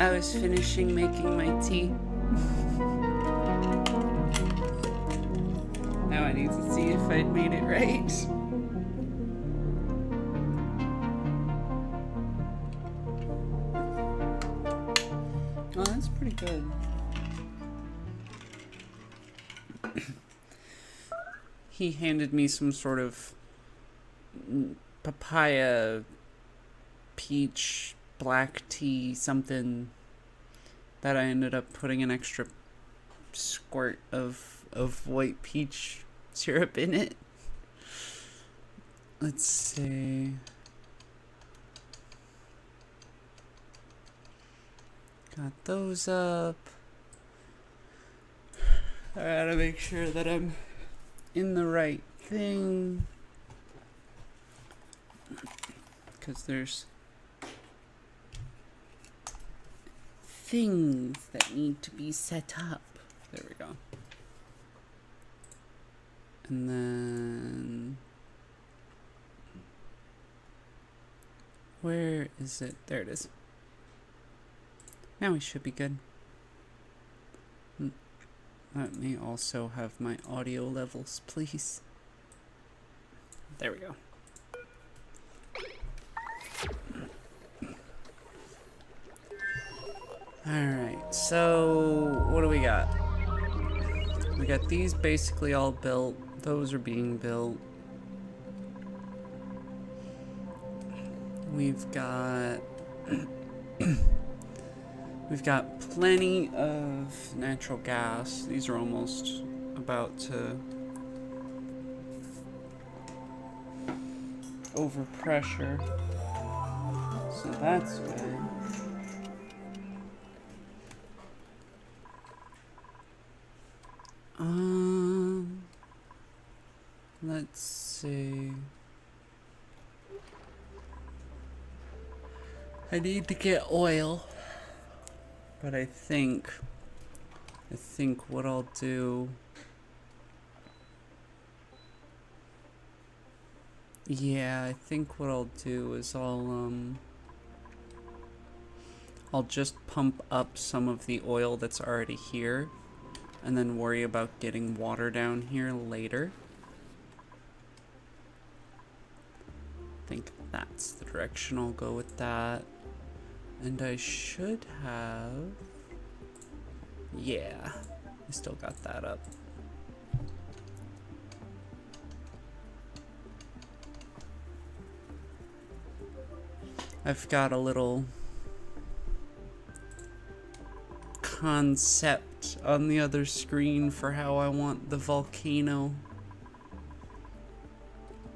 I was finishing making my tea. Now I need to see if I'd made it right. Oh, that's pretty good. He handed me some sort of papaya, peach, black tea, something that I ended up putting an extra squirt of white peach syrup in it. Let's see. Got those up. I gotta make sure that I'm in the right thing, because there's things that need to be set up. There we go. And then where is it? There it is. Now we should be good. Let me also have my audio levels, please. There we go. Alright, so what do we got? We got these basically all built. Those are being built. We've got we've got plenty of natural gas. These are almost about to overpressure, so that's good. Let's see. I need to get oil, but I think what I'll do, yeah, I think what I'll do is I'll just pump up some of the oil that's already here, and then worry about getting water down here later. I think that's the direction I'll go with that. And I should have... yeah, I still got that up. I've got a little concept on the other screen for how I want the volcano,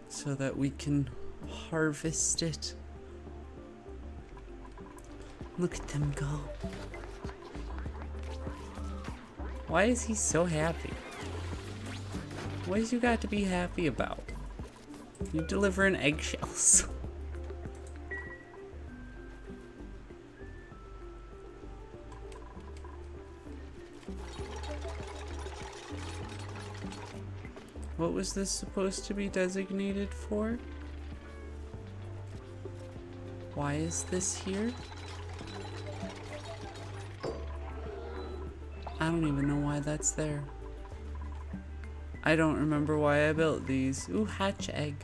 so that we can harvest it. Look at them go. Why is he so happy? What has you got to be happy about? You delivering eggshells. What was this supposed to be designated for? Why is this here? I don't even know why that's there. I don't remember why I built these. Ooh, hatch egg.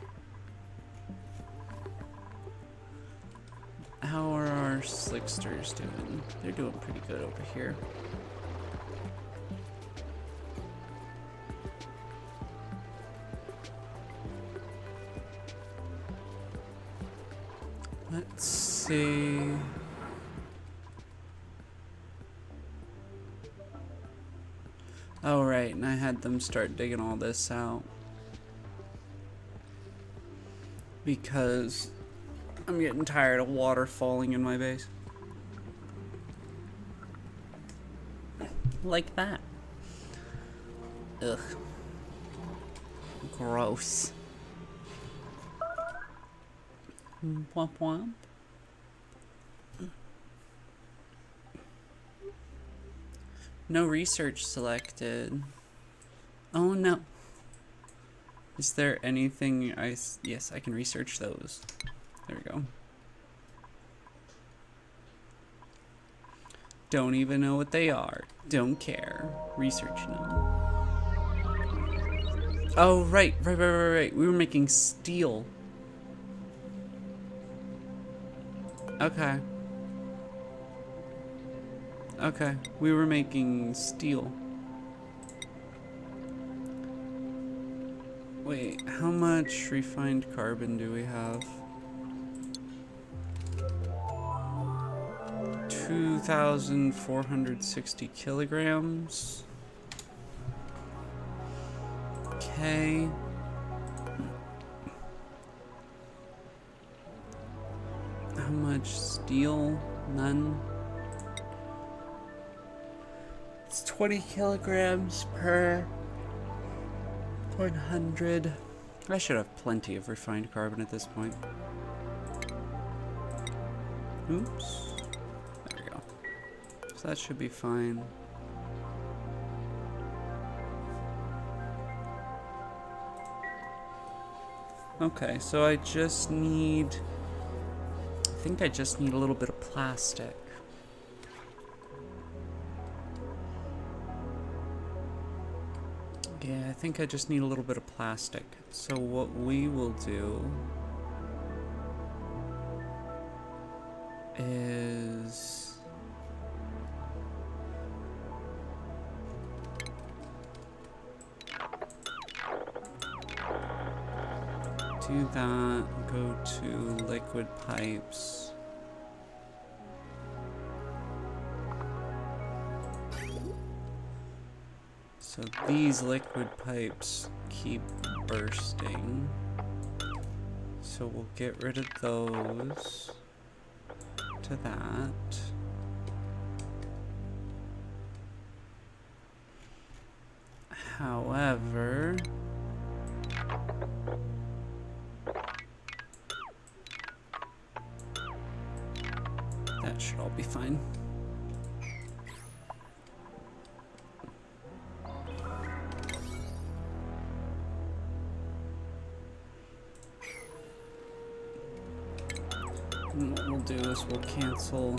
How are our slicksters doing? They're doing pretty good over here. Let's see. Oh, right, and I had them start digging all this out because I'm getting tired of water falling in my base. Like that. Ugh. Gross. Womp womp. No research selected. Oh no. Is there anything yes, I can research those. There we go. Don't even know what they are. Don't care. Research them. Oh, right. We were making steel. Okay. Okay. We were making steel. Wait, how much refined carbon do we have? 2,460 kilograms. Okay. How much steel? None. It's 20 kilograms per 100. I should have plenty of refined carbon at this point. Oops. There we go. So that should be fine. Okay, so I just need... I think I just need a little bit of plastic. Yeah, I think I just need a little bit of plastic. So what we will do is do that, go to liquid pipes. So these liquid pipes keep bursting. So we'll get rid of those to that. However, that should all be fine. And what we'll do is we'll cancel.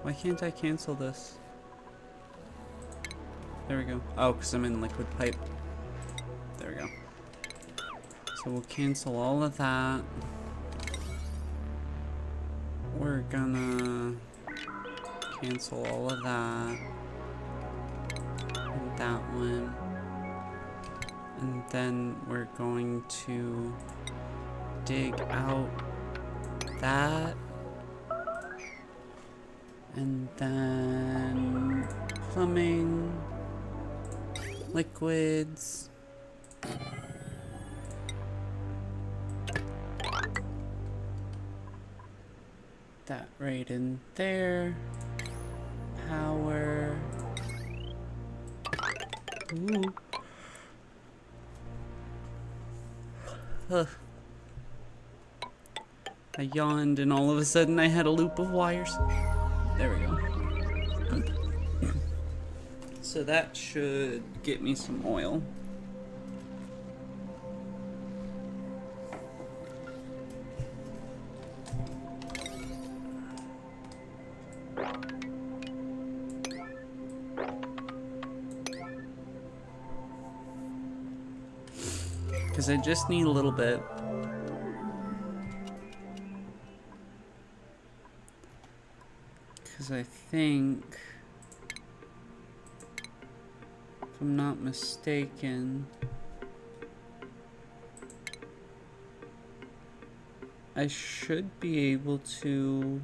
Why can't I cancel this? There we go. Oh, because I'm in liquid pipe. There we go. So we'll cancel all of that. We're gonna cancel all of that. And that one. And then we're going to dig out that. And then plumbing, liquids. That right in there. Power. Ooh. Ugh. I yawned and all of a sudden I had a loop of wires. There we go. So that should get me some oil. Because I just need a little bit. Because I think, if I'm not mistaken, I should be able to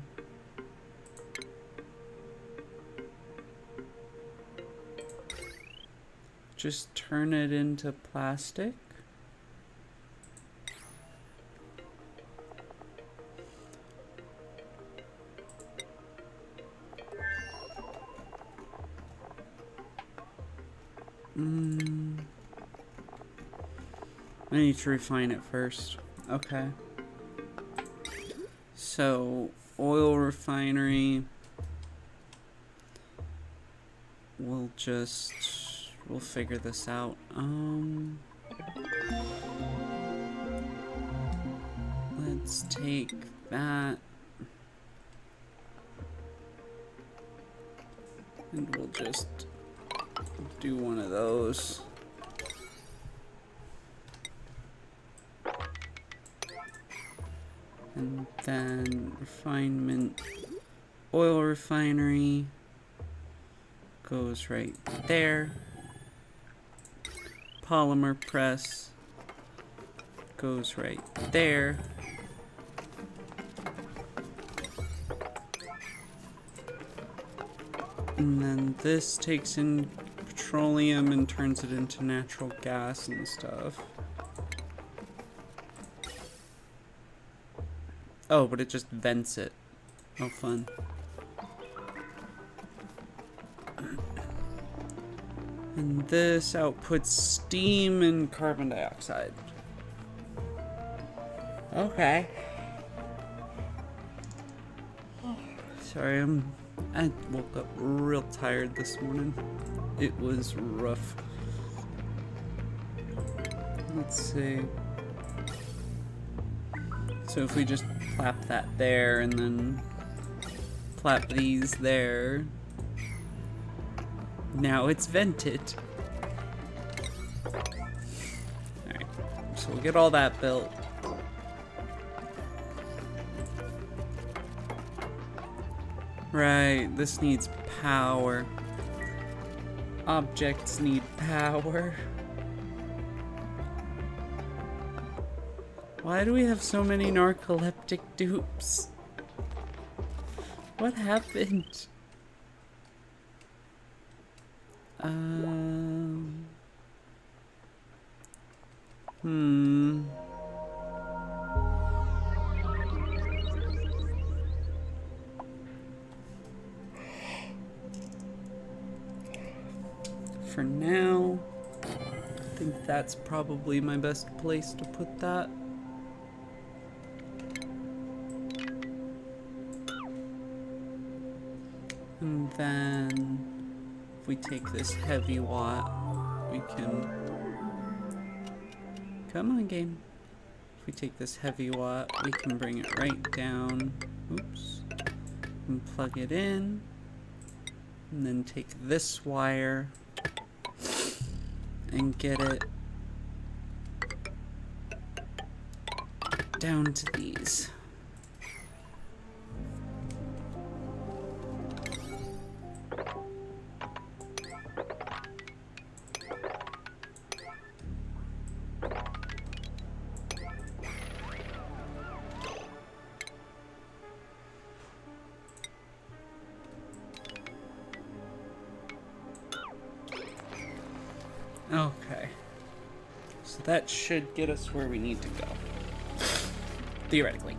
just turn it into plastic. I need to refine it first. Okay. So, oil refinery. We'll figure this out. Let's take that. And we'll just do one of those. And then refinement, oil refinery goes right there. Polymer press goes right there. And then this takes in petroleum and turns it into natural gas and stuff. Oh, but it just vents it. Oh, fun. And this outputs steam and carbon dioxide. Okay. Sorry, I woke up real tired this morning. It was rough. Let's see. So if we just plap that there and then plap these there, now it's vented. Alright, so we'll get all that built. Right, this needs power. Objects need power. Why do we have so many narcoleptic dupes? What happened? For now, I think that's probably my best place to put that. And then, if we take this heavy watt, we can... Come on, game. If we take this heavy watt, we can bring it right down. Oops. And plug it in. And then take this wire and get it down to these. Okay, so that should get us where we need to go, theoretically.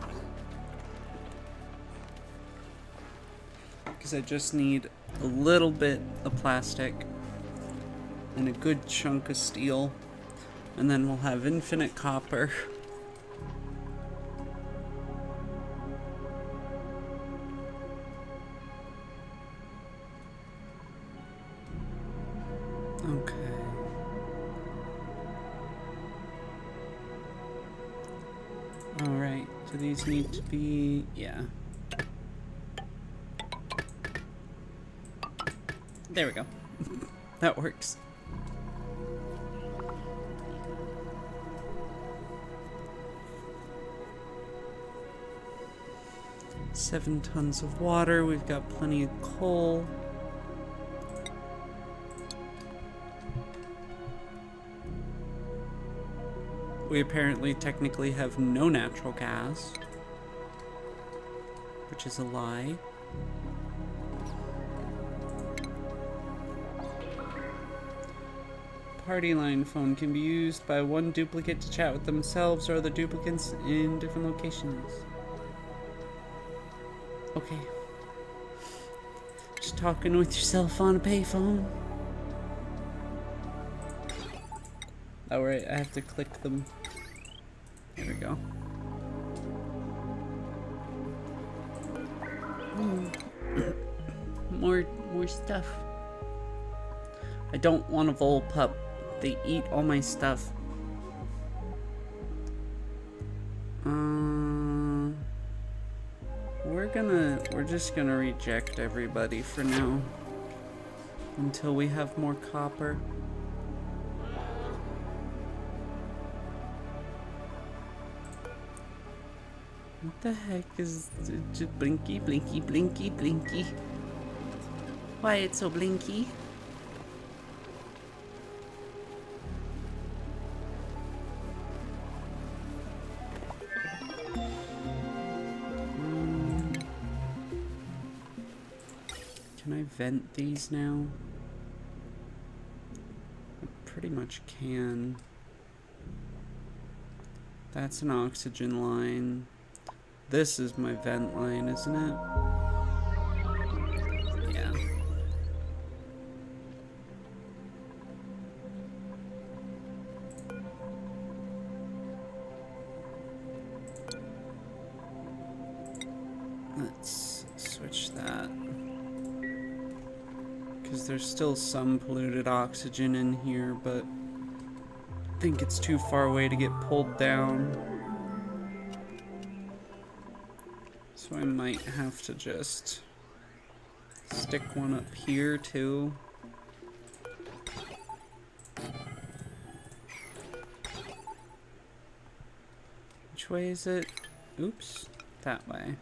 Because I just need a little bit of plastic and a good chunk of steel, and then we'll have infinite copper. Okay. Alright, do these need to be... yeah. There we go. That works. Seven tons of water, we've got plenty of coal. We apparently technically have no natural gas, which is a lie. Party line phone can be used by one duplicate to chat with themselves or other duplicates in different locations. Okay. Just talking with yourself on a payphone. Oh right, I have to click them. There we go. More stuff. I don't want a vole pup. They eat all my stuff. We're just gonna reject everybody for now. until we have more copper. What the heck is just blinky, blinky, blinky, blinky? Why it's so blinky? Can I vent these now? I pretty much can. That's an oxygen line. This is my vent line, isn't it? Yeah. Let's switch that. Because there's still some polluted oxygen in here, but I think it's too far away to get pulled down. So I might have to just stick one up here too. Which way is it? Oops, that way.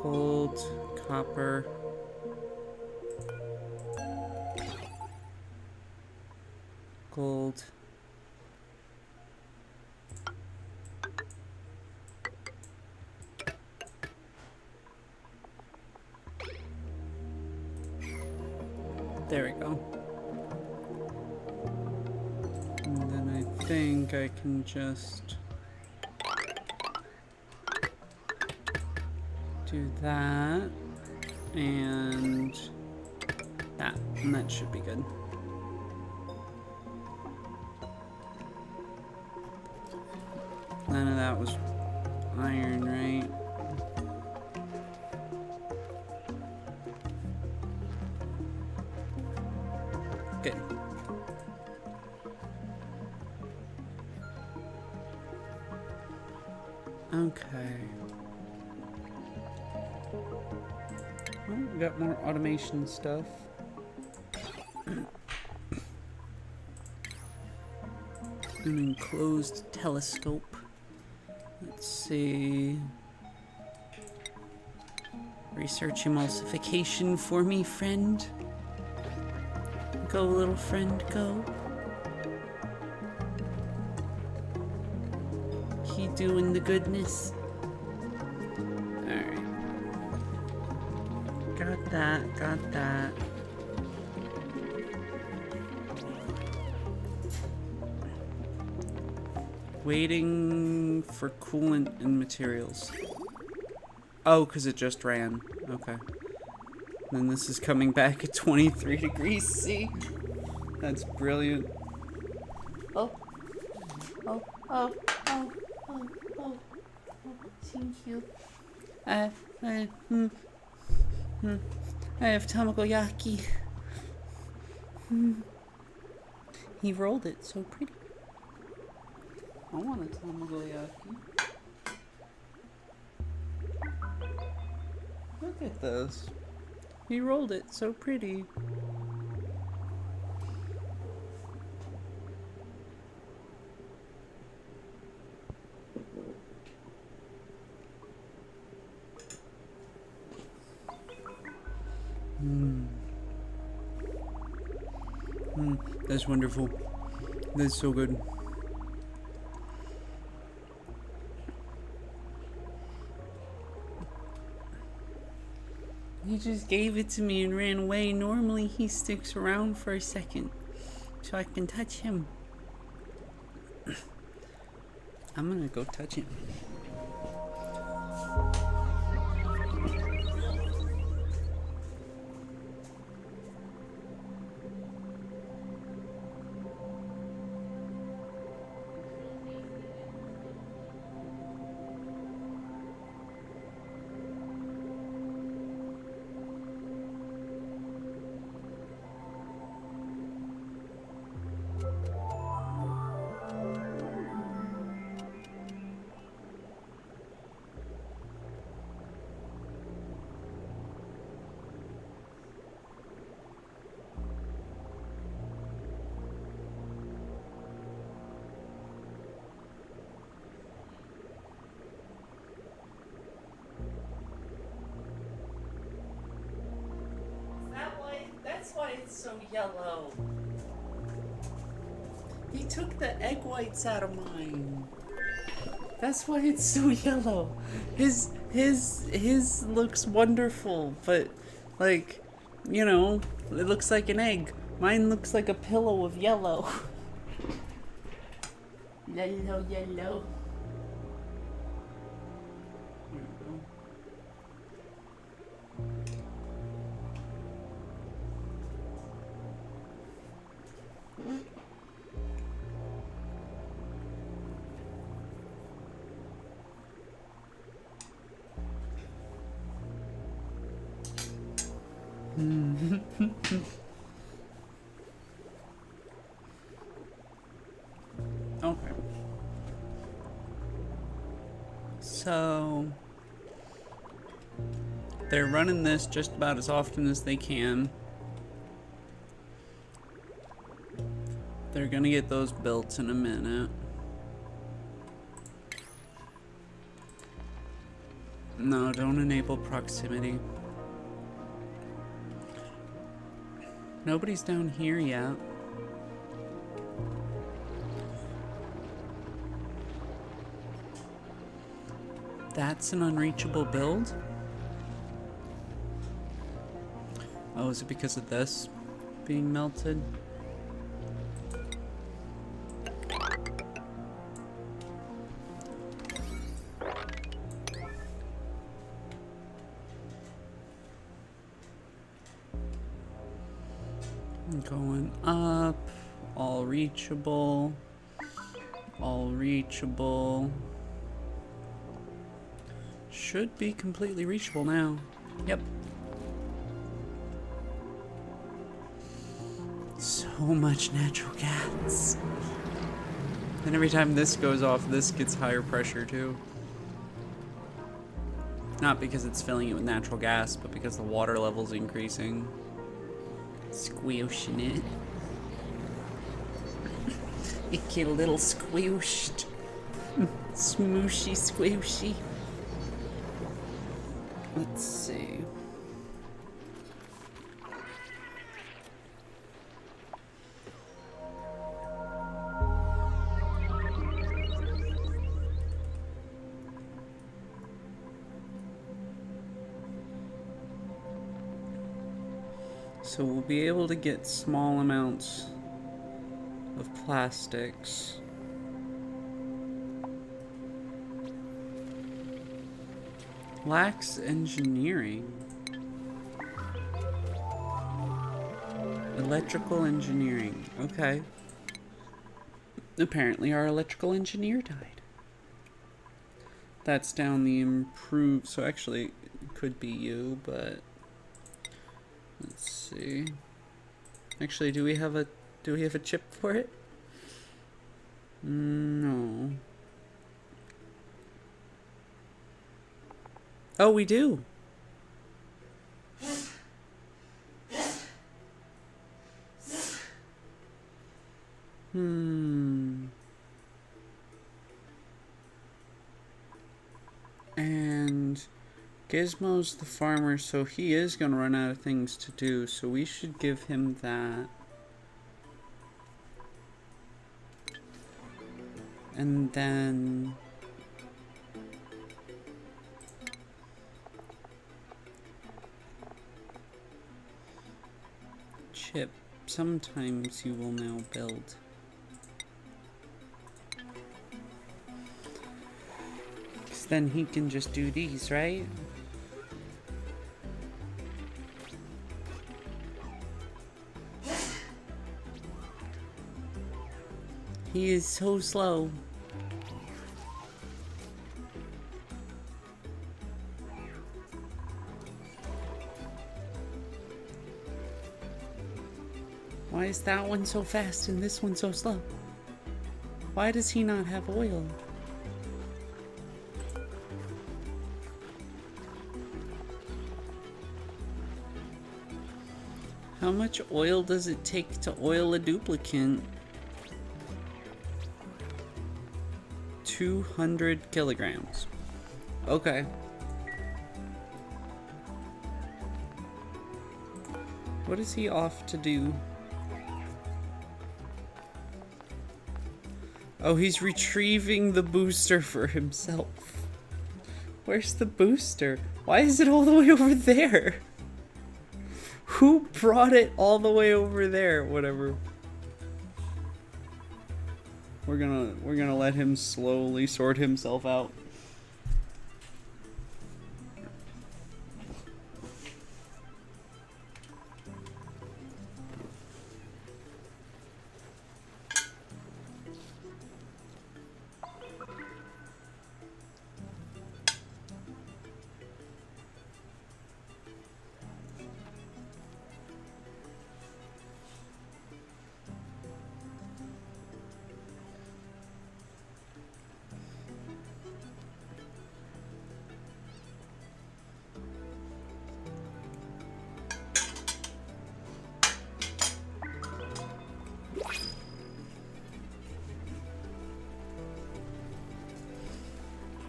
Gold, copper. Gold. There we go. And then I think I can just do that and that, and that should be good. None of that was iron, right? Good. Okay. Well, we got more automation stuff. An enclosed telescope. Let's see. Research emulsification for me, friend. Go, little friend, go. Keep doing the goodness. Alright. Got that, got that. Waiting for coolant and materials. Oh, because it just ran. Okay. Then this is coming back at 23 degrees C. That's brilliant. Oh. Oh, oh, oh, oh, oh, oh, thank you. I have tamagoyaki. He rolled it so pretty. I want a tamagoyaki. Look at this. He rolled it so pretty. That's wonderful. That's so good. He just gave it to me and ran away. Normally he sticks around for a second so I can touch him. I'm gonna go touch him. That's why it's so yellow. He took the egg whites out of mine. That's why it's so yellow. His looks wonderful, but like, you know, it looks like an egg. Mine looks like a pillow of yellow. Yellow, yellow. Here we go. Okay. So they're running this just about as often as they can. They're gonna get those built in a minute. No, don't enable proximity. Nobody's down here yet. That's an unreachable build? Oh, is it because of this being melted? Going up, all reachable, all reachable. Should be completely reachable now. Yep. So much natural gas. And every time this goes off, this gets higher pressure too. Not because it's filling it with natural gas, but because the water level's increasing. Squishing it. It get a little squished. Smooshy, squishy. Let's see. So we'll be able to get small amounts of plastics. Lacks engineering. Electrical engineering. Okay. Apparently our electrical engineer died. That's down the improved. So actually it could be you, but let's see. Actually, do we have a chip for it? No. Oh, we do. And Gizmo's the farmer, so he is going to run out of things to do, so we should give him that. And then Chip, sometimes you will now build. Because then he can just do these, right? He is so slow. Why is that one so fast and this one so slow? Why does he not have oil? How much oil does it take to oil a duplicate? 200 kilograms. Okay. What is he off to do? Oh, he's retrieving the booster for himself. Where's the booster? Why is it all the way over there? Who brought it all the way over there? Whatever. We're gonna let him slowly sort himself out.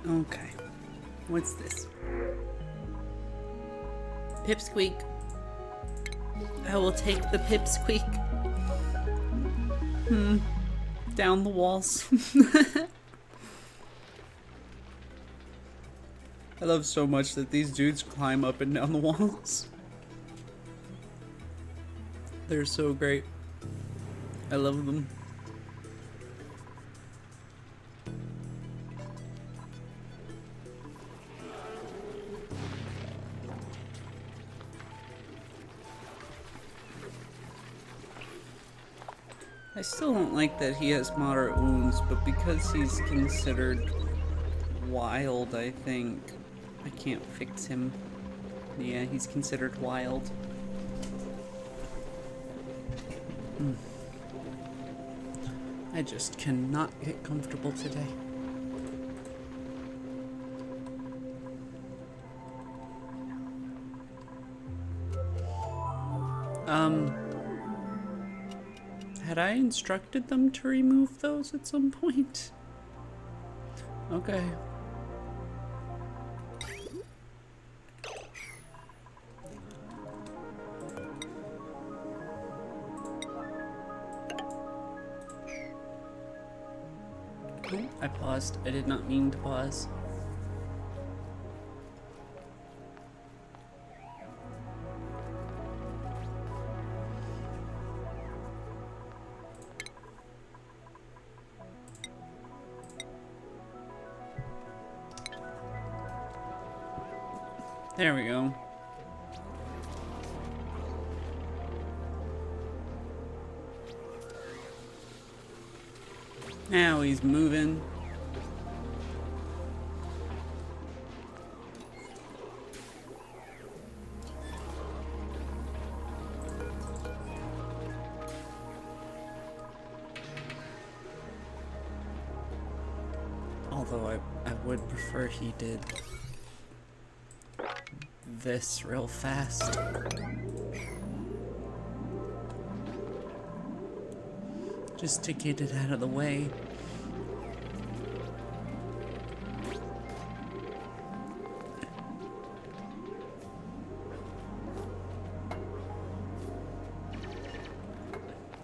Okay. What's this? Pipsqueak. I will take the pipsqueak. Down the walls. I love so much that these dudes climb up and down the walls. They're so great. I love them. I still don't like that he has moderate wounds, but because he's considered wild, I think I can't fix him. Yeah, he's considered wild. I just cannot get comfortable today. Had I instructed them to remove those at some point? Okay. Oh, I paused. I did not mean to pause. There we go. Now he's moving. Although I would prefer he did this real fast. Just to get it out of the way.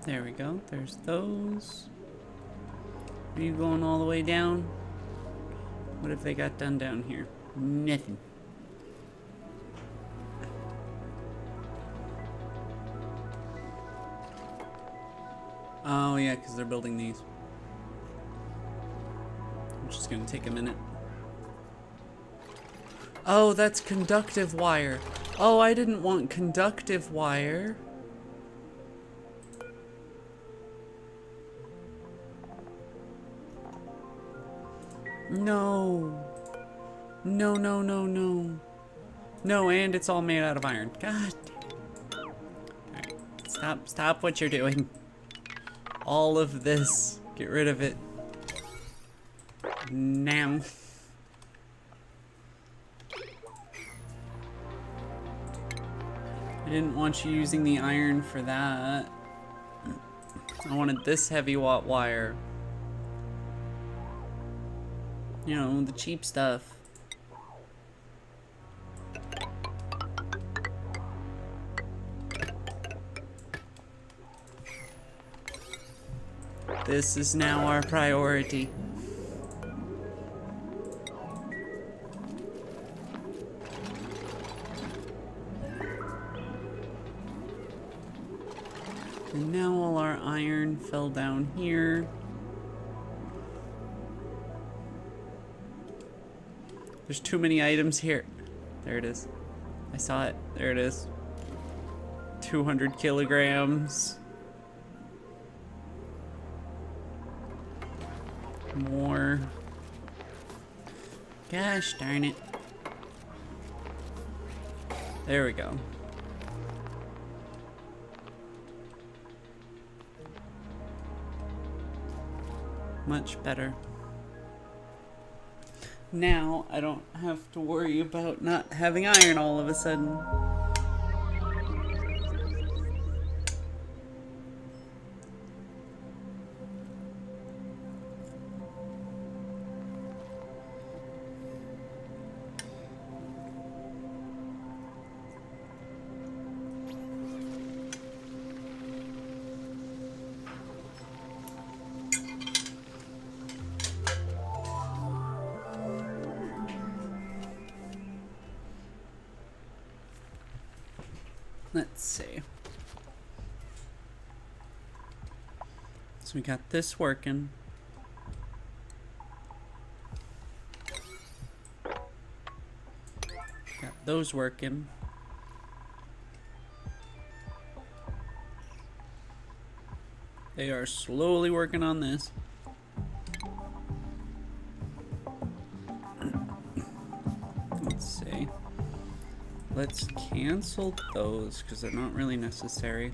There we go. There's those. Are you going all the way down? What have they got done down here? Nothing. Oh yeah, because they're building these. Which is going to take a minute. Oh, that's conductive wire. Oh, I didn't want conductive wire. No. No, no, no, no. No, and it's all made out of iron. God. Alright, stop what you're doing. All of this. Get rid of it. Now. I didn't want you using the iron for that. I wanted this heavy watt wire. You know, the cheap stuff. This is now our priority. And now all our iron fell down here. There's too many items here. There it is. I saw it. There it is. 200 kilograms. More. Gosh darn it. There we go. Much better. Now I don't have to worry about not having iron all of a sudden. Let's see. So we got this working. Got those working. They are slowly working on this. Let's see. Let's cancel those because they're not really necessary.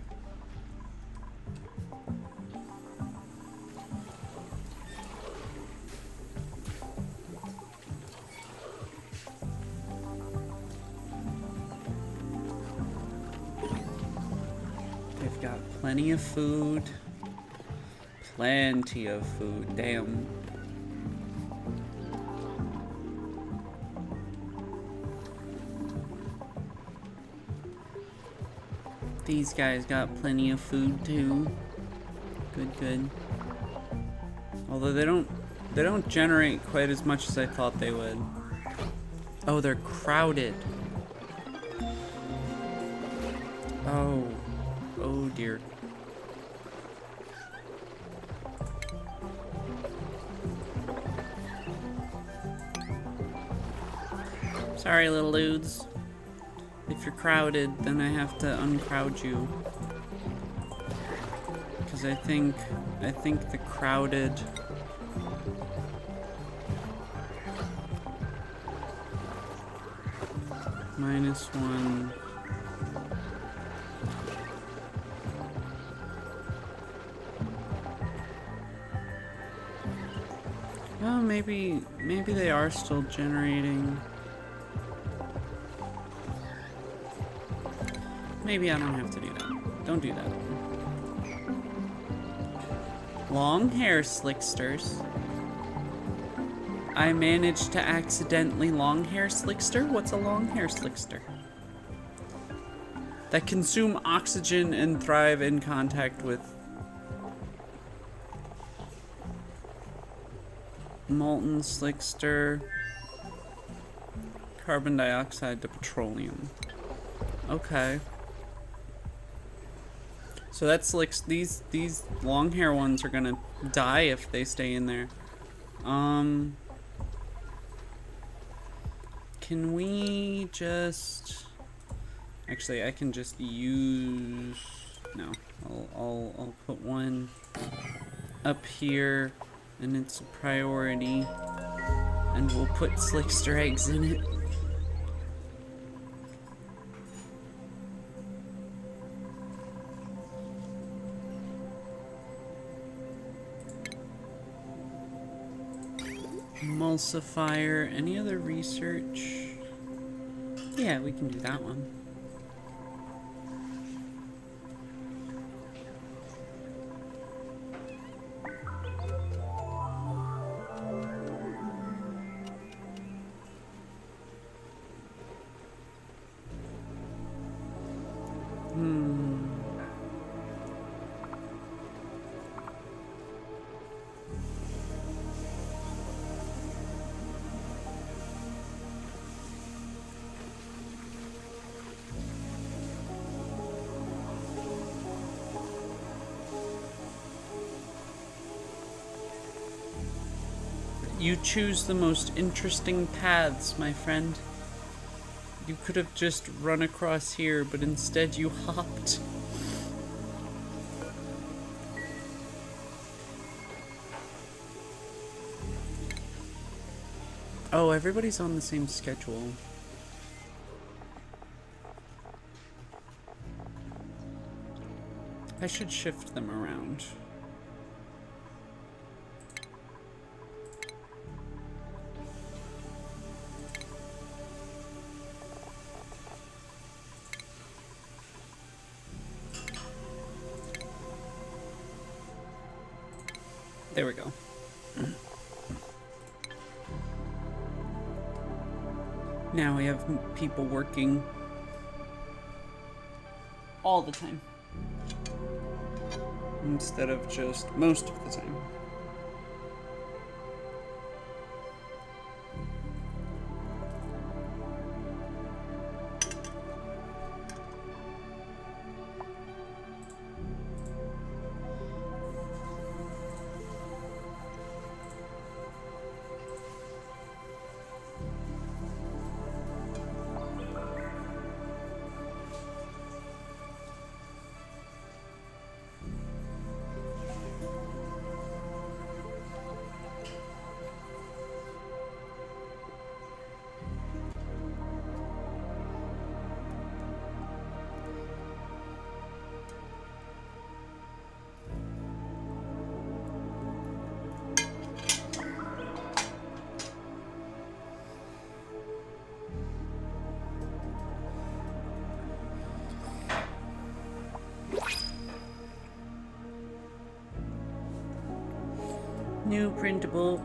They've got plenty of food. Plenty of food, damn. These guys got plenty of food too. Good, good. Although they don't generate quite as much as I thought they would. Oh, they're crowded. Oh. Oh dear. Sorry, little dudes. If you're crowded, then I have to uncrowd you. Because I think the crowded... -1. Well, maybe they are still generating. Maybe I don't have to do that. Don't do that. Long hair slicksters. I managed to accidentally long hair slickster? What's a long hair slickster? That consume oxygen and thrive in contact with molten slickster. Carbon dioxide to petroleum. Okay. So that's like these long hair ones are gonna die if they stay in there. Can we just... Actually, I can just use... No, I'll put one up here, and it's a priority, and we'll put slickster eggs in it. Emulsifier. Any other research? Yeah, we can do that one. You choose the most interesting paths, my friend. You could have just run across here, but instead you hopped. Oh, everybody's on the same schedule. I should shift them around. There we go. Now we have people working all the time instead of just most of the time. New printable.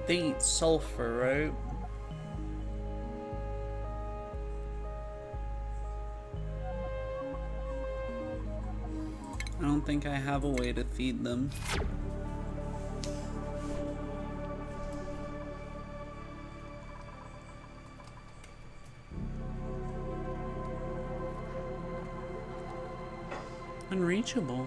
They eat sulfur, right? I don't think I have a way to feed them. Unreachable.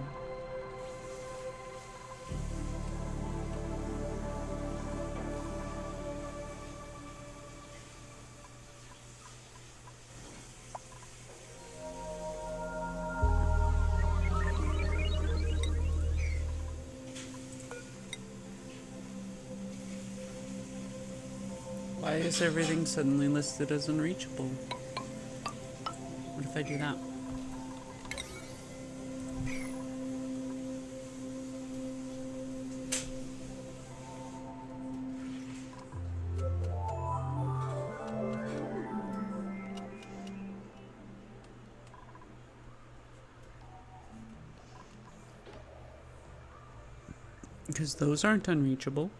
Why is everything suddenly listed as unreachable? What if I do that? Because those aren't unreachable.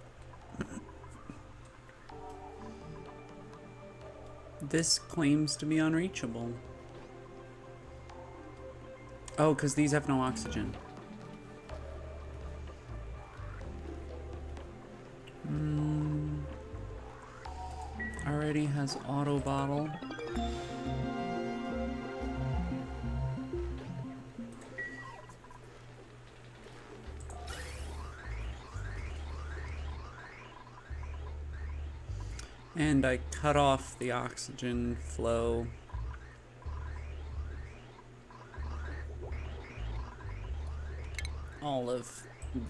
This claims to be unreachable. Oh, because these have no oxygen. Already has auto bottle. And I cut off the oxygen flow. All of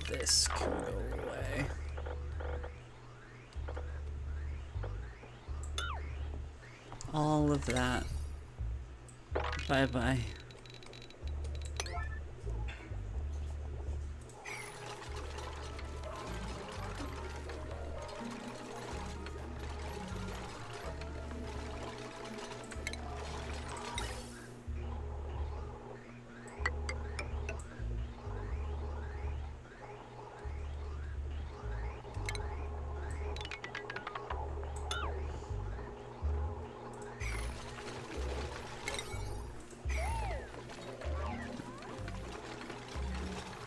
this can go away. All of that. Bye-bye.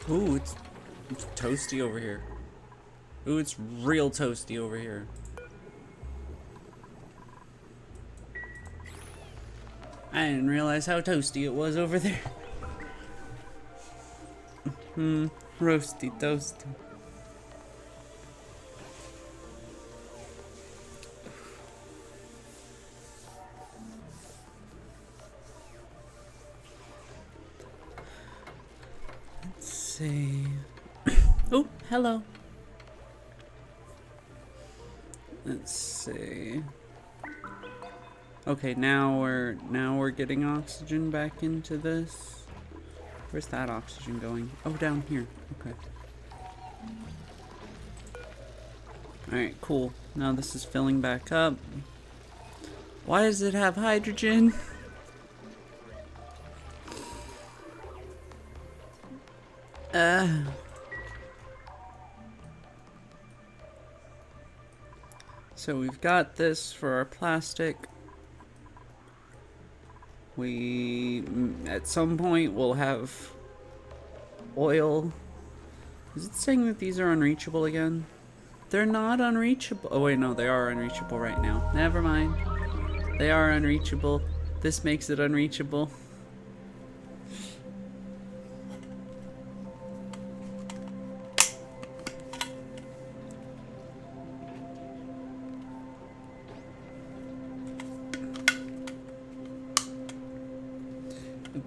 Ooh, it's toasty over here. Ooh, it's real toasty over here. I didn't realize how toasty it was over there. Roasty toasty. Let's see. Oh, hello. Let's see. Okay, now we're getting oxygen back into this. Where's that oxygen going? Oh, down here. Okay. Alright, cool. Now this is filling back up. Why does it have hydrogen? So we've got this for our plastic. We, at some point, will have oil. Is it saying that these are unreachable again? They're not unreachable. Oh wait, no, they are unreachable right now. Never mind. They are unreachable. This makes it unreachable.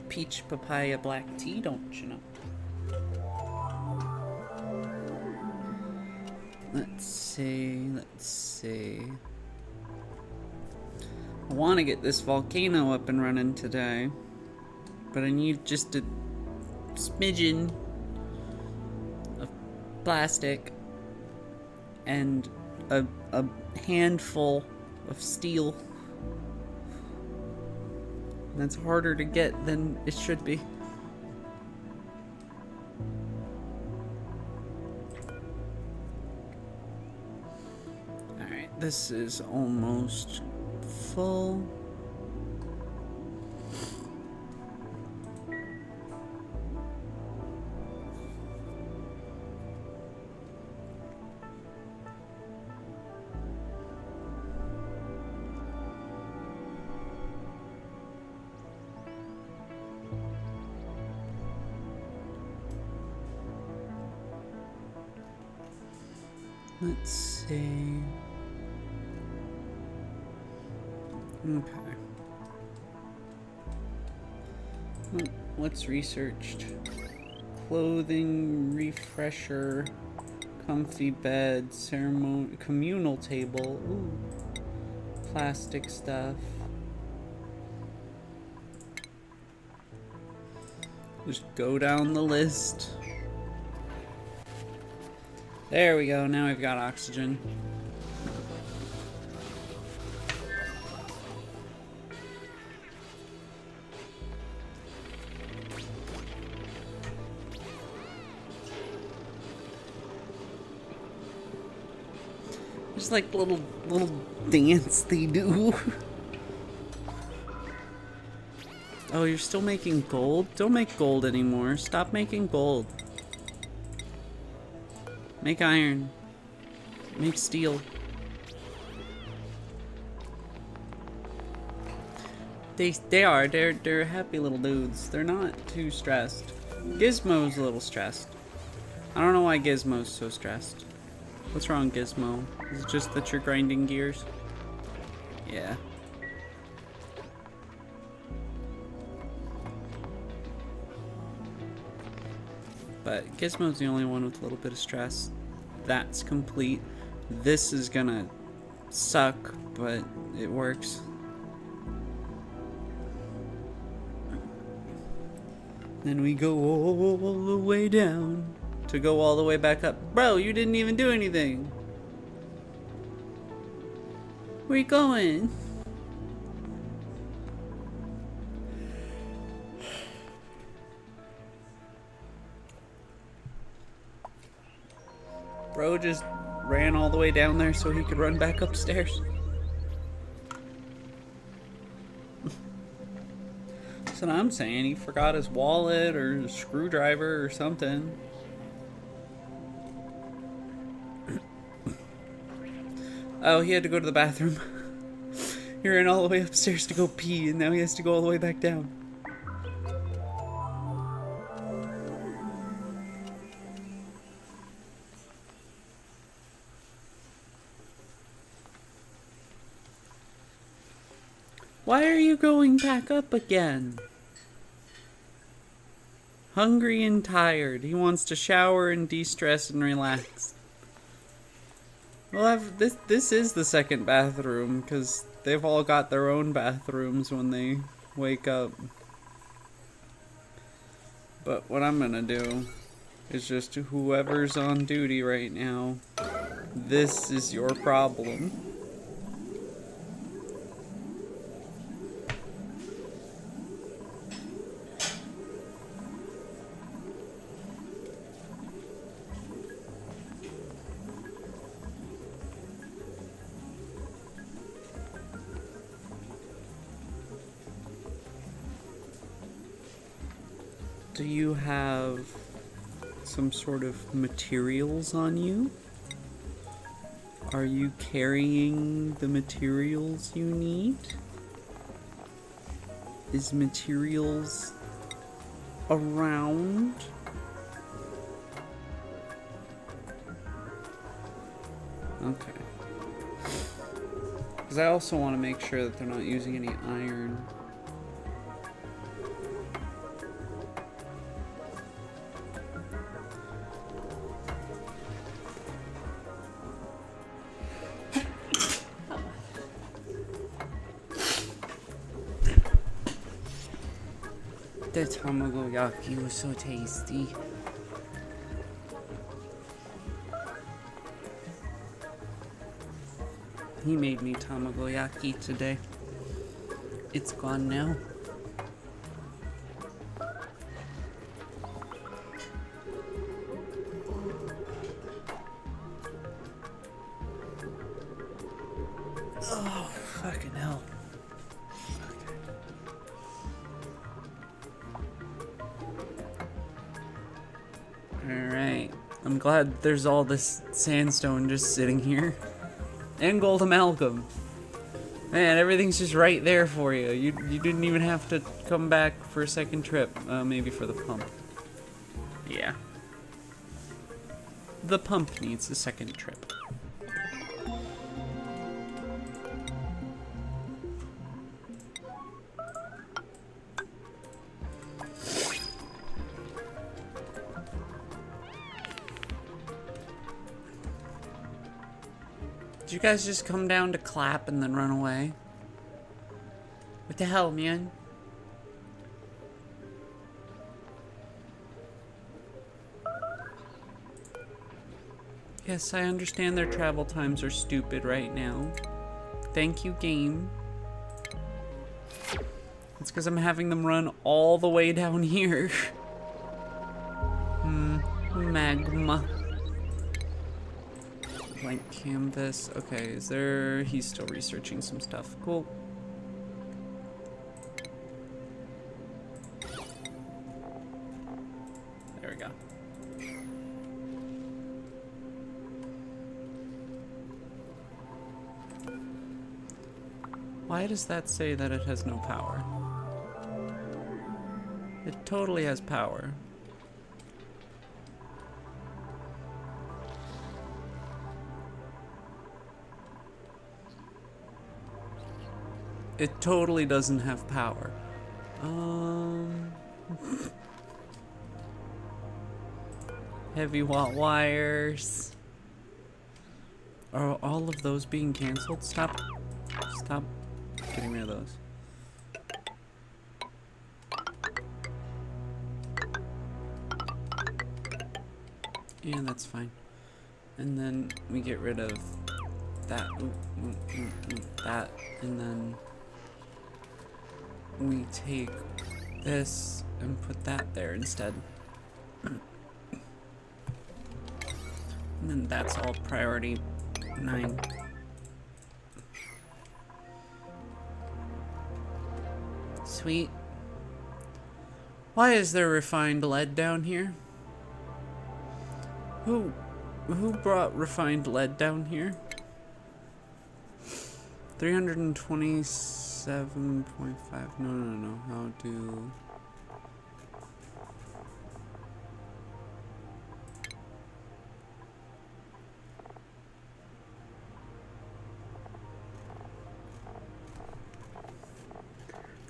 Peach papaya black tea, don't you know? Let's see. I want to get this volcano up and running today, but I need just a smidgen of plastic and a handful of steel. That's harder to get than it should be. Alright, this is almost full. Let's see. Okay. What's researched? Clothing, refresher, comfy bed, communal table, ooh, plastic stuff. Just go down the list. There we go, now we've got oxygen. Just like little dance they do. Oh, you're still making gold? Don't make gold anymore. Stop making gold. Make iron. Make steel. They're happy little dudes. They're not too stressed. Gizmo's a little stressed. I don't know why Gizmo's so stressed. What's wrong, Gizmo? Is it just that you're grinding gears? Yeah. But Gizmo's the only one with a little bit of stress. That's complete. This is gonna suck, but it works. Then we go all the way down to go all the way back up. Bro, you didn't even do anything. Where you going? Bro just ran all the way down there so he could run back upstairs. That's what I'm saying. He forgot his wallet or a screwdriver or something. Oh, he had to go to the bathroom. He ran all the way upstairs to go pee, and now he has to go all the way back down. Why are you going back up again? Hungry and tired. He wants to shower and de-stress and relax. Well, this is the second bathroom, because they've all got their own bathrooms when they wake up. But what I'm gonna do is just whoever's on duty right now, this is your problem. Do you have some sort of materials on you? Are you carrying the materials you need? Is materials around? Okay. Because I also want to make sure that they're not using any iron. The tamagoyaki was so tasty. He made me tamagoyaki today. It's gone now. Oh, fucking hell. Alright. I'm glad there's all this sandstone just sitting here. And gold amalgam. Man, everything's just right there for you. You didn't even have to come back for a second trip. Maybe for the pump. Yeah. The pump needs a second trip. Did you guys just come down to clap and then run away? What the hell, man? Yes, I understand their travel times are stupid right now. Thank you, game. It's because I'm having them run all the way down here. Magma. Blank canvas. Okay, is there... He's still researching some stuff. Cool. There we go. Why does that say that it has no power? It totally has power. It totally doesn't have power. Heavy watt wires. Are all of those being canceled? Stop getting rid of those. Yeah, that's fine. And then we get rid of that, that, and then we take this and put that there instead. And then that's all priority 9. Sweet. Why is there refined lead down here? Who brought refined lead down here? 327.5. No. How do...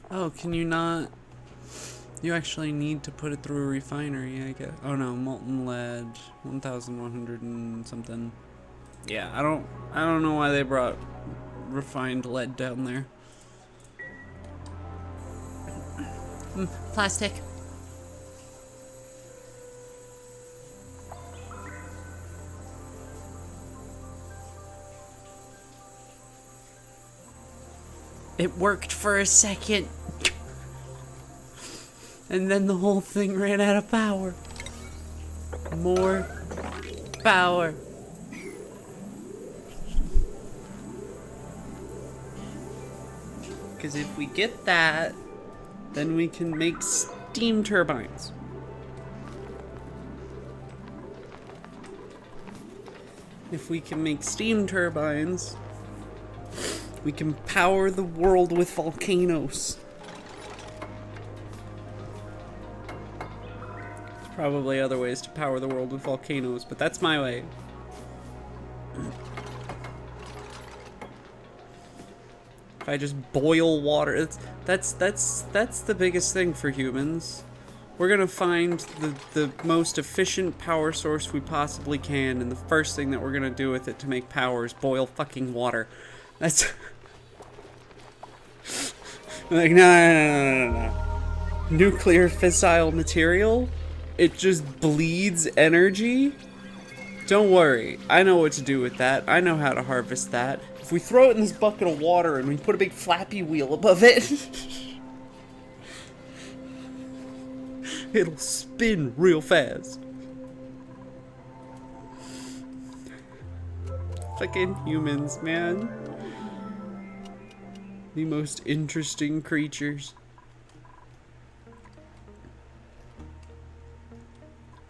Oh, can you not... You actually need to put it through a refinery, I guess. Oh no, molten lead, 1,100 and something. Yeah, I don't know why they brought refined lead down there. Plastic. It worked for a second. And then the whole thing ran out of power. More power. Because if we get that, then we can make steam turbines. If we can make steam turbines, we can power the world with volcanoes. There's probably other ways to power the world with volcanoes, but that's my way. If I just boil water, that's the biggest thing for humans. We're gonna find the most efficient power source we possibly can, and the first thing that we're gonna do with it to make power is boil fucking water. That's like, no. Nuclear fissile material? It just bleeds energy? Don't worry, I know what to do with that. I know how to harvest that. If we throw it in this bucket of water and we put a big flappy wheel above it, it'll spin real fast. Fucking humans, man. The most interesting creatures.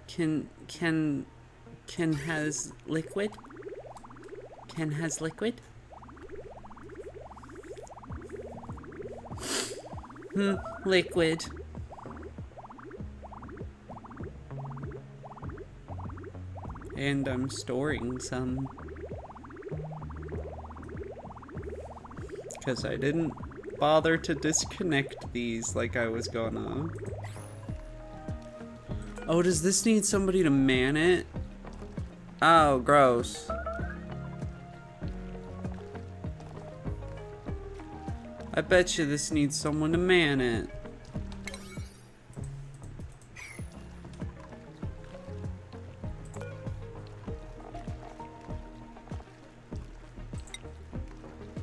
Can has liquid? Can has liquid? Liquid. And I'm storing some. Because I didn't bother to disconnect these like I was gonna. Oh, does this need somebody to man it? Oh, gross. I bet you this needs someone to man it.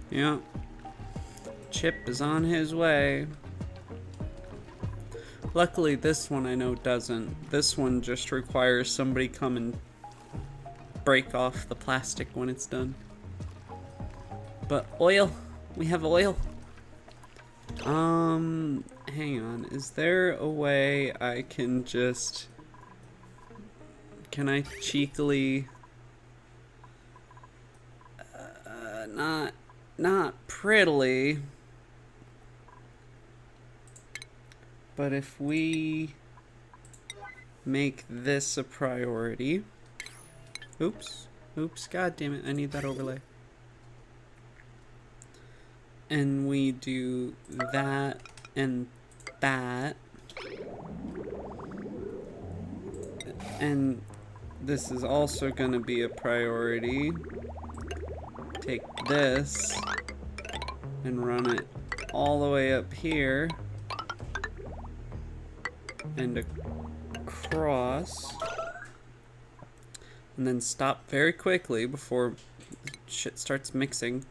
Yeah. Chip is on his way. Luckily, this one I know doesn't. This one just requires somebody come and break off the plastic when it's done. But oil. We have oil. Hang on. Is there a way I can just... Can I cheekily... Not prettily... But if we make this a priority... Oops, god damn it, I need that overlay. And we do that and that. And this is also gonna be a priority. Take this and run it all the way up here. And across, and then stop very quickly before shit starts mixing,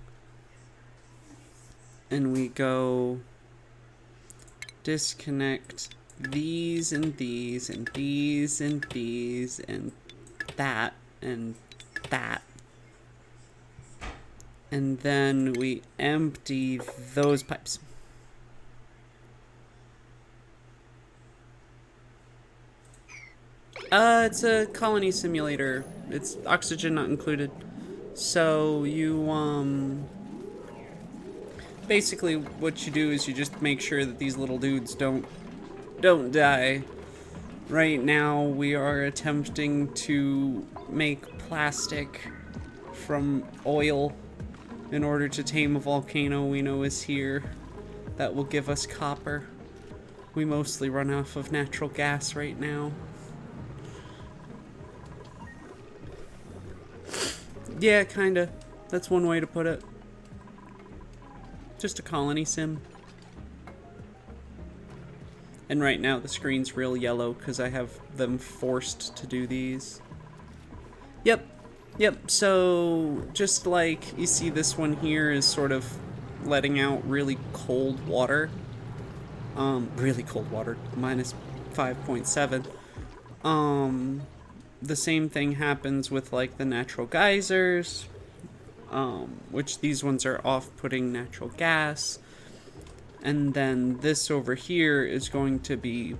and we go disconnect these and these and these and these and that, and then we empty those pipes. It's a colony simulator. It's oxygen not included. So you, basically what you do is you just make sure that these little dudes don't die. Right now we are attempting to make plastic from oil in order to tame a volcano we know is here that will give us copper. We mostly run off of natural gas right now. Yeah, kinda. That's one way to put it. Just a colony sim. And right now the screen's real yellow because I have them forced to do these. Yep, so just like you see, this one here is sort of letting out really cold water. Really cold water, minus 5.7. The same thing happens with like the natural geysers, which these ones are off-putting natural gas. And then this over here is going to be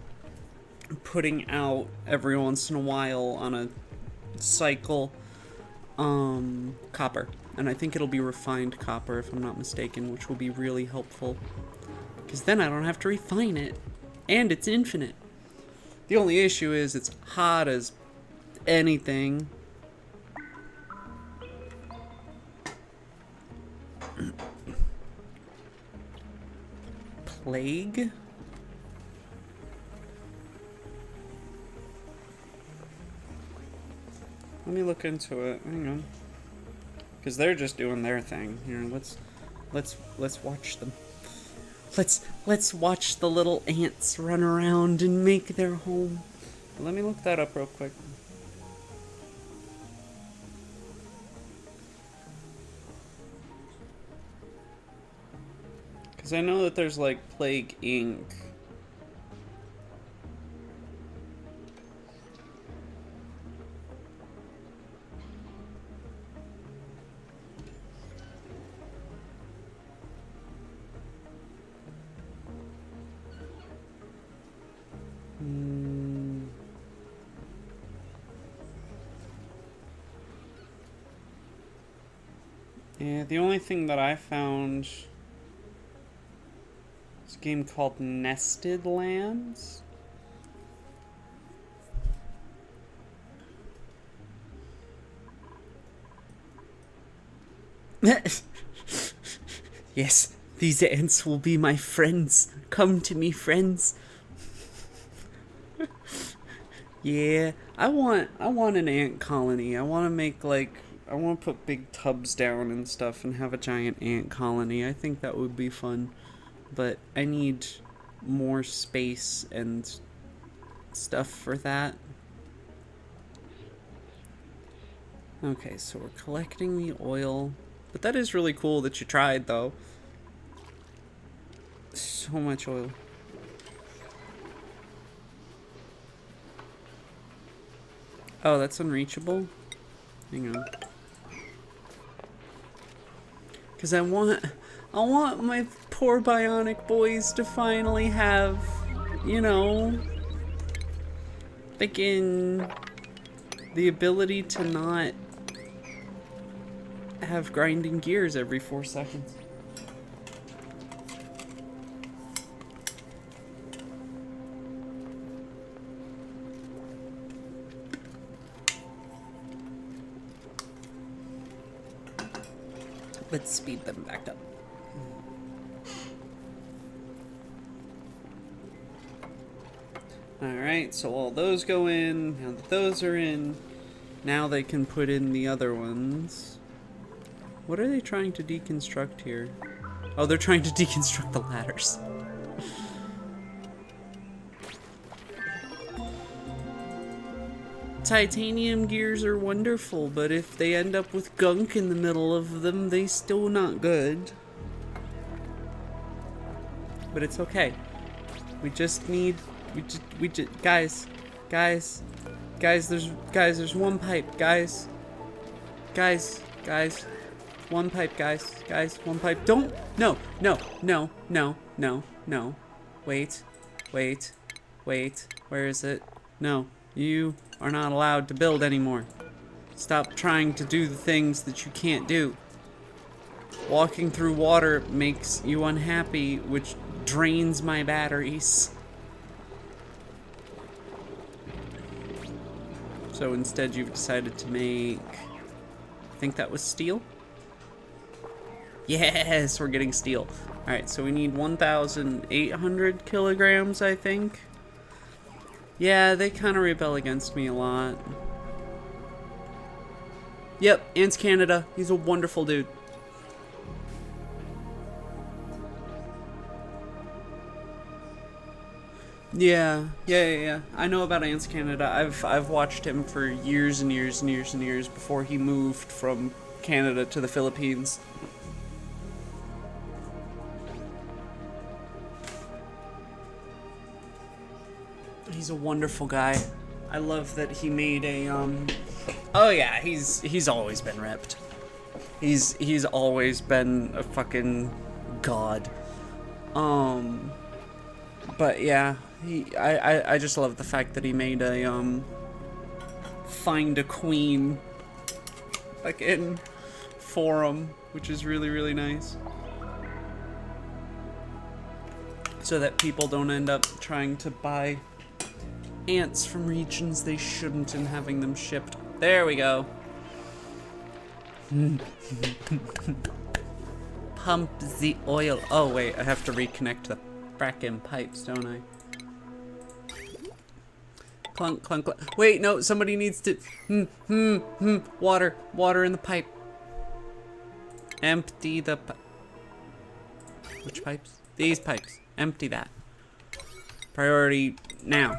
putting out every once in a while on a cycle copper. And I think it'll be refined copper if I'm not mistaken, which will be really helpful. Because then I don't have to refine it. And it's infinite. The only issue is it's hot as anything. Plague? Let me look into it. Hang on. Because they're just doing their thing. Here, let's watch them. Let's watch the little ants run around and make their home. Let me look that up real quick. Because I know that there's like Plague Inc. Yeah, the only thing that I found is a game called Nested Lands. Yes, these ants will be my friends. Come to me, friends. Yeah, I want an ant colony. I want to make like, I want to put big tubs down and stuff and have a giant ant colony. I think that would be fun. But I need more space and stuff for that. Okay, so we're collecting the oil. But that is really cool that you tried, though. So much oil. Oh, that's unreachable? Hang on. Because I want my poor bionic boys to finally have, you know, freaking the ability to not have grinding gears every 4 seconds. Let's speed them back up. Alright, so all those go in. Now that those are in, now they can put in the other ones. What are they trying to deconstruct here? Oh, they're trying to deconstruct the ladders. Titanium gears are wonderful, but if they end up with gunk in the middle of them, they still not good. But it's okay. We just need, guys, there's one pipe, guys, one pipe, guys, one pipe. Don't, no, wait, where is it? No, you are not allowed to build anymore. Stop trying to do the things that you can't do. walking through water makes you unhappy, which drains my batteries. So instead you've decided to make, I think that was steel? Yes, we're getting steel. Alright, so we need 1,800 kilograms, I think. Yeah, they kind of rebel against me a lot. Yep, Ants Canada. He's a wonderful dude. Yeah. I know about Ants Canada. I've watched him for years and years and years and years before he moved from Canada to the Philippines. He's a wonderful guy. I love that he made a oh yeah, he's always been ripped. He's always been a fucking god. But yeah, I just love the fact that he made a find a queen fucking forum, which is really, really nice. So that people don't end up trying to buy ants from regions they shouldn't and having them shipped. There we go. Pump the oil. Oh wait, I have to reconnect the fracking pipes, don't I? Clunk, clunk, clunk. Wait, no, somebody needs to... Water in the pipe. Empty the Which pipes? These pipes. Empty that. Priority now.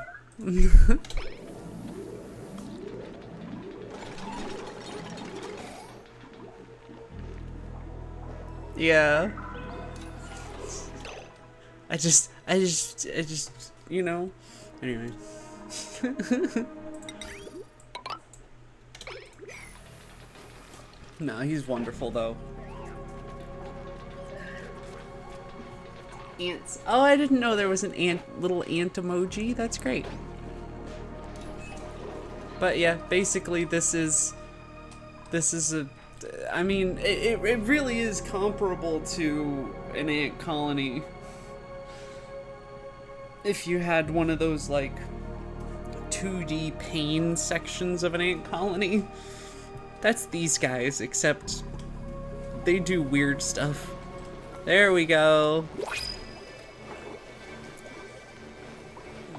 Yeah. I just, you know. Anyway. No, he's wonderful though. Ants. Oh, I didn't know there was an little ant emoji. That's great. But yeah, basically this is a, I mean, it really is comparable to an ant colony. If you had one of those like 2D pane sections of an ant colony, that's these guys, except they do weird stuff. There we go.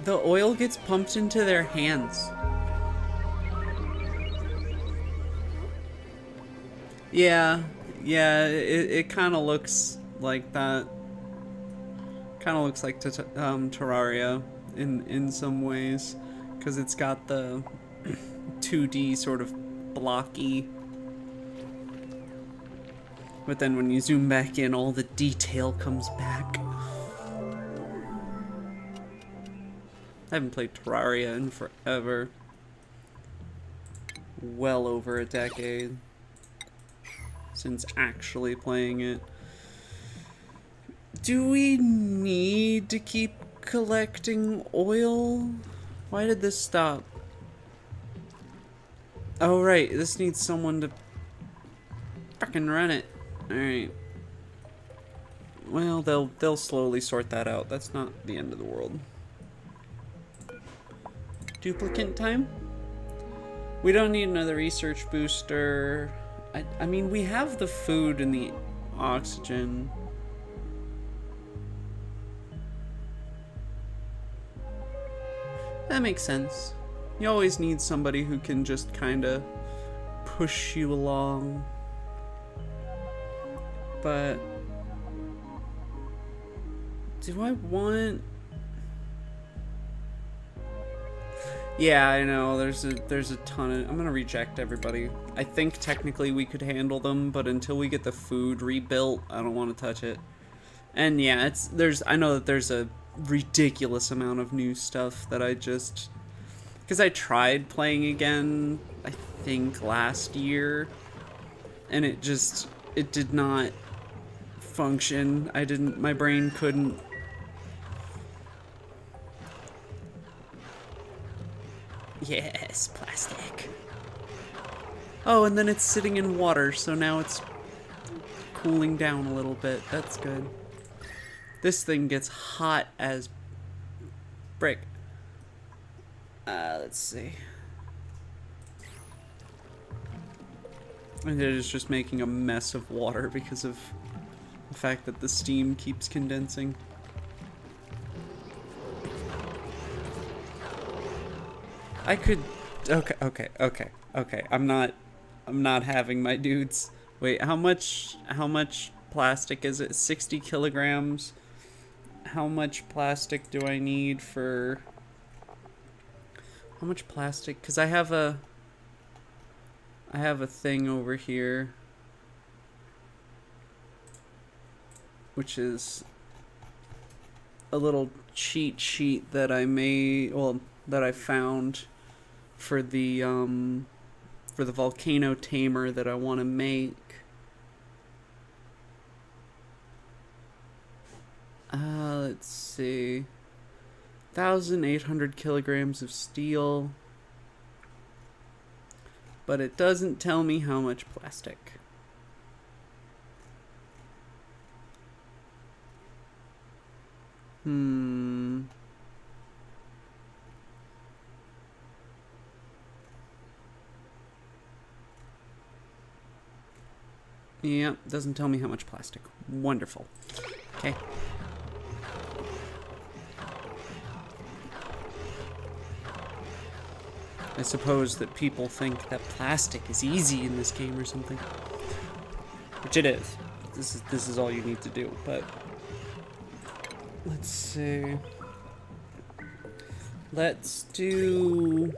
The oil gets pumped into their hands. Yeah, it kind of looks like that. Kind of looks like Terraria in some ways, because it's got the 2D sort of blocky. But then when you zoom back in, all the detail comes back. I haven't played Terraria in forever. Well over a decade since actually playing it. Do we need to keep collecting oil? Why did this stop? Oh right, this needs someone to fucking run it. Alright. Well, they'll slowly sort that out. That's not the end of the world. Duplicate time? We don't need another research booster. I mean, we have the food and the oxygen. That makes sense. You always need somebody who can just kind of push you along. But do I want... Yeah, I know, there's a ton of... I'm gonna reject everybody. I think technically we could handle them, but until we get the food rebuilt, I don't want to touch it. And yeah, I know that there's a ridiculous amount of new stuff that I just... Because I tried playing again, I think last year, and it did not function. My brain couldn't... Yes, plastic. Oh, and then it's sitting in water, so now it's cooling down a little bit. That's good. This thing gets hot as brick. Let's see. And it is just making a mess of water because of the fact that the steam keeps condensing. I could... Okay. I'm not having my dudes. Wait, how much plastic is it? 60 kilograms. How much plastic do I need for... How much plastic? Because I have a thing over here, which is a little cheat sheet that I made, well, that I found for the volcano tamer that I want to make. Let's see. 1,800 kilograms of steel. But it doesn't tell me how much plastic. Yeah, doesn't tell me how much plastic. Wonderful. Okay. I suppose that people think that plastic is easy in this game or something. Which it is. This is all you need to do, but... Let's see... Let's do...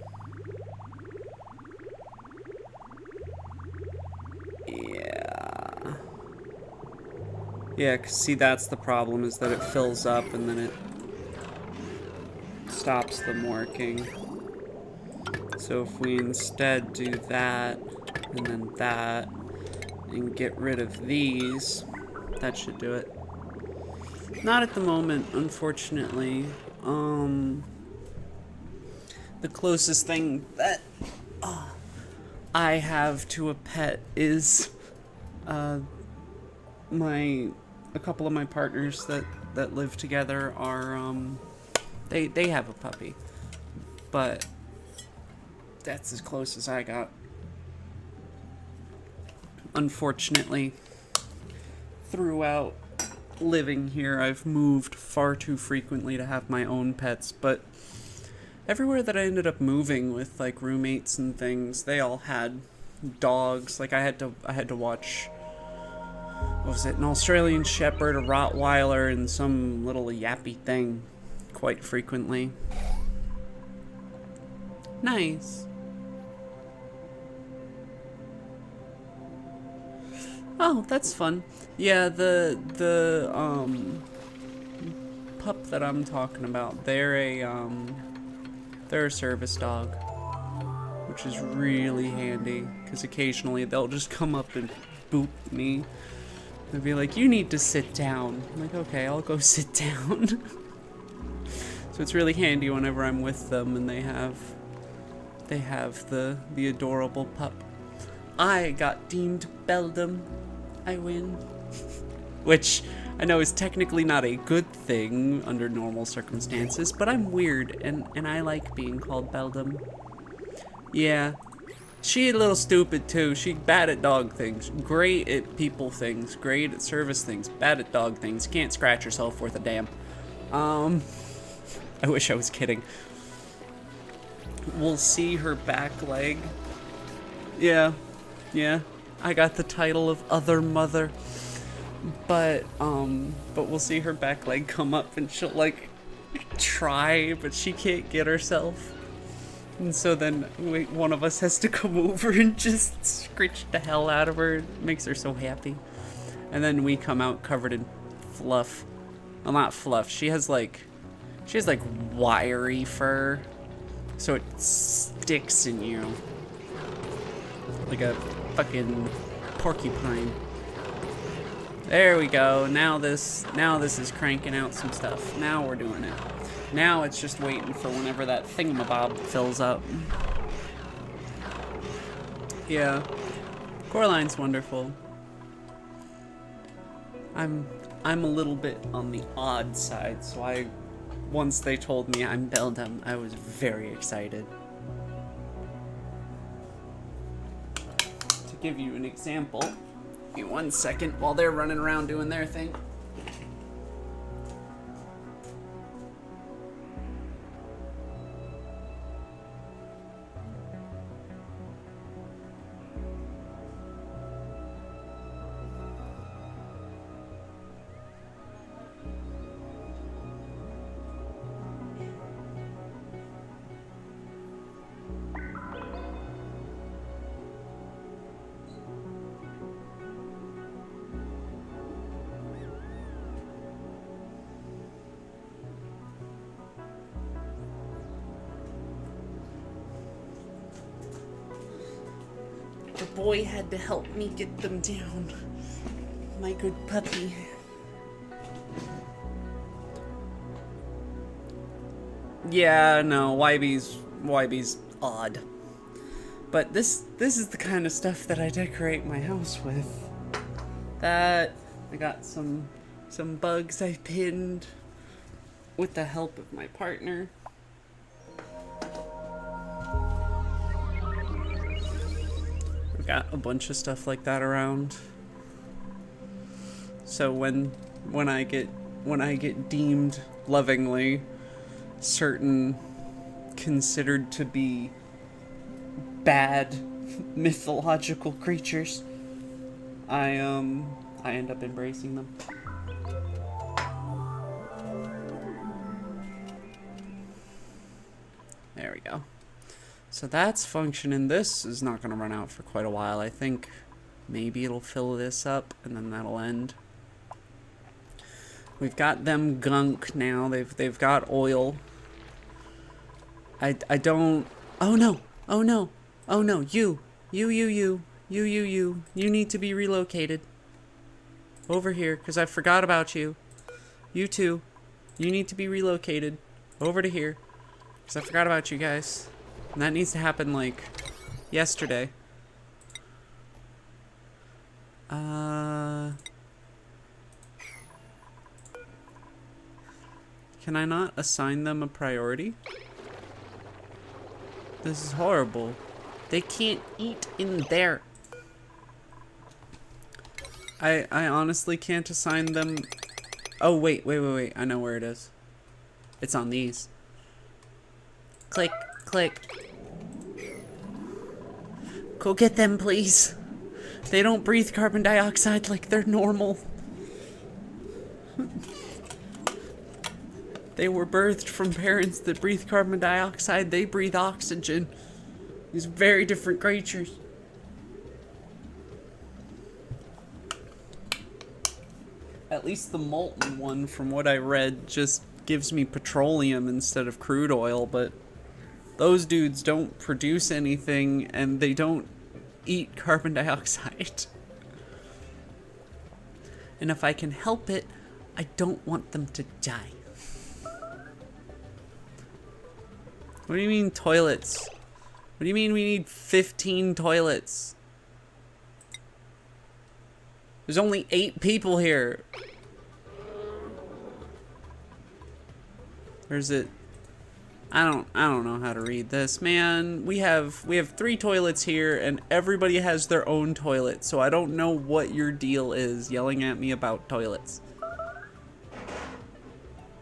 Yeah, 'cause see, that's the problem, is that it fills up and then it stops them working. So if we instead do that, and then that, and get rid of these, that should do it. Not at the moment, unfortunately. The closest thing that I have to a pet is a couple of my partners that live together are they have a puppy, but that's as close as I got. Unfortunately, throughout living here, I've moved far too frequently to have my own pets, but everywhere that I ended up moving with like roommates and things, they all had dogs. Like I had to watch, what was it, an Australian Shepherd, a Rottweiler, and some little yappy thing quite frequently. Nice. Oh, that's fun. Yeah, the pup that I'm talking about, they're a service dog, which is really handy, because occasionally they'll just come up and boop me. They'll be like, "You need to sit down." I'm like, "Okay, I'll go sit down." So it's really handy whenever I'm with them and they have the adorable pup. I got deemed Beldam. I win. Which I know is technically not a good thing under normal circumstances, but I'm weird and I like being called Beldam. Yeah. She a little stupid too. She bad at dog things. Great at people things. Great at service things. Bad at dog things. Can't scratch herself worth a damn. I wish I was kidding. We'll see her back leg. Yeah. I got the title of Other Mother. But we'll see her back leg come up and she'll like try, but she can't get herself. And so then one of us has to come over and just scritch the hell out of her. It makes her so happy. And then we come out covered in fluff. Well, not fluff. She has like wiry fur. So it sticks in you. Like a fucking porcupine. There we go. Now this is cranking out some stuff. Now we're doing it. Now it's just waiting for whenever that thingamabob fills up. Yeah. Coraline's wonderful. I'm a little bit on the odd side, so once they told me I'm Beldam, I was very excited. To give you an example, give me 1 second while they're running around doing their thing. The boy had to help me get them down. My good puppy. Yeah, no, YB's odd. But this is the kind of stuff that I decorate my house with. I got some bugs I pinned with the help of my partner. I've got a bunch of stuff like that around. So when I get deemed lovingly certain considered to be bad mythological creatures, I end up embracing them. There we go. So that's functioning. This is not going to run out for quite a while. I think maybe it'll fill this up and then that'll end. We've got them gunk now. They've got oil. I don't. Oh no! Oh no! Oh no! You need to be relocated over here because I forgot about you. You too. You need to be relocated over to here because I forgot about you guys. And that needs to happen like yesterday. Can I not assign them a priority? This is horrible. They can't eat in there. I honestly can't assign them. Oh, wait. I know where it is. It's on these. Click, click. Go get them, please. They don't breathe carbon dioxide like they're normal. They were birthed from parents that breathe carbon dioxide. They breathe oxygen. These very different creatures. At least the molten one, from what I read, just gives me petroleum instead of crude oil, but those dudes don't produce anything and they don't eat carbon dioxide. And if I can help it, I don't want them to die. What do you mean toilets? What do you mean we need 15 toilets? There's only 8 people here. Or is it? I don't know how to read this, man. We have 3 toilets here and everybody has their own toilet. So I don't know what your deal is yelling at me about toilets.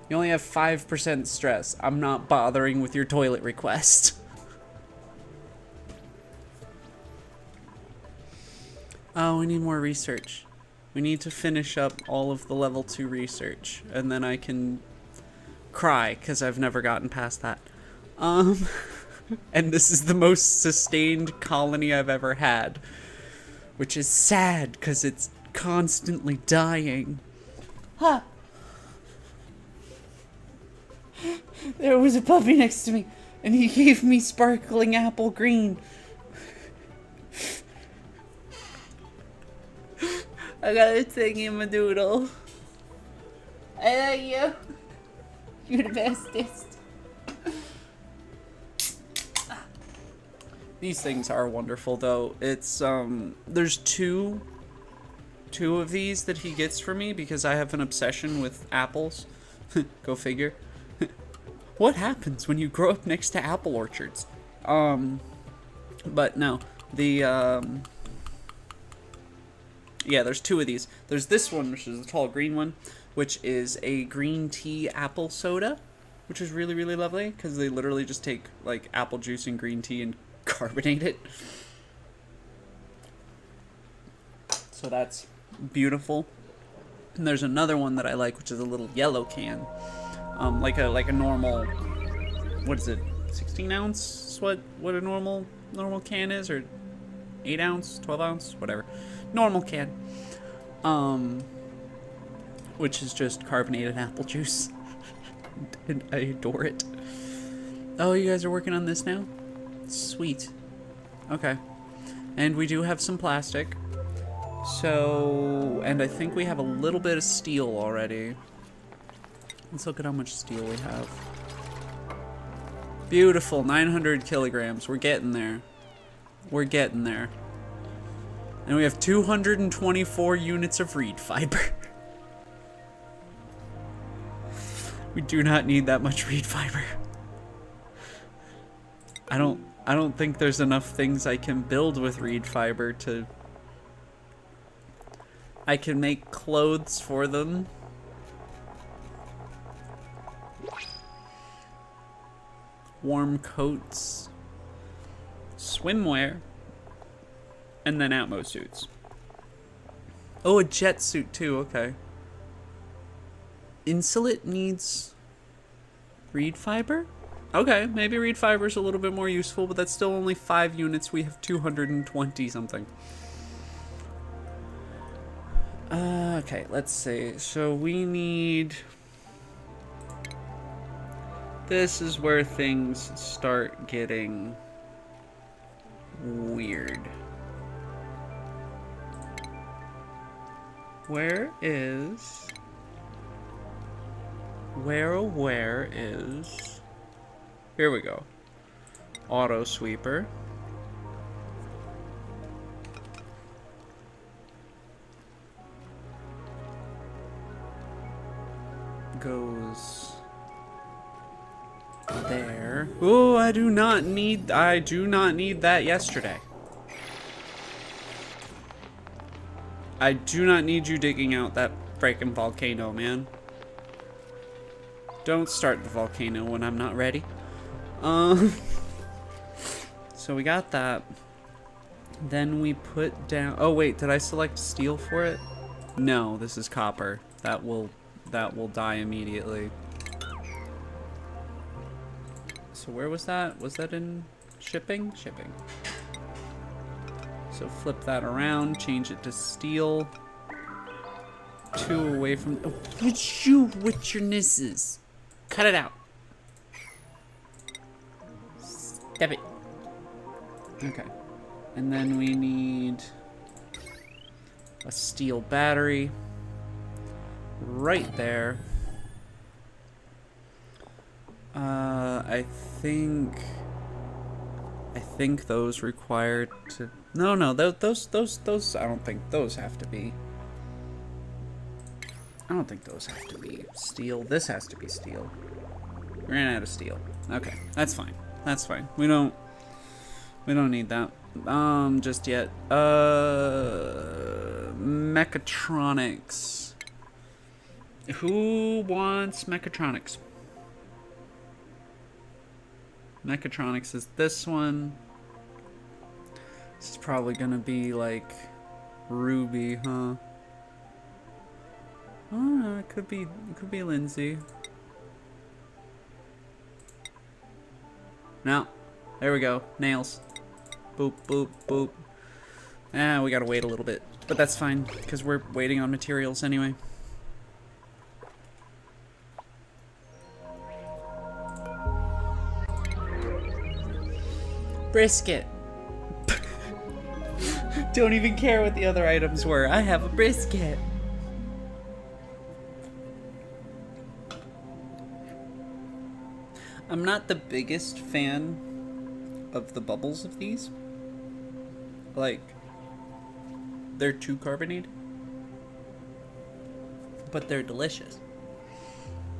You only have 5% stress. I'm not bothering with your toilet request. Oh, we need more research. We need to finish up all of the level 2 research. And then I can cry, because I've never gotten past that. And this is the most sustained colony I've ever had. Which is sad, because it's constantly dying. Huh. There was a puppy next to me, and he gave me sparkling apple green. I got a thingy-ma-doodle. I love you. You're the bestest. These things are wonderful, though. It's, there's 2 two of these that he gets for me because I have an obsession with apples. Go figure. What happens when you grow up next to apple orchards? But no, yeah, there's two of these. There's this one, which is the tall green one, which is a green tea apple soda, which is really, really lovely because they literally just take like apple juice and green tea and carbonate it. So that's beautiful. And there's another one that I like, which is a little yellow can, like a normal, what is it, 16 ounce? What a normal can is, or 8 ounce, 12 ounce, whatever, normal can, which is just carbonated apple juice. And I adore it. Oh, you guys are working on this now? Sweet. Okay. And we do have some plastic. So, and I think we have a little bit of steel already. Let's look at how much steel we have. Beautiful, 900 kilograms. We're getting there. We're getting there. And we have 224 units of reed fiber. We do not need that much reed fiber. I don't think there's enough things I can build with reed fiber to... I can make clothes for them. Warm coats. Swimwear. And then Atmo suits. Oh, a jet suit too, okay. Insulate needs reed fiber? Okay, maybe reed fiber is a little bit more useful, but that's still only 5 units. We have 220 something. Okay, let's see. So we need... This is where things start getting weird. Where is... Where is... Here we go. Auto sweeper. Goes there. Oh, I do not need that yesterday. I do not need you digging out that freaking volcano, man. Don't start the volcano when I'm not ready. So we got that. Then we put down... Oh, wait, did I select steel for it? No, this is copper. That will die immediately. So where was that? Was that in shipping? Shipping. So flip that around, change it to steel. 2 away from... Oh, would you with your nisses? Cut it out. Step it. Okay. And then we need a steel battery right there. I think those required to... No, those, I don't think those have to be... I don't think those have to be steel. This has to be steel. We ran out of steel. Okay, that's fine. That's fine. We don't need that. Just yet. Mechatronics. Who wants mechatronics? Mechatronics is this one. This is probably gonna be like Ruby, huh? Oh, it could be Lindsay. No. There we go. Nails. Boop, boop, boop. We gotta wait a little bit. But that's fine, because we're waiting on materials anyway. Brisket. Don't even care what the other items were. I have a brisket. I'm not the biggest fan of the bubbles of these. Like, they're too carbonated. but they're delicious.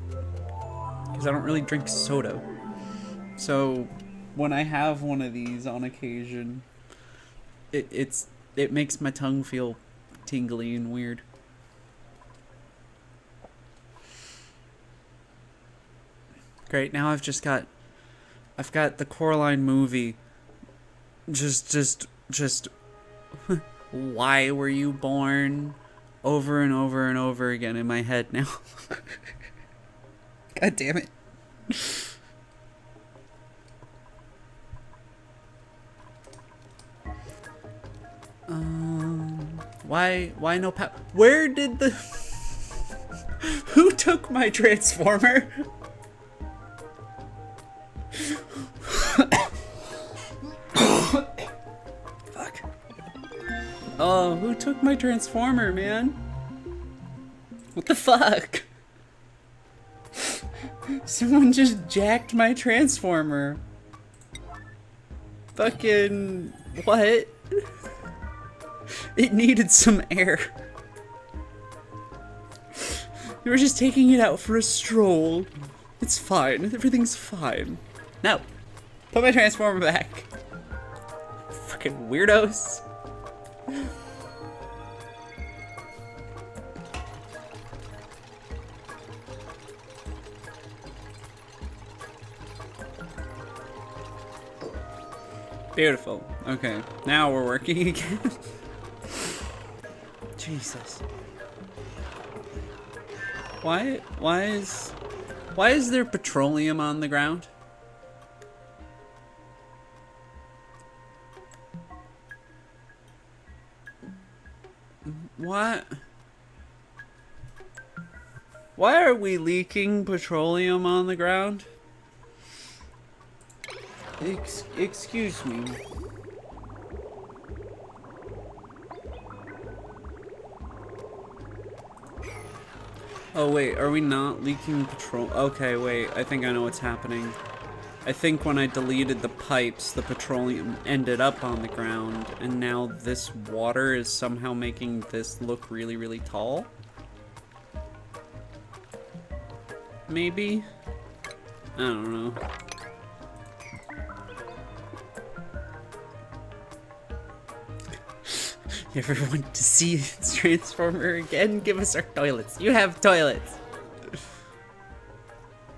Because I don't really drink soda. So when I have one of these on occasion, it makes my tongue feel tingly and weird. Great, now I've got the Coraline movie. Just why were you born? Over and over and over again in my head now. God damn it. Why no power? Where did the... Who took my transformer? Fuck. Oh, who took my transformer, man? What the fuck? Someone just jacked my transformer. Fucking... what? It needed some air. You were just taking it out for a stroll. It's fine. Everything's fine. No. Put my transformer back. Fucking weirdos. Beautiful. Okay, now we're working again. Jesus. Why is there petroleum on the ground? What? Why are we leaking petroleum on the ground? Excuse me. Oh wait, are we not leaking petrol? Okay, wait, I think I know what's happening. I think when I deleted the pipes, the petroleum ended up on the ground, and now this water is somehow making this look really, really tall? Maybe? I don't know. You ever want to see its transformer again? Give us our toilets. You have toilets.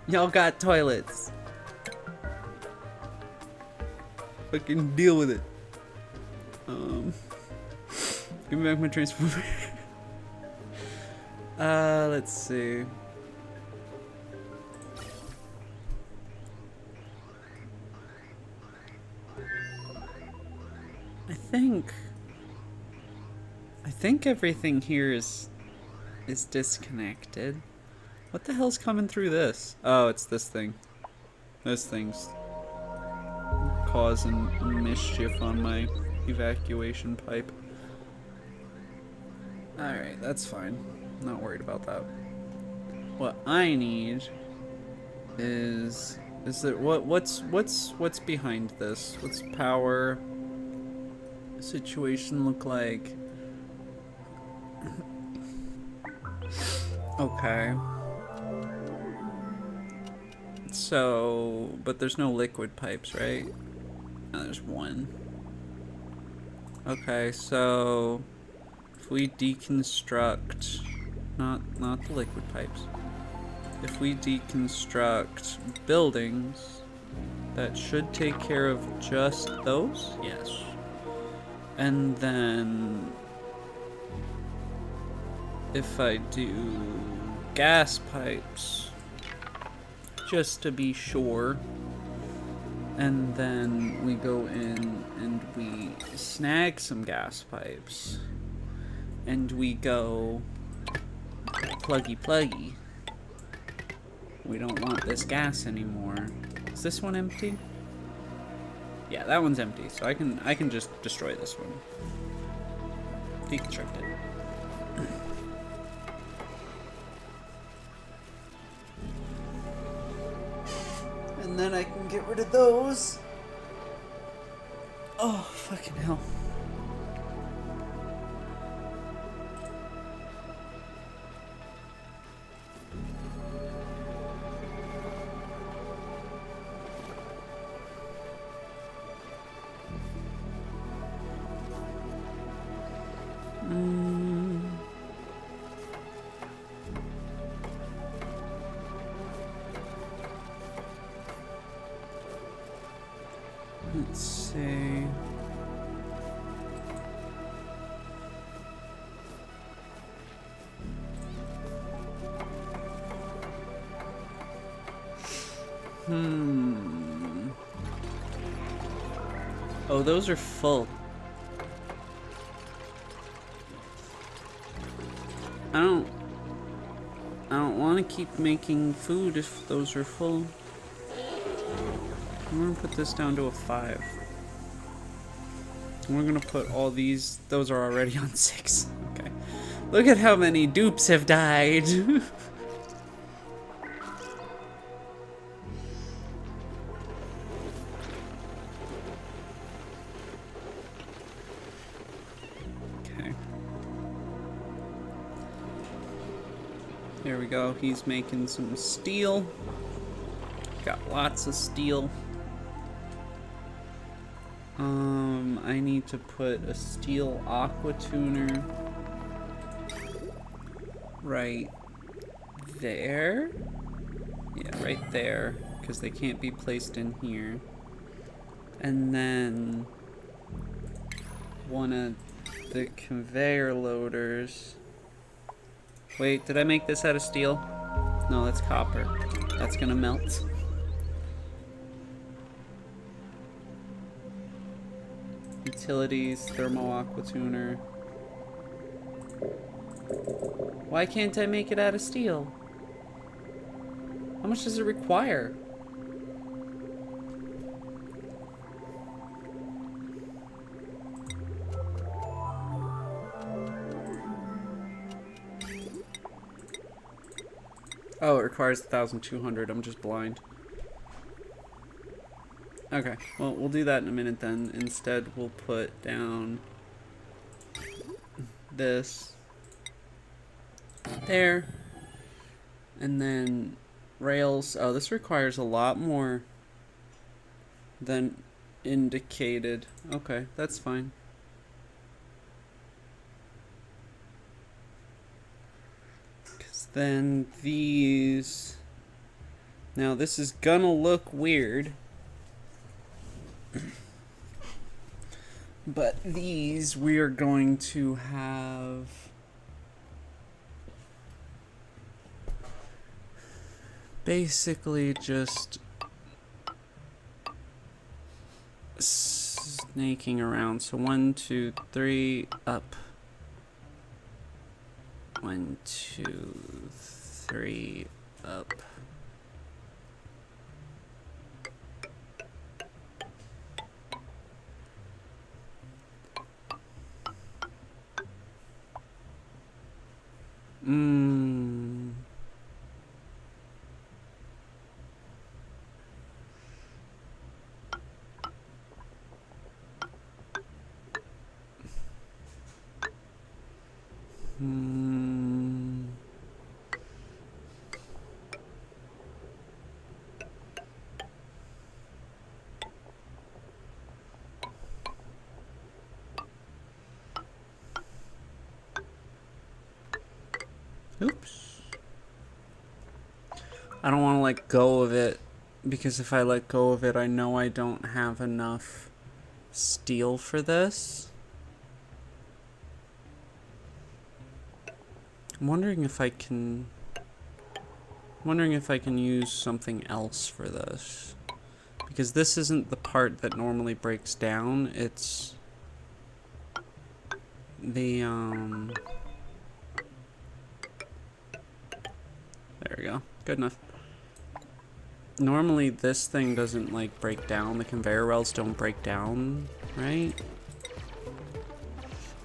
Y'all got toilets. Fucking deal with it. Give me back my transformer. Let's see. I think everything here is disconnected. What the hell's coming through this? Oh, it's this thing. This thing's causing mischief on my evacuation pipe. Alright, that's fine. Not worried about that. What I need is there what's behind this? What's power situation look like? Okay. So, but there's no liquid pipes, right? No, there's one. Okay, so if we deconstruct, not the liquid pipes. If we deconstruct buildings, that should take care of just those? Yes. And then if I do gas pipes, just to be sure, and then we go in and we snag some gas pipes, and we go pluggy. We don't want this gas anymore. Is this one empty? Yeah, that one's empty, so I can just destroy this one. Deconstruct it. And then I can get rid of those. Oh, fucking hell. Mm. Let's see. Oh, those are full. I don't want to keep making food if those are full. I'm gonna put this down to a 5. And we're gonna put all these, those are already on 6. Okay. Look at how many dupes have died. Okay. There we go. He's making some steel. Got lots of steel. I need to put a steel aqua tuner right there. Yeah, right there, because they can't be placed in here. And then one of the conveyor loaders. Wait, did I make this out of steel? No, that's copper. That's gonna melt. Utilities, thermo aqua tuner. Why can't I make it out of steel? How much does it require? Oh, it requires 1,200. I'm just blind. Okay, well, we'll do that in a minute then. Instead, we'll put down this there. And then rails. Oh, this requires a lot more than indicated. Okay, that's fine. Because then these... Now, this is gonna look weird. But these we are going to have basically just snaking around. So 1, 2, 3, up. 1, 2, 3, up. Oops. I don't want to let go of it, because if I let go of it, I know I don't have enough steel for this. I'm wondering if I can use something else for this. Because this isn't the part that normally breaks down, it's the there we go. Good enough. Normally this thing doesn't like break down. The conveyor rails don't break down, right?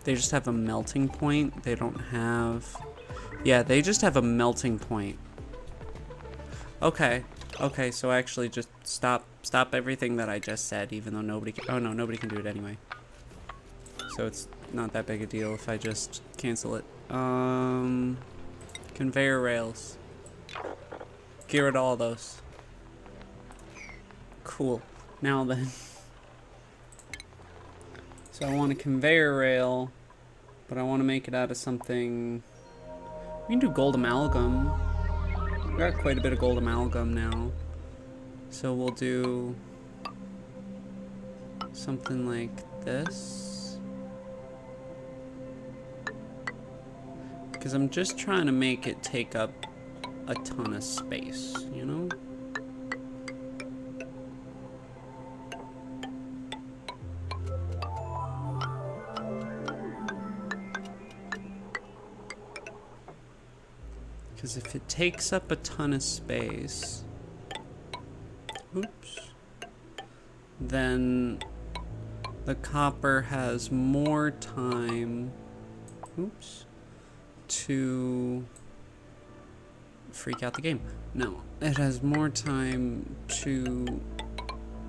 They just have a melting point. They don't have... Yeah, they just have a melting point. Okay. Okay, so actually just stop everything that I just said, even though nobody can... Oh no, nobody can do it anyway. So it's not that big a deal if I just cancel it. Conveyor rails. Get rid of all those. Cool. Now then. So I want a conveyor rail But I want to make it out of something... We can do gold amalgam. We got quite a bit of gold amalgam now. So we'll do... something like this. Because I'm just trying to make it take up a ton of space, you know? Because if it takes up a ton of space, oops, then the copper has more time, oops, to freak out the game. No, it has more time to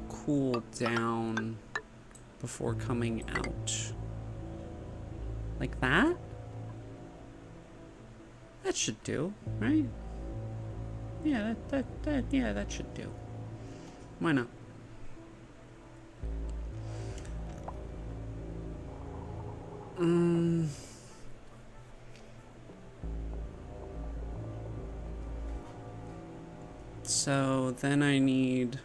cool down before coming out. Like that? That should do, right? Yeah, that should do. Why not? So then I need...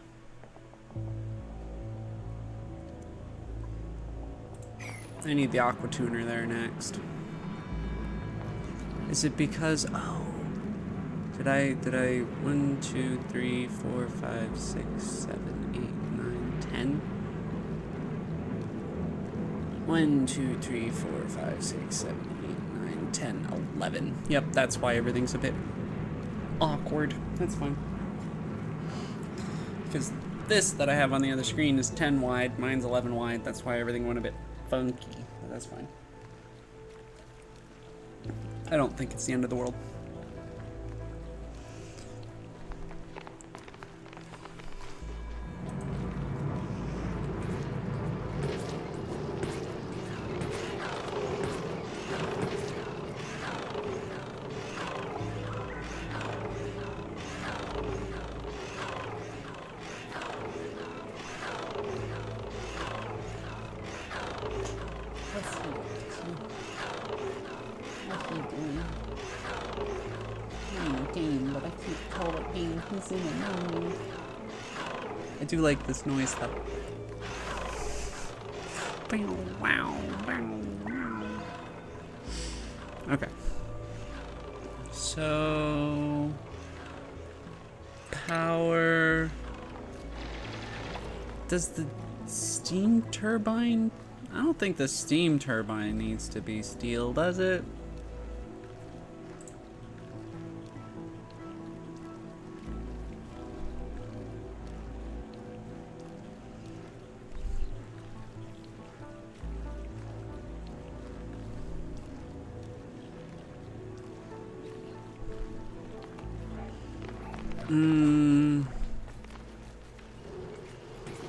the aqua tuner there next. Is it because... Oh. Did I... 1, 2, 3, 4, 5, 6, 7, 8, 9, 10? 1, 2, 3, 4, 5, 6, 7, 8, 9, 10, 11. Yep, that's why everything's a bit awkward. That's fine. Because this that I have on the other screen is 10 wide, mine's 11 wide. That's why everything went a bit funky. But that's fine. I don't think it's the end of the world. I do like this noise though. Okay. So power. Does the steam turbine? I don't think the steam turbine needs to be steel, does it?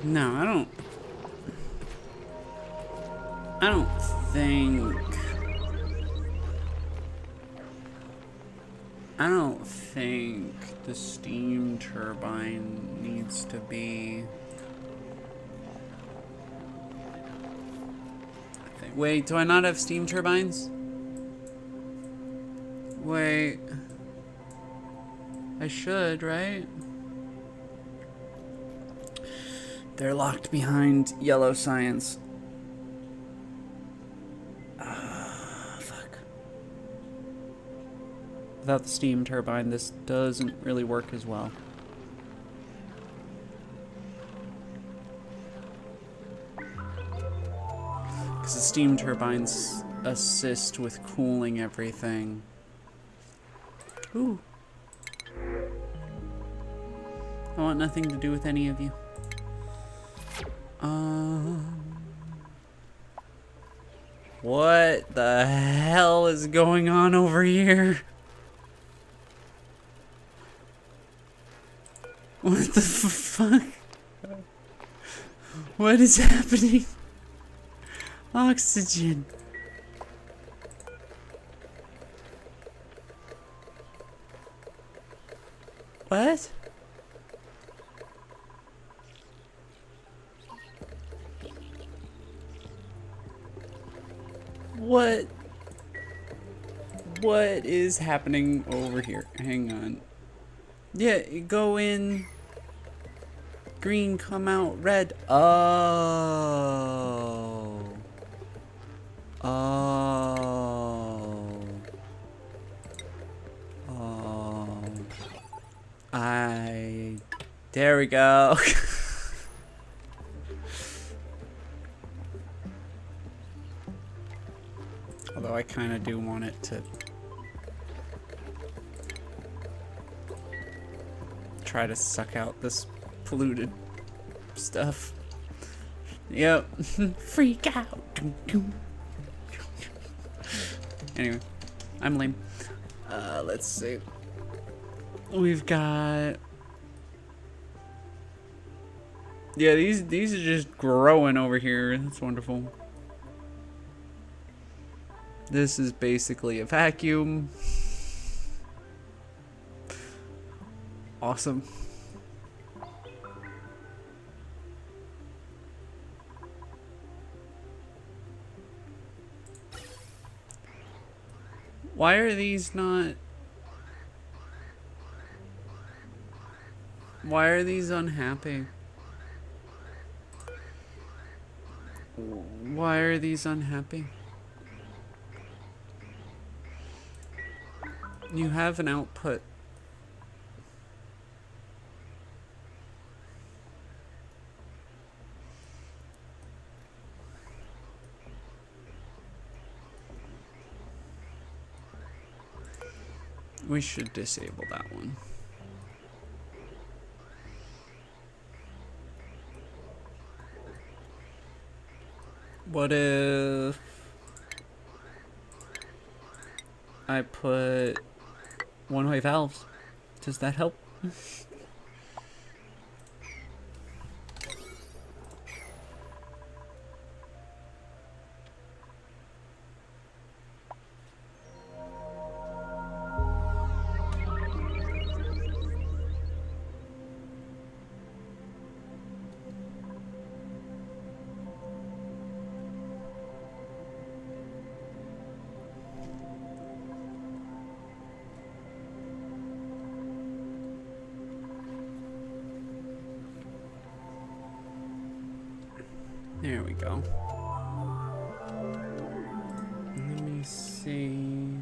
No, I don't think the steam turbine needs to be... Wait, do I not have steam turbines? Wait. I should, right? They're locked behind yellow science. Fuck. Without the steam turbine, this doesn't really work as well. Because the steam turbines assist with cooling everything. Ooh. I want nothing to do with any of you. What the hell is going on over here? What the fuck? What is happening? Oxygen. What? What What is happening over here? Hang on. Yeah, go in. Green, come out red. Oh. Oh. Oh. There we go. Although I kind of do want it to try to suck out this polluted stuff. Yep. Freak out. Anyway, I'm lame. Let's see. We've got... Yeah, these are just growing over here. That's wonderful. This is basically a vacuum. Awesome. Why are these not... Why are these unhappy? Why are these unhappy? You have an output. We should disable that one. What if I put one-way valves? Does that help? There we go. Let me see.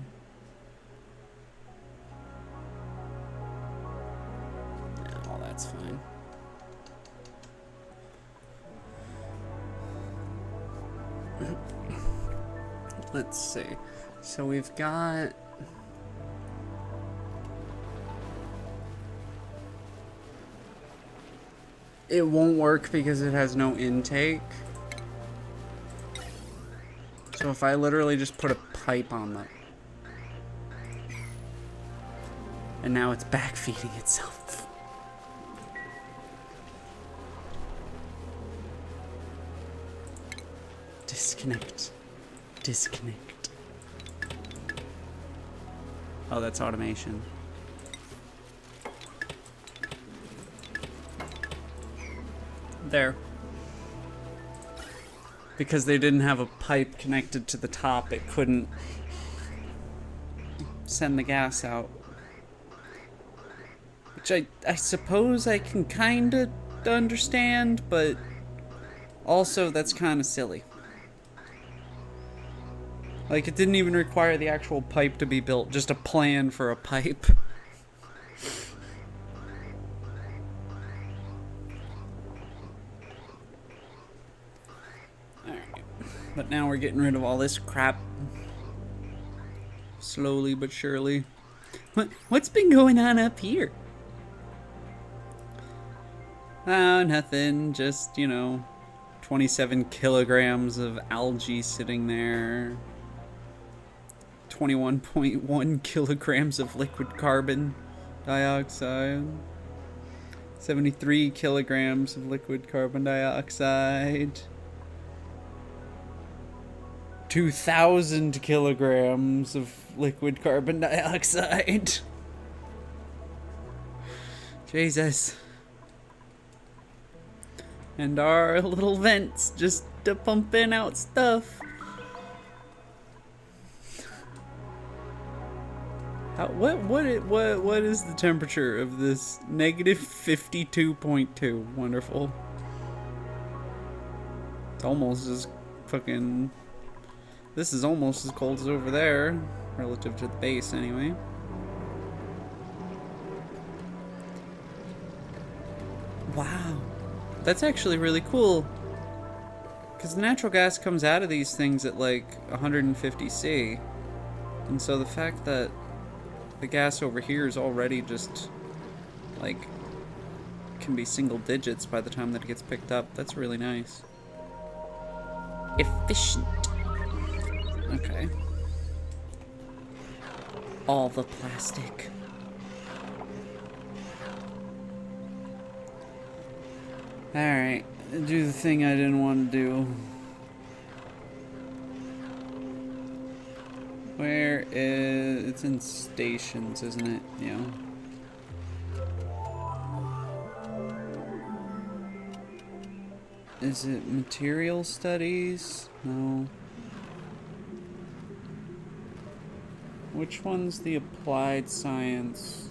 Oh, that's fine. Let's see. So we've got... It won't work because it has no intake. So if I literally just put a pipe on the... And now it's backfeeding itself. Disconnect. Disconnect. Oh, that's automation. There. Because they didn't have a pipe connected to the top, it couldn't send the gas out. Which I suppose I can kinda understand, but also that's kinda silly. Like, it didn't even require the actual pipe to be built, just a plan for a pipe. But now we're getting rid of all this crap. Slowly but surely. What's been going on up here? Oh, nothing. Just, you know, 27 kilograms of algae sitting there. 21.1 kilograms of liquid carbon dioxide. 73 kilograms of liquid carbon dioxide. 2,000 kilograms of liquid carbon dioxide. Jesus. And our little vents just pumping out stuff. What is the temperature of this? Negative 52.2. Wonderful. It's almost as fucking... This is almost as cold as over there, relative to the base anyway. Wow. That's actually really cool. Because natural gas comes out of these things at like 150 C. And so the fact that the gas over here is already just like can be single digits by the time that it gets picked up, that's really nice. Efficient. Okay. All the plastic. Alright, do the thing I didn't want to do. Where is... It's in stations, isn't it? Yeah. Is it material studies? No. Which one's the applied science?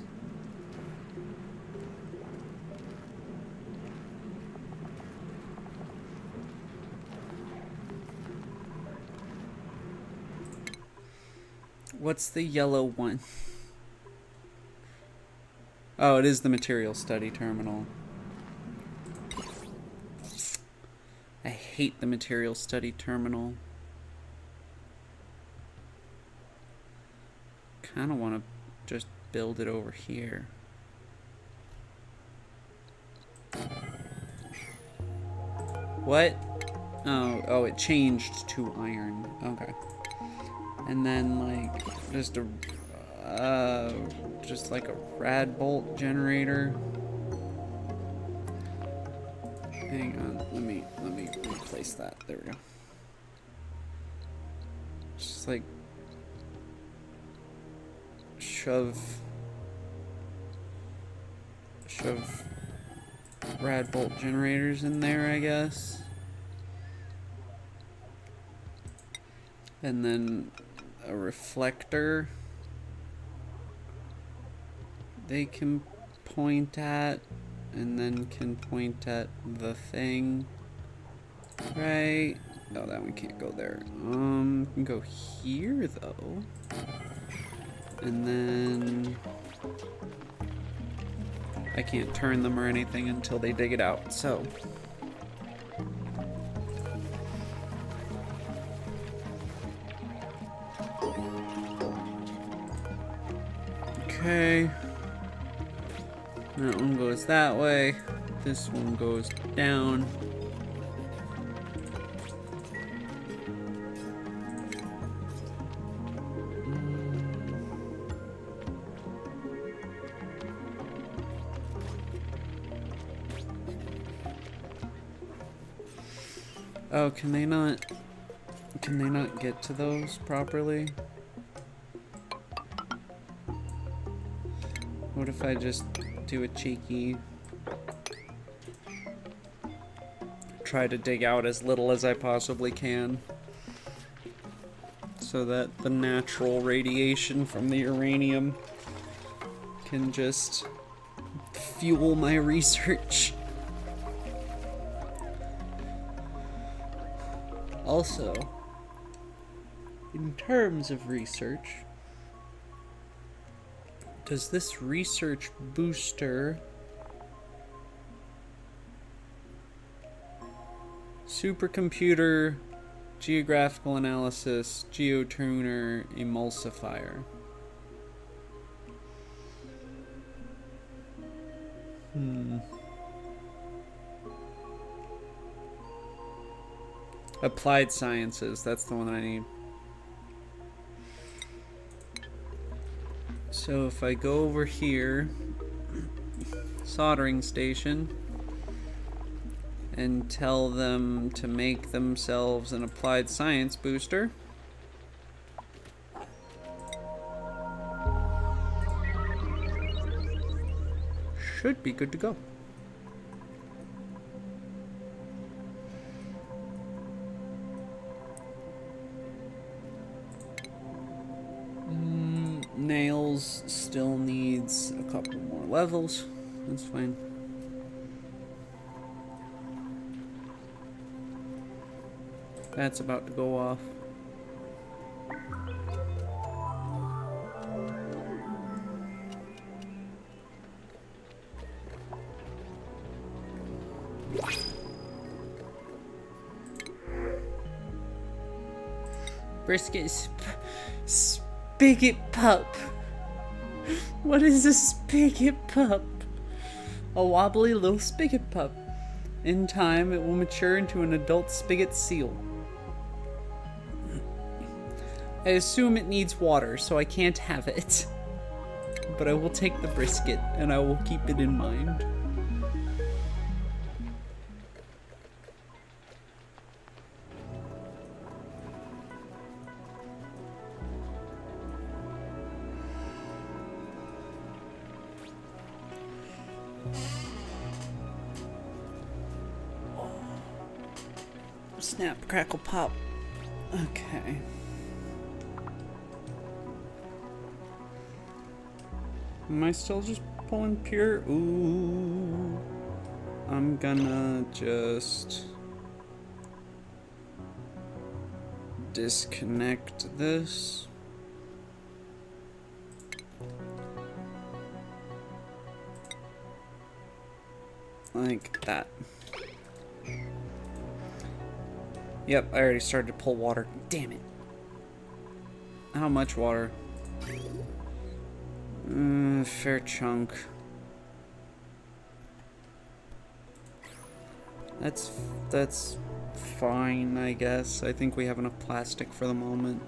What's the yellow one? Oh, it is the material study terminal. I hate the material study terminal. Kind of want to just build it over here. What? Oh, it changed to iron. Okay. And then like just like a rad bolt generator. Hang on, let me replace that. There we go. Just like shove rad bolt generators in there, I guess. And then a reflector they can point at, and then can point at the thing, right? No, that one can't go there. Can go here though, and then I can't turn them or anything until they dig it out, so. Okay. That one goes that way. This one goes down. Oh, can they not get to those properly? What if I just do a cheeky... Try to dig out as little as I possibly can, so that the natural radiation from the uranium can just fuel my research. Also, in terms of research, does this research booster supercomputer, geographical analysis, geotuner, emulsifier? Applied sciences, that's the one that I need. So if I go over here, soldering station, and tell them to make themselves an applied science booster, should be good to go. Nails. vegetables still needs a couple more levels. That's fine. That's about to go off. Brisket spigot pup. What is a spigot pup? A wobbly little spigot pup. In time, it will mature into an adult spigot seal. I assume it needs water, so I can't have it. But I will take the brisket, and I will keep it in mind. Snap, crackle, pop. Okay. Am I still just pulling pure? Ooh. I'm gonna just disconnect this. Like that. Yep, I already started to pull water. Damn it. How much water? Fair chunk. That's fine, I guess. I think we have enough plastic for the moment.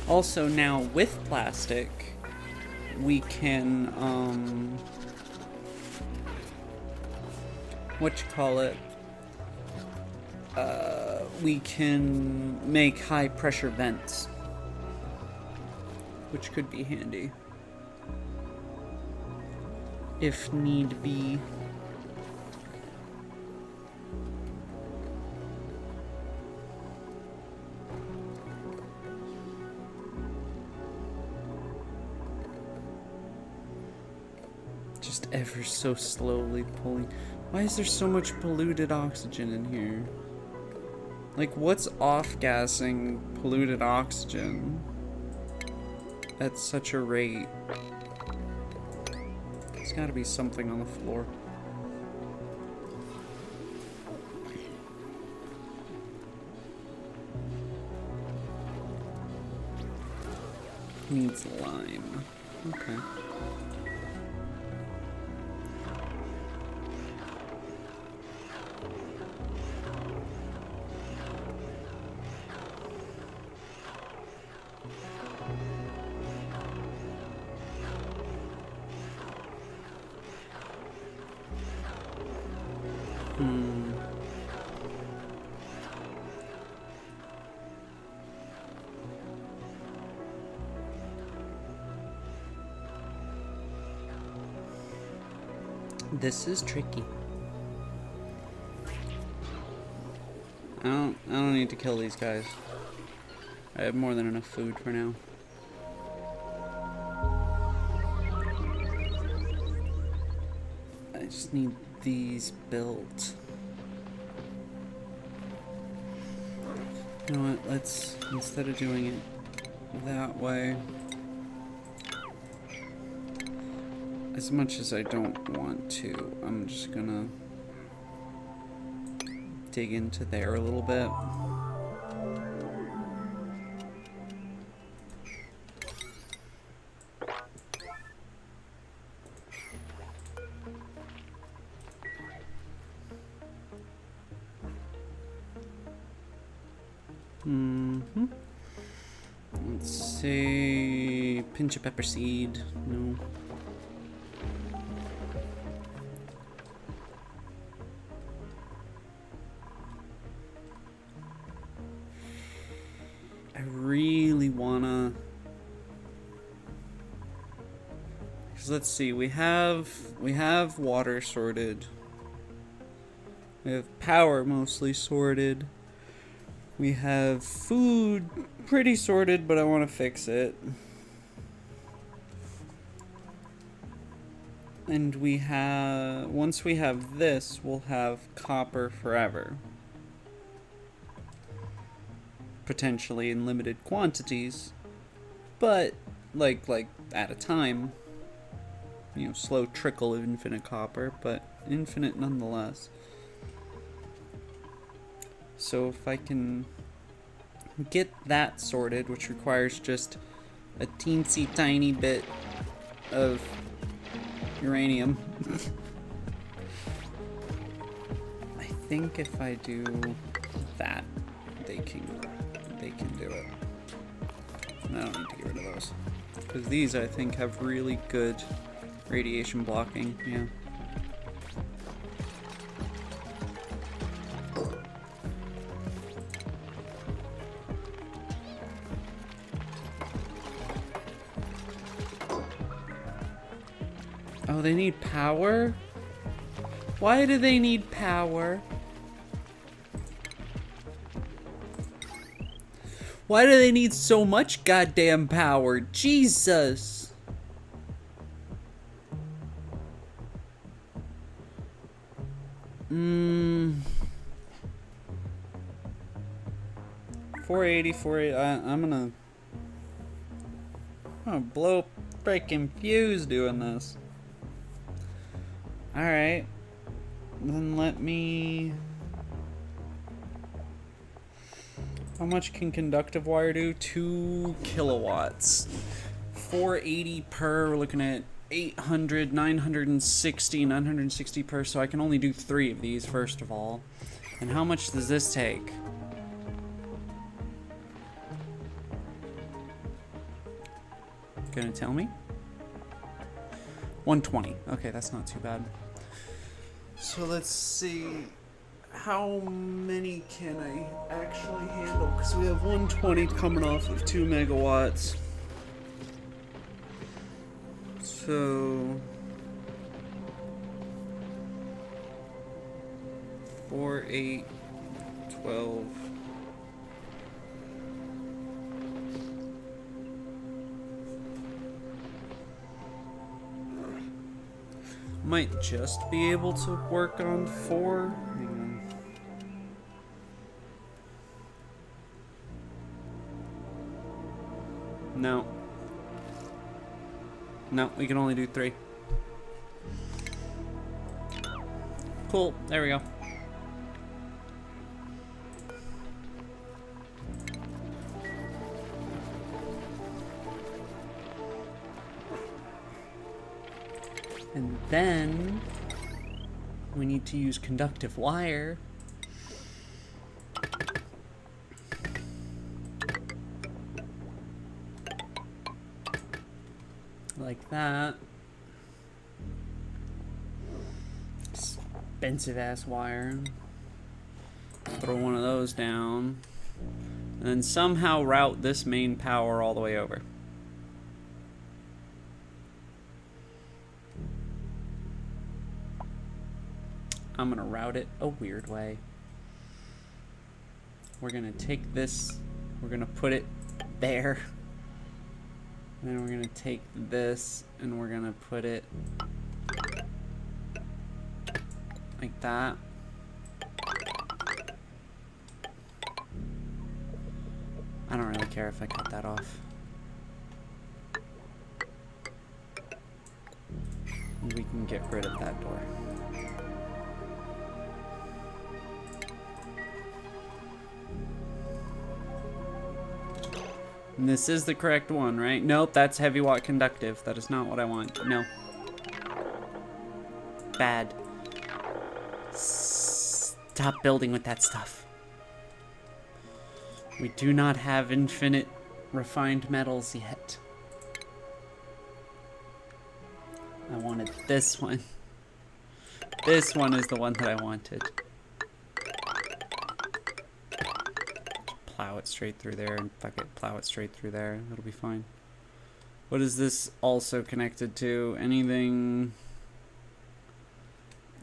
Also, now with plastic, we can, we can make high pressure vents, which could be handy if need be. Just ever so slowly pulling. Why is there so much polluted oxygen in here? Like, what's off-gassing polluted oxygen at such a rate? There's gotta be something on the floor. Needs lime. Okay. This is tricky. I don't need to kill these guys. I have more than enough food for now. I just need these built. You know what, let's, instead of doing it that way, as much as I don't want to, I'm just gonna dig into there a little bit. Let's see, pinch of pepper seed, no. I really wanna, because let's see, we have water sorted. We have power mostly sorted. We have food pretty sorted, but I want to fix it. And we have, once we have this, we'll have copper forever. Potentially in limited quantities, but like at a time. You know, slow trickle of infinite copper, but infinite nonetheless. So if I can get that sorted, which requires just a teensy tiny bit of uranium. I think if I do that, they can do it. And I don't need to get rid of those, because these I think have really good radiation blocking. Yeah. Oh, they need power? Why do they need power? Why do they need so much goddamn power? Jesus! Mmm. 480. I'm gonna blow a freaking fuse doing this. Alright. Then let me... How much can conductive wire do? 2 kilowatts. 480 per, we're looking at 800, 960 per, so I can only do 3 of these first of all. And how much does this take? Gonna tell me? 120. Okay, that's not too bad. So let's see. How many can I actually handle? Because we have 120 coming off of 2 megawatts. So 4, 8, 12. Might just be able to work on 4. Hang on. No. No, we can only do 3. Cool, there we go. And then we need to use conductive wire. Like that. Expensive ass wire. Throw one of those down. And then somehow route this main power all the way over. I'm gonna route it a weird way. We're gonna take this, we're gonna put it there. And then we're gonna take this and we're gonna put it like that. I don't really care if I cut that off. And we can get rid of that door. And this is the correct one, right? Nope, that's heavy watt conductive. That is not what I want. No. Bad. Stop building with that stuff. We do not have infinite refined metals yet. I wanted this one. This one is the one that I wanted. Plow it straight through there and fuck it, plow it straight through there. It'll be fine. What is this also connected to? Anything?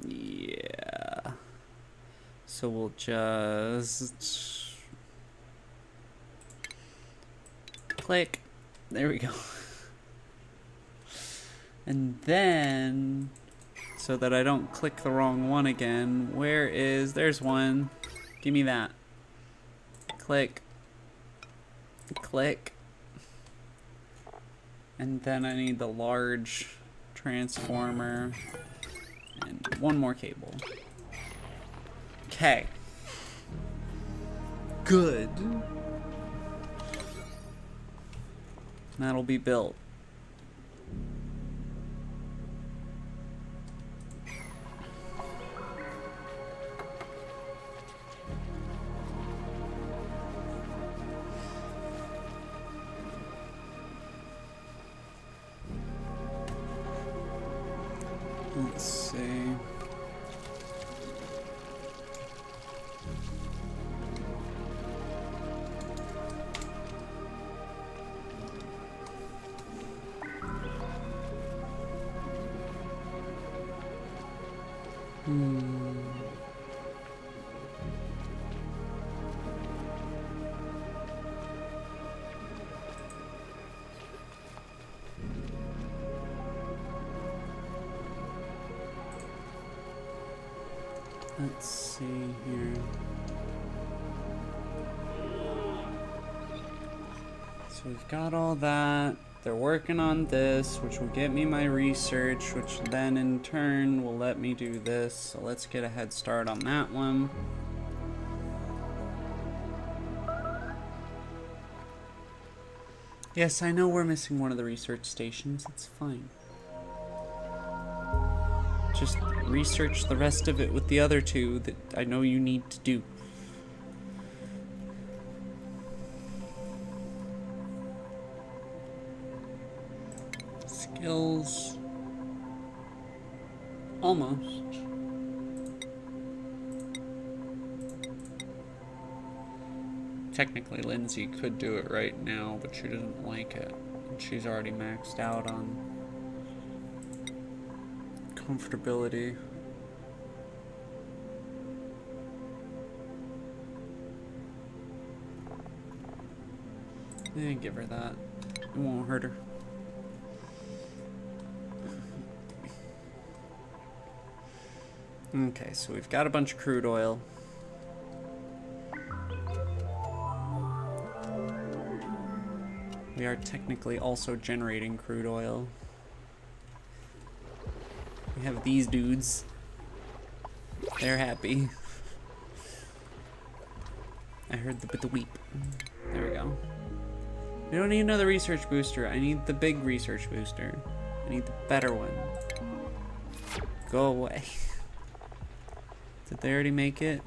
Yeah. So we'll just Click. There we go. And then, so that I don't click the wrong one again, there's one. Give me that. Click. Click. And then I need the large transformer and one more cable. Okay. Good. That'll be built. Let's see. Let's see here. So we've got all that. They're working on this, which will get me my research, which then in turn will let me do this. So let's get a head start on that one. Yes, I know we're missing one of the research stations. It's fine. Just research the rest of it with the other two that I know you need to do. Skills. Almost. Technically, Lindsay could do it right now, but she doesn't like it. And she's already maxed out on comfortability. Give her that. It won't hurt her. Okay, so we've got a bunch of crude oil. We are technically also generating crude oil. We have these dudes. They're happy. I heard the weep. There we go. We don't need another research booster. I need the big research booster. I need the better one. Go away. Did they already make it?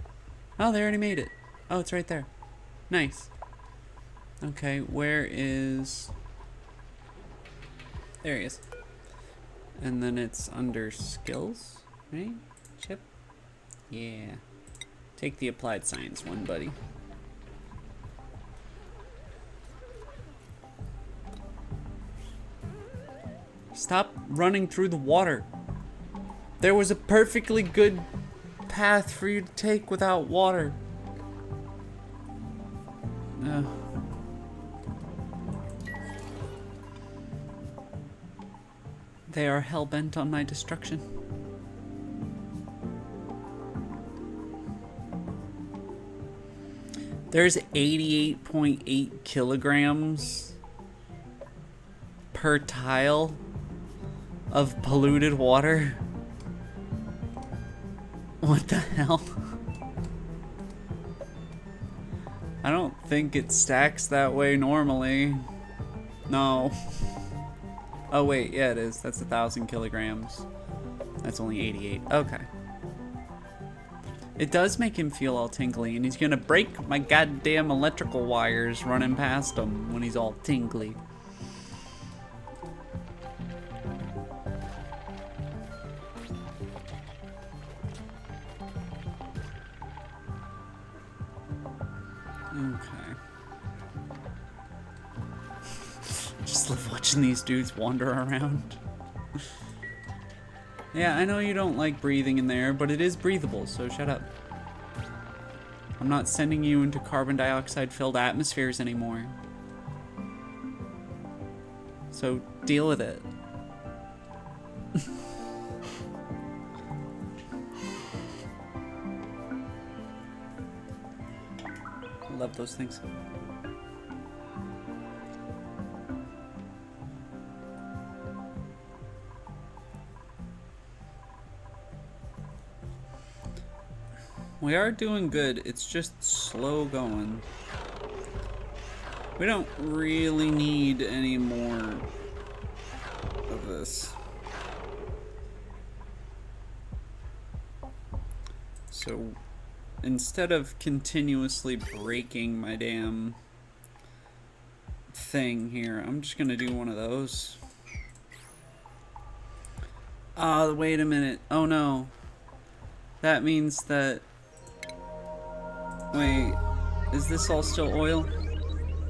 Oh, they already made it. Oh, it's right there. Nice. Okay, where is... There he is. And then it's under skills, right? Chip? Yeah. Take the applied science one, buddy. Stop running through the water. There was a perfectly good path for you to take without water. They are hell-bent on my destruction. There's 88.8 kilograms per tile of polluted water. What the hell? I don't think it stacks that way normally. No. Oh wait, yeah it is. That's 1,000 kilograms. That's only 88. Okay. It does make him feel all tingly, and he's gonna break my goddamn electrical wires running past him when he's all tingly. Okay. Just love watching these dudes wander around. Yeah, I know you don't like breathing in there, but it is breathable, so shut up. I'm not sending you into carbon dioxide filled atmospheres anymore. So deal with it. Love those things. We are doing good. It's just slow going. We don't really need any more of this. So instead of continuously breaking my damn thing here, I'm just gonna do one of those. Wait a minute. Oh no. That means that... Wait, is this all still oil?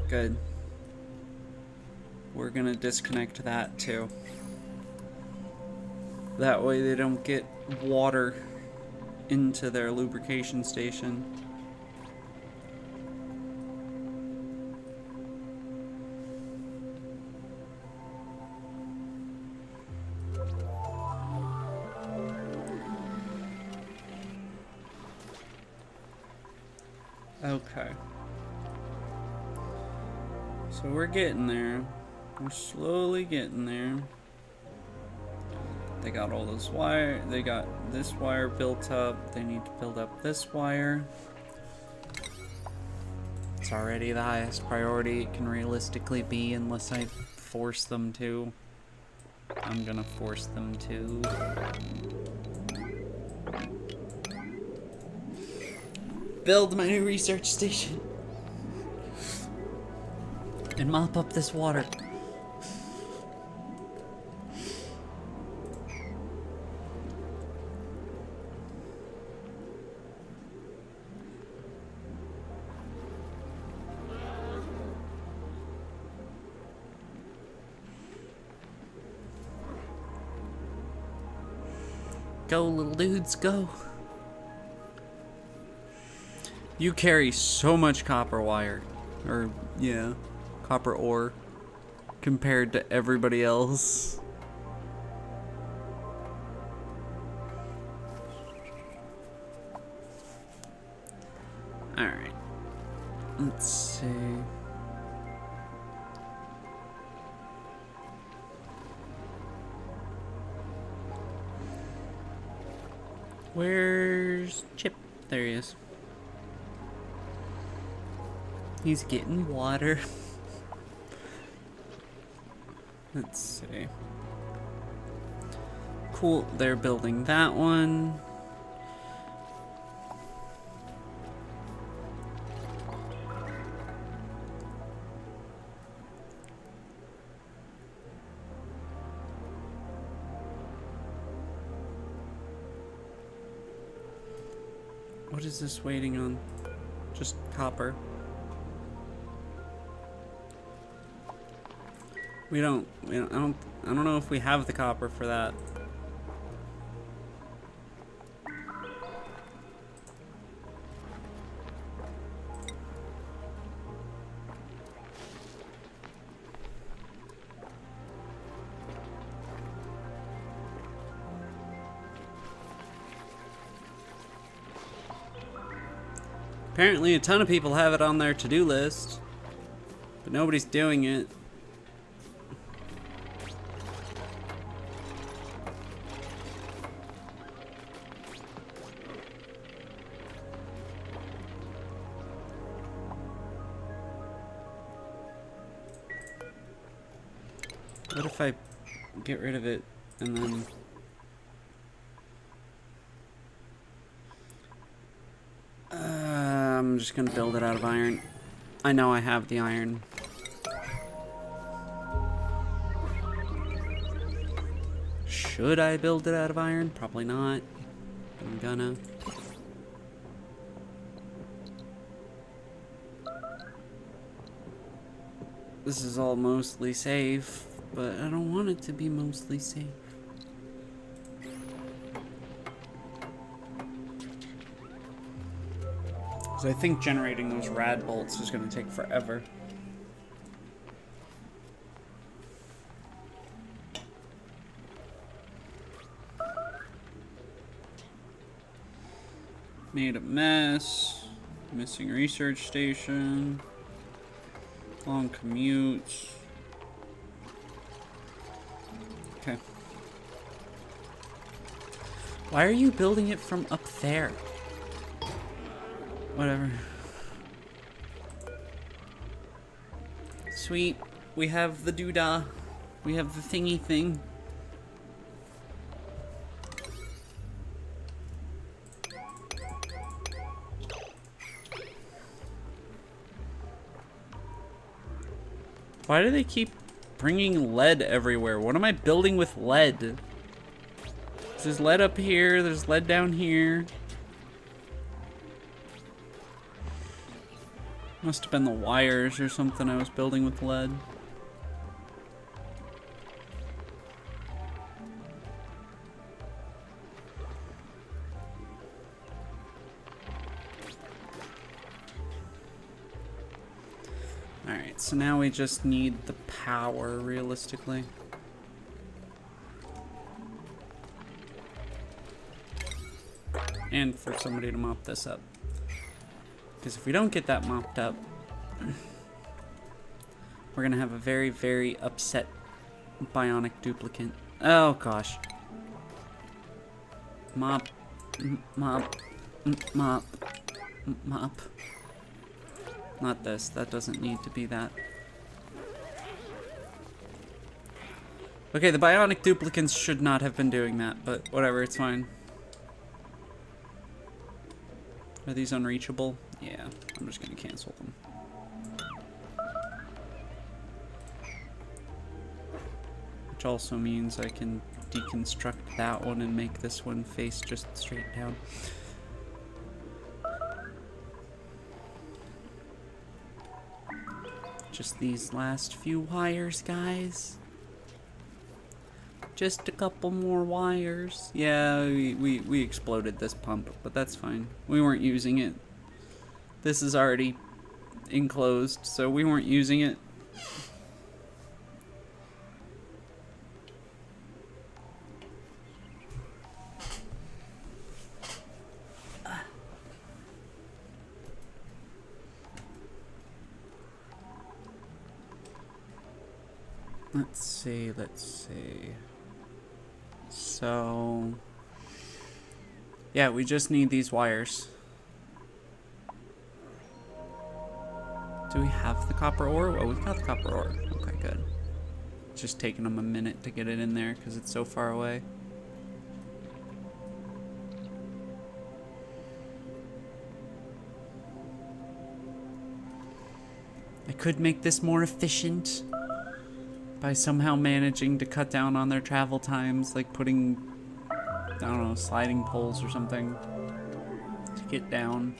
Good. We're gonna disconnect that too. That way they don't get water into their lubrication station. Okay. So we're getting there. We're slowly getting there. They got all this wire. They got this wire built up. They need to build up this wire. It's already the highest priority it can realistically be unless I force them to. I'm gonna force them to. Build my new research station. And mop up this water. Go, little dudes, go. You carry so much copper wire. Or, yeah, copper ore. Compared to everybody else. Alright. Let's see. Where's Chip? There he is. He's getting water. Let's see. Cool, they're building that one. What is this waiting on? Just copper. I don't know if we have the copper for that. Apparently a ton of people have it on their to-do list, but nobody's doing it. What if I get rid of it and then... I'm just gonna build it out of iron. I know I have the iron. Should I build it out of iron? Probably not. I'm gonna. This is all mostly safe, but I don't want it to be mostly safe. I think generating those rad bolts is going to take forever. Made a mess. Missing research station. Long commutes. Okay. Why are you building it from up there? Whatever. Sweet. We have the doodah. We have the thingy thing. Why do they keep bringing lead everywhere? What am I building with lead? There's lead up here. There's lead down here. Must have been the wires or something I was building with lead. Alright, so now we just need the power, realistically. And for somebody to mop this up. Because if we don't get that mopped up, we're gonna have a very, very upset bionic duplicate. Oh gosh. Mop. Mop. Mop. Mop. Not this. That doesn't need to be that. Okay, the bionic duplicates should not have been doing that, but whatever, it's fine. Are these unreachable? Yeah, I'm just gonna cancel them. Which also means I can deconstruct that one and make this one face just straight down. Just these last few wires, guys. Just a couple more wires. Yeah, we exploded this pump, but that's fine. We weren't using it. This is already enclosed, so we weren't using it. Let's see, let's see. So, yeah, we just need these wires. Do we have the copper ore? Oh, we've got the copper ore. Okay, good. It's just taking them a minute to get it in there because it's so far away. I could make this more efficient by somehow managing to cut down on their travel times, like putting, I don't know, sliding poles or something to get down.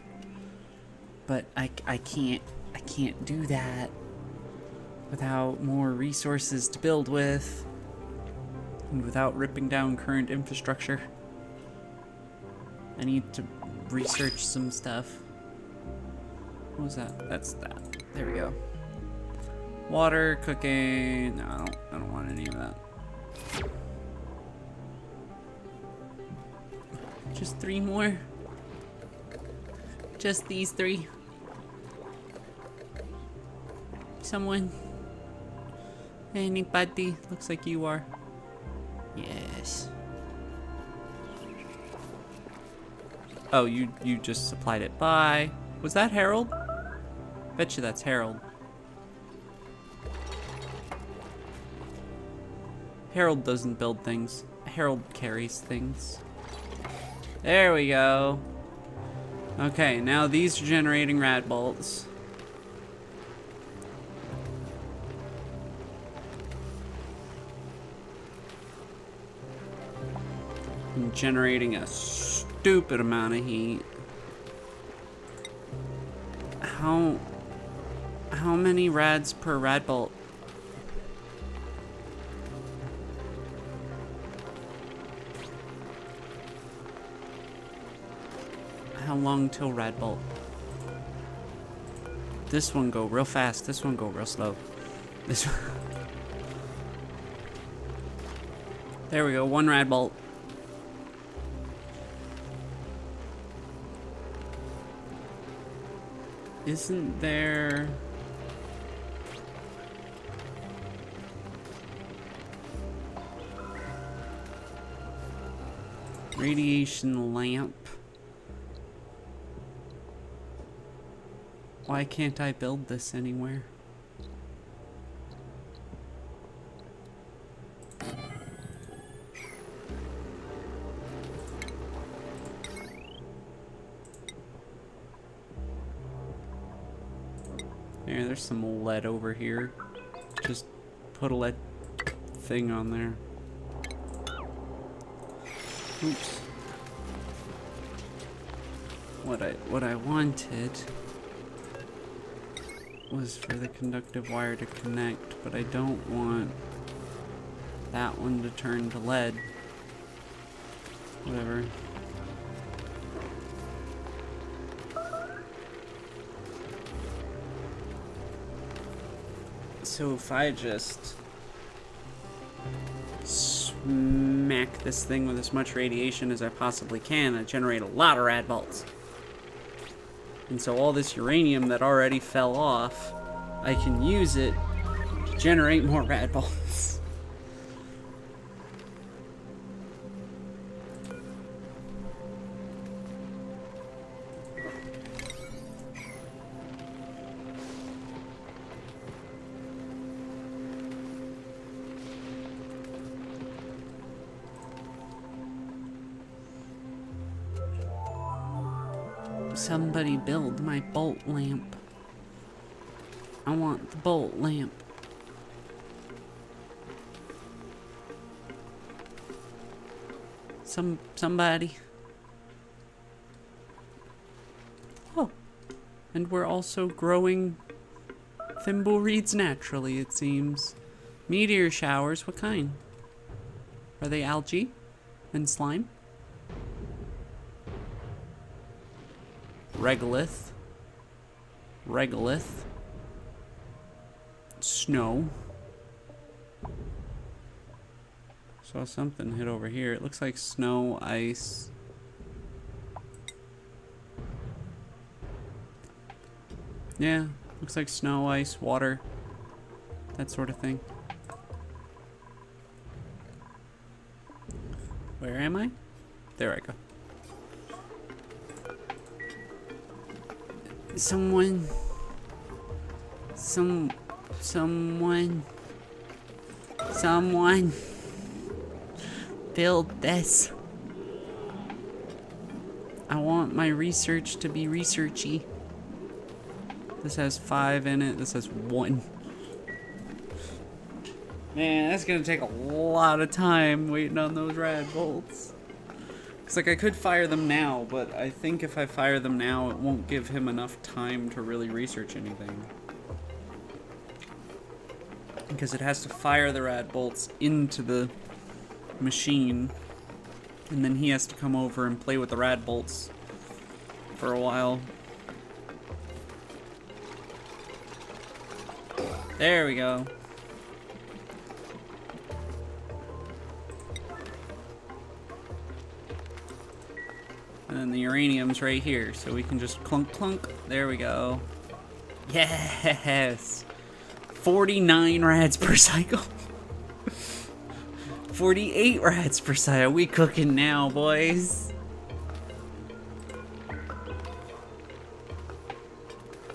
But I can't do that without more resources to build with and without ripping down current infrastructure. I need to research some stuff. What was that? That's that. There we go. Water, cooking. No, I don't want any of that. Just 3 more. Just these 3. Someone? Anybody? Looks like you are. Yes. Oh, you just supplied it. Bye. Was that Harold? Bet you that's Harold. Harold doesn't build things. Harold carries things. There we go. Okay, now these are generating rad bolts. And generating a stupid amount of heat. How many rads per rad bolt? How long till rad bolt? This one go real fast. This one go real slow. This one. There we go. 1 rad bolt. Isn't there... radiation lamp? Why can't I build this anywhere? There's some lead over here. Just put a lead thing on there. Oops. What I wanted was for the conductive wire to connect, but I don't want that one to turn to lead. Whatever. So if I just smack this thing with as much radiation as I possibly can, I generate a lot of rad bolts. And so all this uranium that already fell off, I can use it to generate more rad bolts. Somebody build my bolt lamp. I want the bolt lamp. Somebody. Oh. And we're also growing thimble reeds naturally, it seems. Meteor showers, what kind? Are they algae and slime? Regolith. Regolith. Snow. Saw something hit over here. It looks like snow, ice. Yeah, looks like snow, ice, water. That sort of thing. Where am I? There I go. Someone build this. I want my research to be researchy. This has 5 in it. This has 1. Man, that's gonna take a lot of time waiting on those rad bolts. It's like I could fire them now, but I think if I fire them now, it won't give him enough time to really research anything. Because it has to fire the rad bolts into the machine, and then he has to come over and play with the rad bolts for a while. There we go. And then the uranium's right here, so we can just clunk clunk. There we go. Yes! 49 rads per cycle. 48 rads per cycle. We cooking now, boys.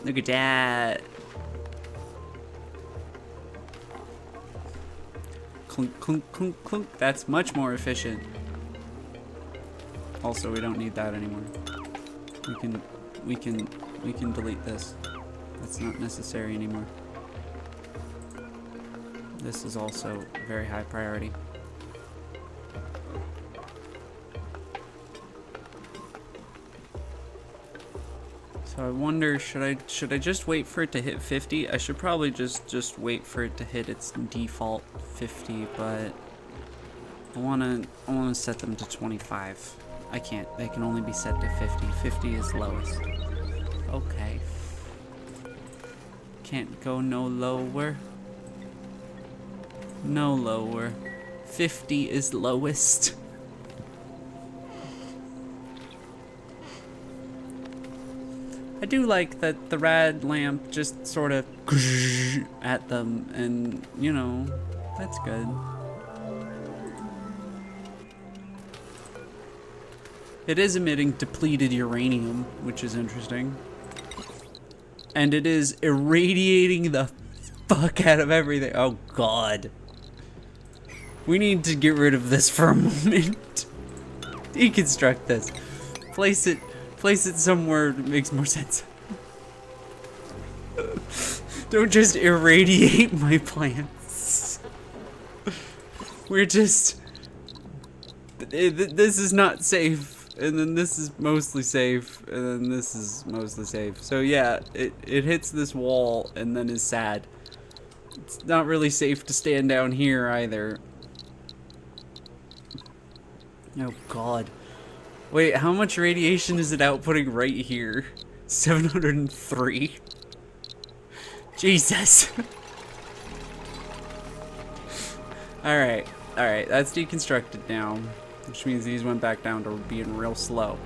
Look at that. Clunk, clunk, clunk, clunk. That's much more efficient. Also, we don't need that anymore. We can delete this. That's not necessary anymore. This is also very high priority. So I wonder, should I just wait for it to hit 50? I should probably just wait for it to hit its default 50, but I wanna set them to 25. I can't. They can only be set to 50. 50 is lowest. Okay. Can't go no lower. No lower. 50 is lowest. I do like that the rad lamp just sort of at them, and you know, that's good. It is emitting depleted uranium, which is interesting. And it is irradiating the fuck out of everything. Oh god. We need to get rid of this for a moment. Deconstruct this. Place it somewhere that makes more sense. Don't just irradiate my plants. We're just... This is not safe. And then this is mostly safe. And then this is mostly safe. So yeah, it hits this wall and then is sad. It's not really safe to stand down here either. Oh god. Wait, how much radiation is it outputting right here? 703. Jesus. Alright, that's deconstructed now. Which means these went back down to being real slow.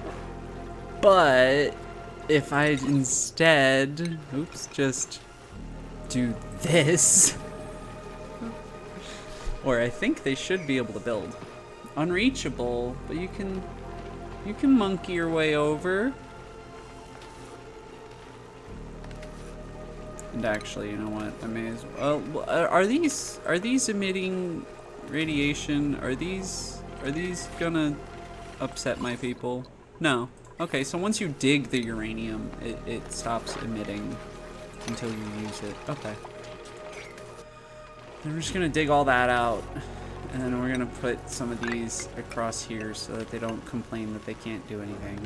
But if I instead, oops, just do this. Or I think they should be able to build. Unreachable, but you can monkey your way over. And actually, you know what? I may as well. Are these emitting radiation? Are these gonna upset my people? No. Okay, so once you dig the uranium, it stops emitting until you use it. Okay. Then we're just gonna dig all that out. And then we're gonna put some of these across here so that they don't complain that they can't do anything.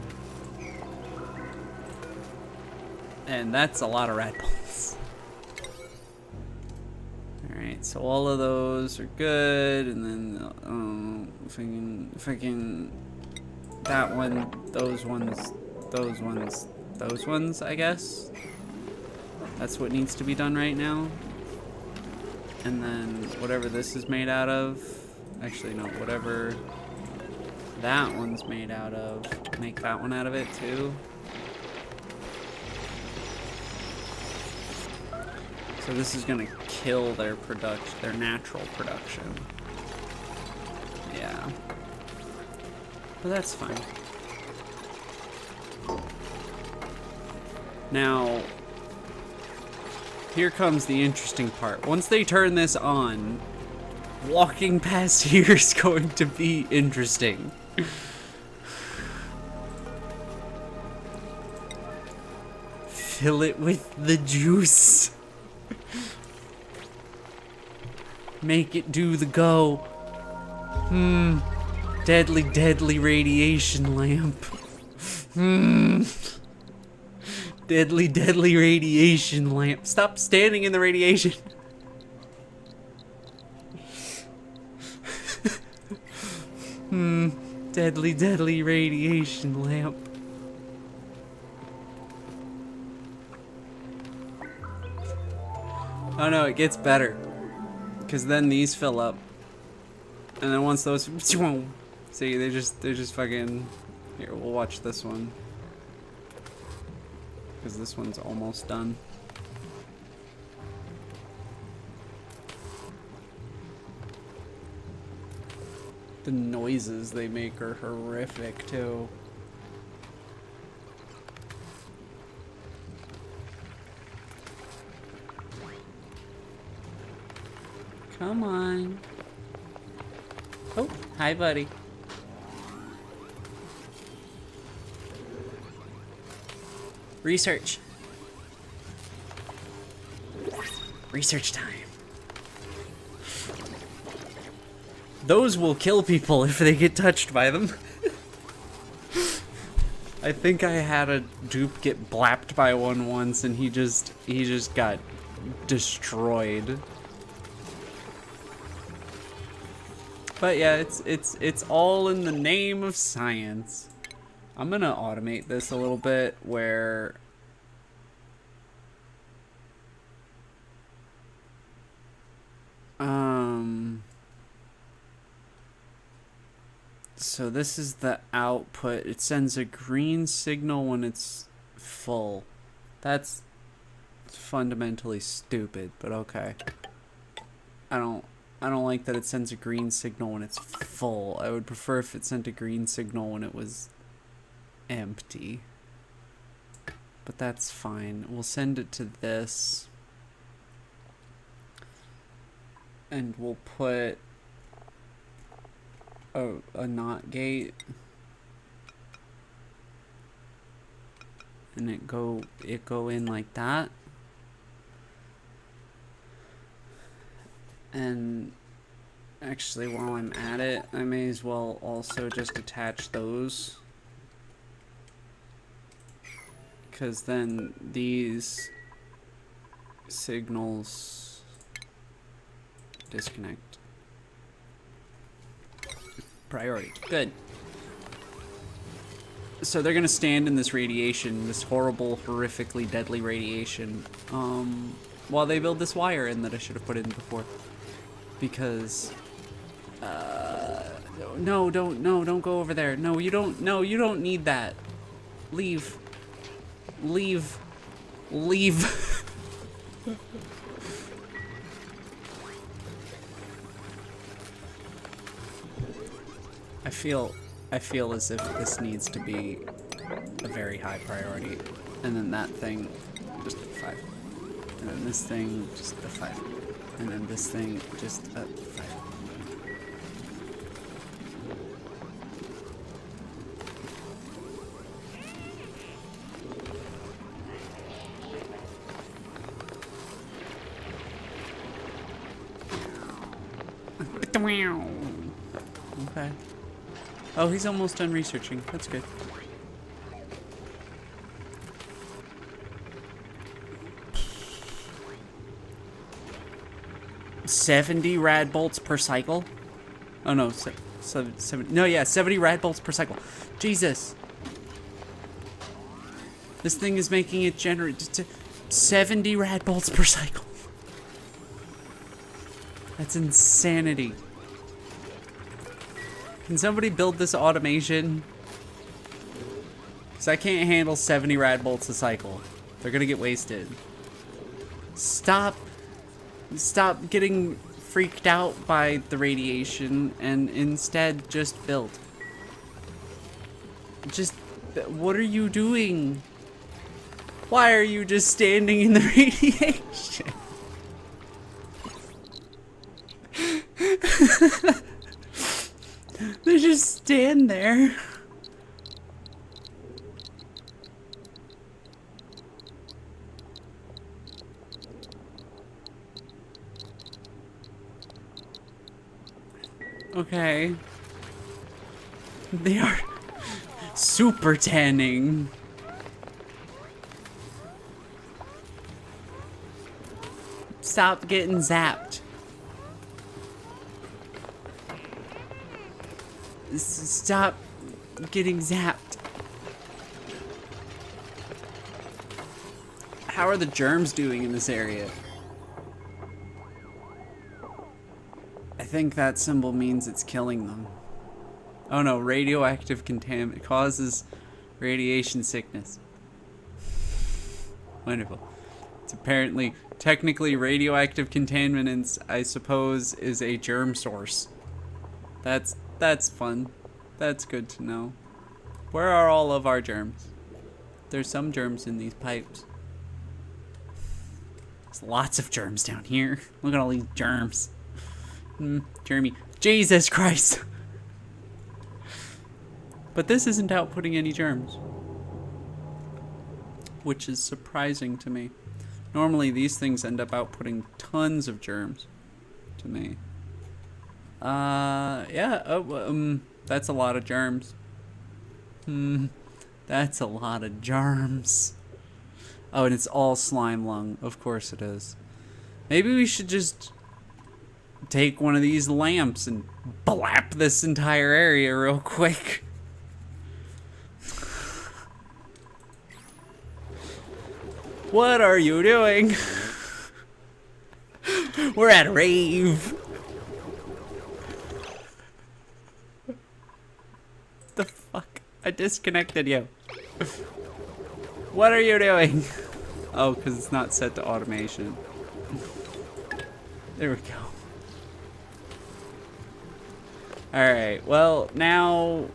And that's a lot of rat balls. Alright, so all of those are good, and then if I can that one, those ones, I guess. That's what needs to be done right now. And then whatever this is made out of, actually no, whatever that one's made out of, make that one out of it too. So this is gonna kill their natural production. Yeah. But that's fine. Now, here comes the interesting part. Once they turn this on, walking past here is going to be interesting. Fill it with the juice. Make it do the go. Deadly, deadly radiation lamp. Deadly, deadly radiation lamp. Stop standing in the radiation. Deadly, deadly radiation lamp. Oh no, it gets better. Because then these fill up. And then once those... See, they just fucking... Here, we'll watch this one. Because this one's almost done. The noises they make are horrific, too. Come on. Oh, hi, buddy. Research. Research time. Those will kill people if they get touched by them. I think I had a dupe get blapped by one once and he just got destroyed. But yeah, it's all in the name of science. I'm gonna automate this a little bit where so this is the output. It sends a green signal when it's full. That's fundamentally stupid, but okay. I don't like that it sends a green signal when it's full. I would prefer if it sent a green signal when it was empty. But that's fine. We'll send it to this. And we'll put a NOT gate. And it go in like that. And actually, while I'm at it, I may as well also just attach those. Because then these signals disconnect. Priority. Good. So they're gonna stand in this radiation, this horrible, horrifically deadly radiation, while they build this wire in that I should have put in before. Because, no, don't go over there. No, you don't need that. Leave. Leave. Leave. I feel as if this needs to be a very high priority. And then that thing, just a 5. And then this thing, just a 5. And then this thing, just a 5. Okay. Oh, he's almost done researching. That's good. $70 rad bolts per cycle? Oh no, 70. No, yeah, 70 rad bolts per cycle. Jesus. This thing is making it generate 70 rad bolts per cycle. That's insanity. Can somebody build this automation? Because I can't handle 70 rad bolts a cycle. They're gonna get wasted. Stop getting freaked out by the radiation and instead just build. What are you doing? Why are you just standing in the radiation? They just stand there. Okay. They are super tanning. Stop getting zapped. Stop getting zapped. How are the germs doing in this area? I think that symbol means it's killing them. Oh no, radioactive contaminant causes radiation sickness. Wonderful. It's apparently, technically radioactive contaminants, I suppose, is a germ source. That's fun. That's good to know. Where are all of our germs? There's some germs in these pipes. There's lots of germs down here. Look at all these germs. Jeremy. Jesus Christ. But this isn't outputting any germs. Which is surprising to me. Normally these things end up outputting tons of germs to me. Yeah, that's a lot of germs. That's a lot of germs. Oh, and it's all slime lung. Of course it is. Maybe we should just take one of these lamps and blap this entire area real quick. What are you doing? We're at a rave. The fuck? I disconnected you. What are you doing? Oh, because it's not set to automation. There we go. Alright, well, now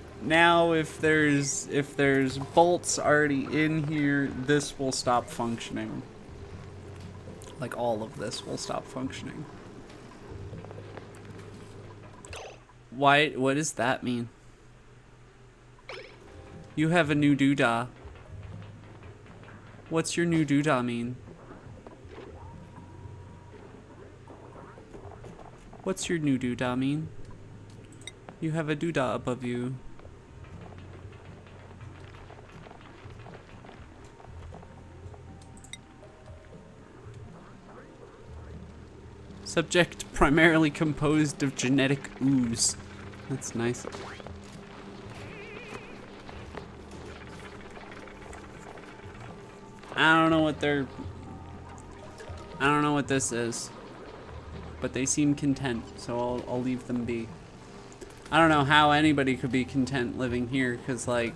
if there's bolts already in here, this will stop functioning. Like, all of this will stop functioning. Why? What does that mean? You have a new doodah. What's your new doodah mean? What's your new doodah mean? You have a doodah above you. Subject primarily composed of genetic ooze. That's nice. I don't know what this is, but they seem content, so I'll leave them be. I don't know how anybody could be content living here, because like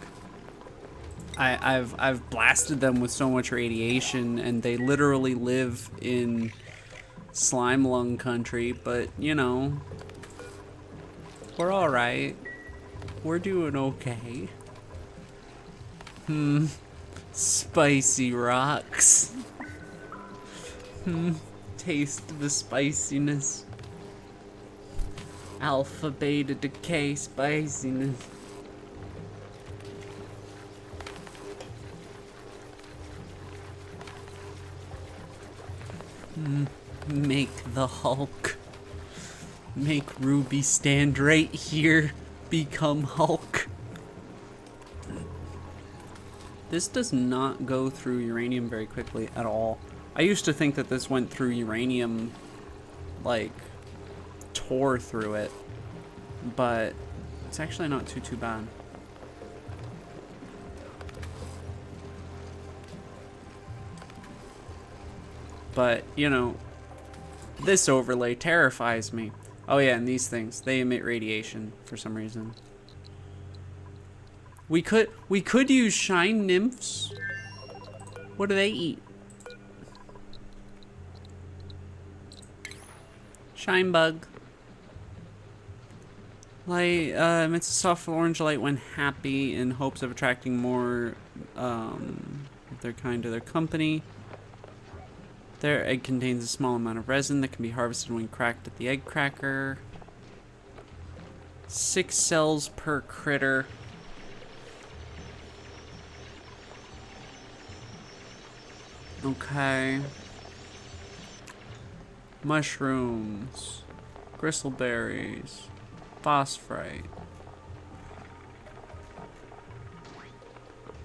I've blasted them with so much radiation, and they literally live in slime lung country, but you know, we're all right. We're doing okay. Spicy rocks. Taste the spiciness. Alpha beta decay spiciness. Make the Hulk. Make Ruby stand right here. Become Hulk. This does not go through uranium very quickly at all. I used to think that this went through uranium, like, tore through it, but it's actually not too bad. But, you know, this overlay terrifies me. Oh yeah, and these things, they emit radiation for some reason. We could use shine nymphs. What do they eat? Shine bug. Light emits a soft orange light when happy in hopes of attracting more of their kind to their company. Their egg contains a small amount of resin that can be harvested when cracked at the egg cracker. 6 cells per critter. Okay. Mushrooms. Gristleberries. Phosphorite.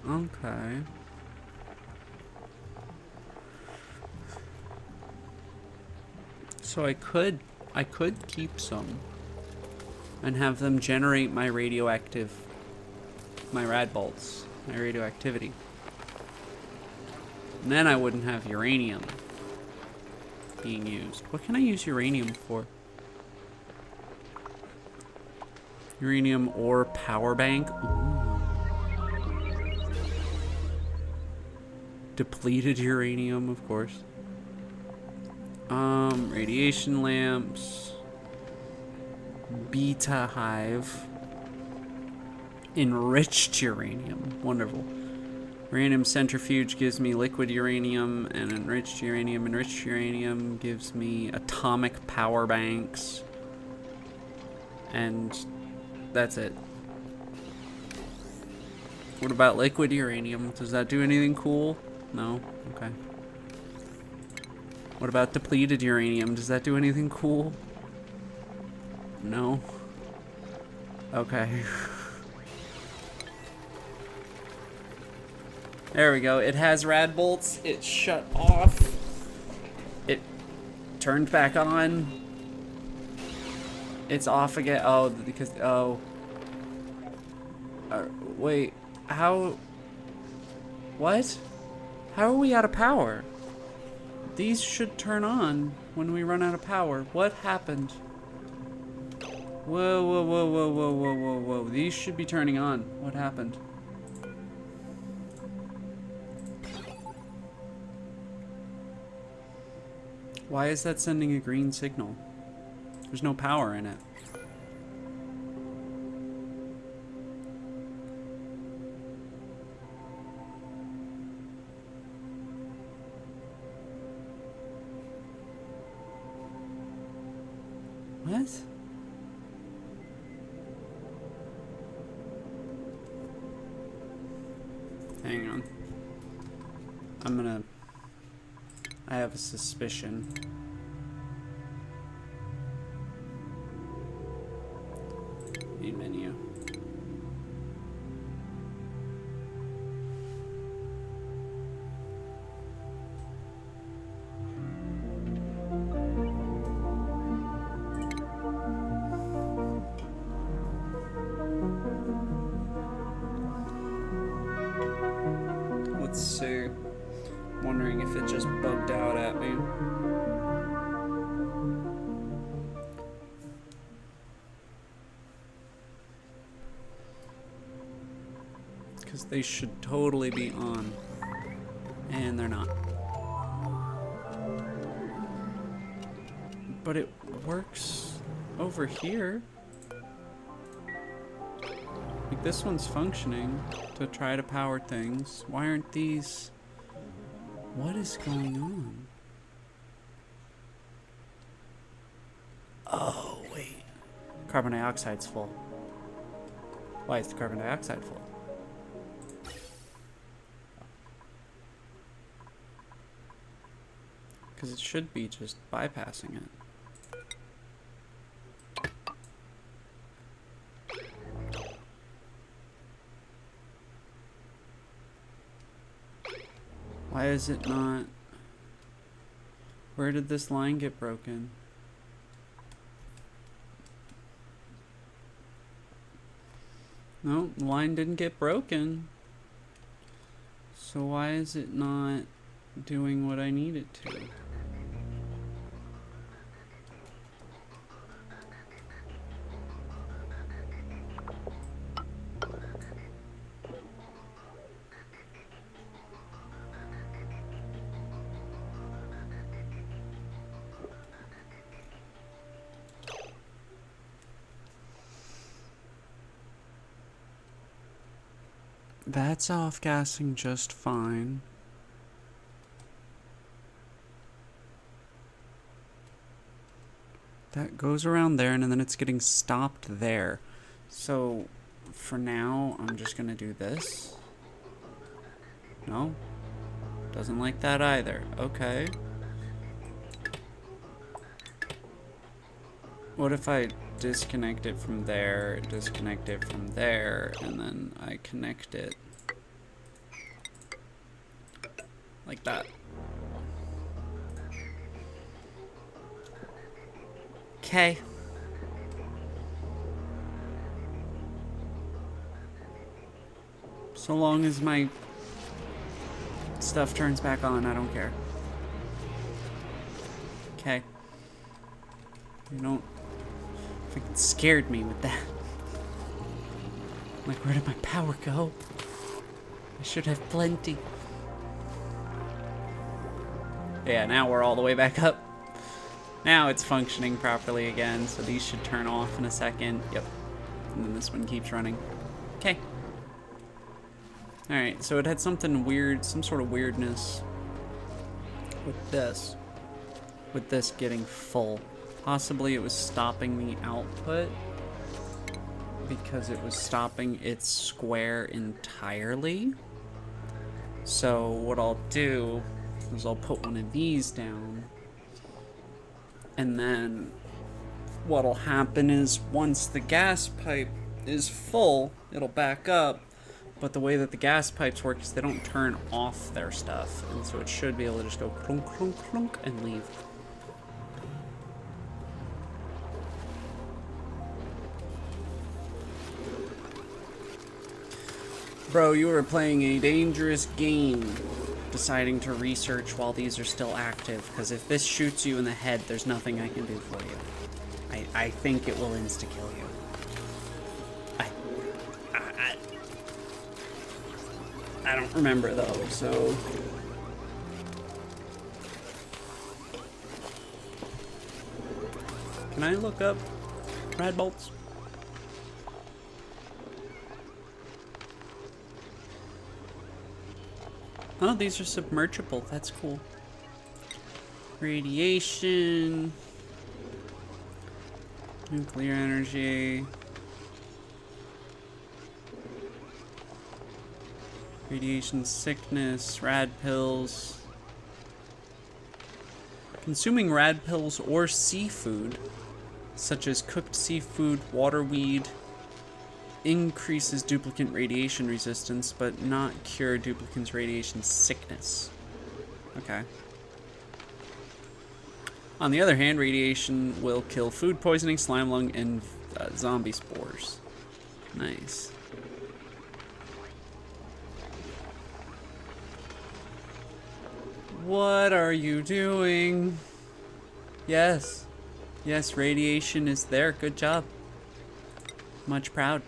Okay. So I could keep some and have them generate my radioactive, my rad bolts, my radioactivity. And then I wouldn't have uranium being used. What can I use uranium for? Uranium ore power bank. Ooh. Depleted uranium, of course. Radiation lamps. Beta hive. Enriched uranium. Wonderful. Uranium centrifuge gives me liquid uranium, and enriched uranium. Enriched uranium gives me atomic power banks. And that's it. What about liquid uranium? Does that do anything cool? No? Okay. What about depleted uranium? Does that do anything cool? No? Okay. There we go. It has rad bolts. It shut off. It turned back on. It's off again. Oh, because... Oh. Wait. How... What? How are we out of power? These should turn on when we run out of power. What happened? Whoa, whoa, whoa, whoa, whoa, whoa, whoa, whoa. These should be turning on. What happened? Why is that sending a green signal? There's no power in it. What? Hang on. I have a suspicion. Main menu. Let's see. Wondering if it just bugged out at me. Because they should totally be on. And they're not. But it works over here. Like this one's functioning to try to power things. Why aren't these... What is going on? Oh, wait. Carbon dioxide's full. Why is the carbon dioxide full? Because it should be just bypassing it. Why is it not? Where did this line get broken? No, the line didn't get broken. So why is it not doing what I need it to? That's off-gassing just fine. That goes around there, and then it's getting stopped there. So, for now, I'm just gonna do this. No? Doesn't like that either. Okay. What if I disconnect it from there, disconnect it from there, and then I connect it like that? Okay. So long as my stuff turns back on, I don't care. Okay. You don't freaking scared me with that. Like, where did my power go? I should have plenty. Yeah, now we're all the way back up. Now it's functioning properly again, so these should turn off in a second. Yep. And then this one keeps running. Okay. Alright, so it had something weird, some sort of weirdness with this. With this getting full. Possibly it was stopping the output because it was stopping its square entirely. So what I'll do is I'll put one of these down, and then what'll happen is once the gas pipe is full, it'll back up, but the way that the gas pipes work is they don't turn off their stuff, and so it should be able to just go clunk, clunk, clunk, and leave. Bro, you are playing a dangerous game deciding to research while these are still active, because if this shoots you in the head, there's nothing I can do for you. I think it will insta-kill you. I don't remember though, so... Can I look up rad bolts? Oh, these are submergible. That's cool. Radiation. Nuclear energy. Radiation sickness. Rad pills. Consuming rad pills or seafood, such as cooked seafood, waterweed, increases duplicant radiation resistance, but not cure duplicant's radiation sickness. Okay. On the other hand, radiation will kill food poisoning, slime lung, and zombie spores. Nice. What are you doing? Yes. Yes, radiation is there. Good job. Much proud.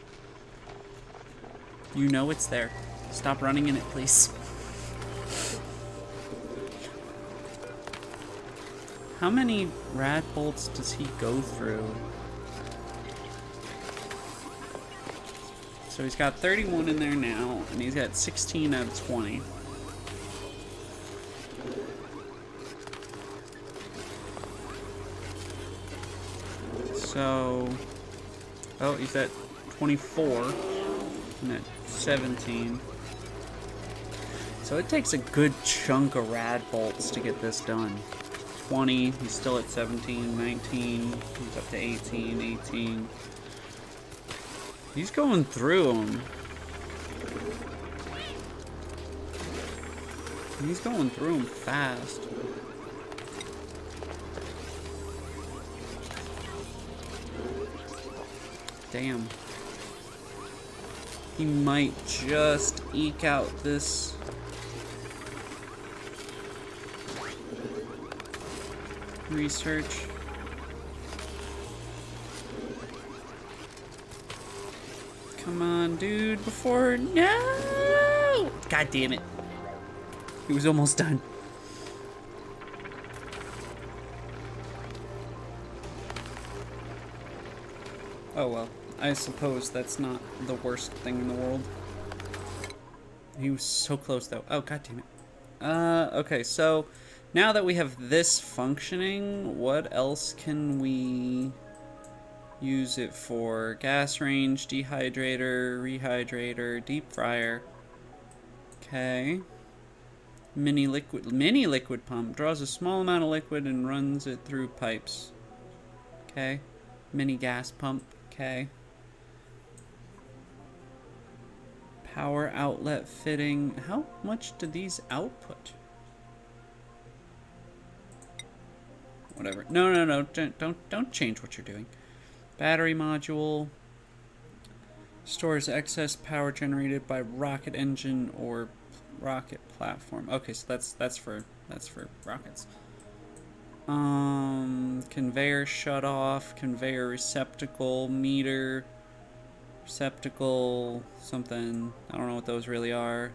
You know it's there. Stop running in it, please. How many rad bolts does he go through? So he's got 31 in there now, and he's got 16 out of 20. So, oh, he's at 24 and at 17. So it takes a good chunk of rad bolts to get this done. 20, he's still at 17, 19, he's up to 18, 18. He's going through them. He's going through them fast. Damn. He might just eke out this. Research. Come on, dude, before. No! God damn it. He was almost done. Oh well. I suppose that's not the worst thing in the world. He was so close, though. Oh, god damn it. Okay, so now that we have this functioning, what else can we use it for? Gas range, dehydrator, rehydrator, deep fryer. Okay. Mini liquid pump. Draws a small amount of liquid and runs it through pipes. Okay. Mini gas pump. Okay. Power outlet fitting. How much do these output? Whatever. No. Don't change what you're doing. Battery module. Stores excess power generated by rocket engine or rocket platform. Okay, so that's for rockets. Conveyor shut off, conveyor receptacle, meter, receptacle, something. I don't know what those really are.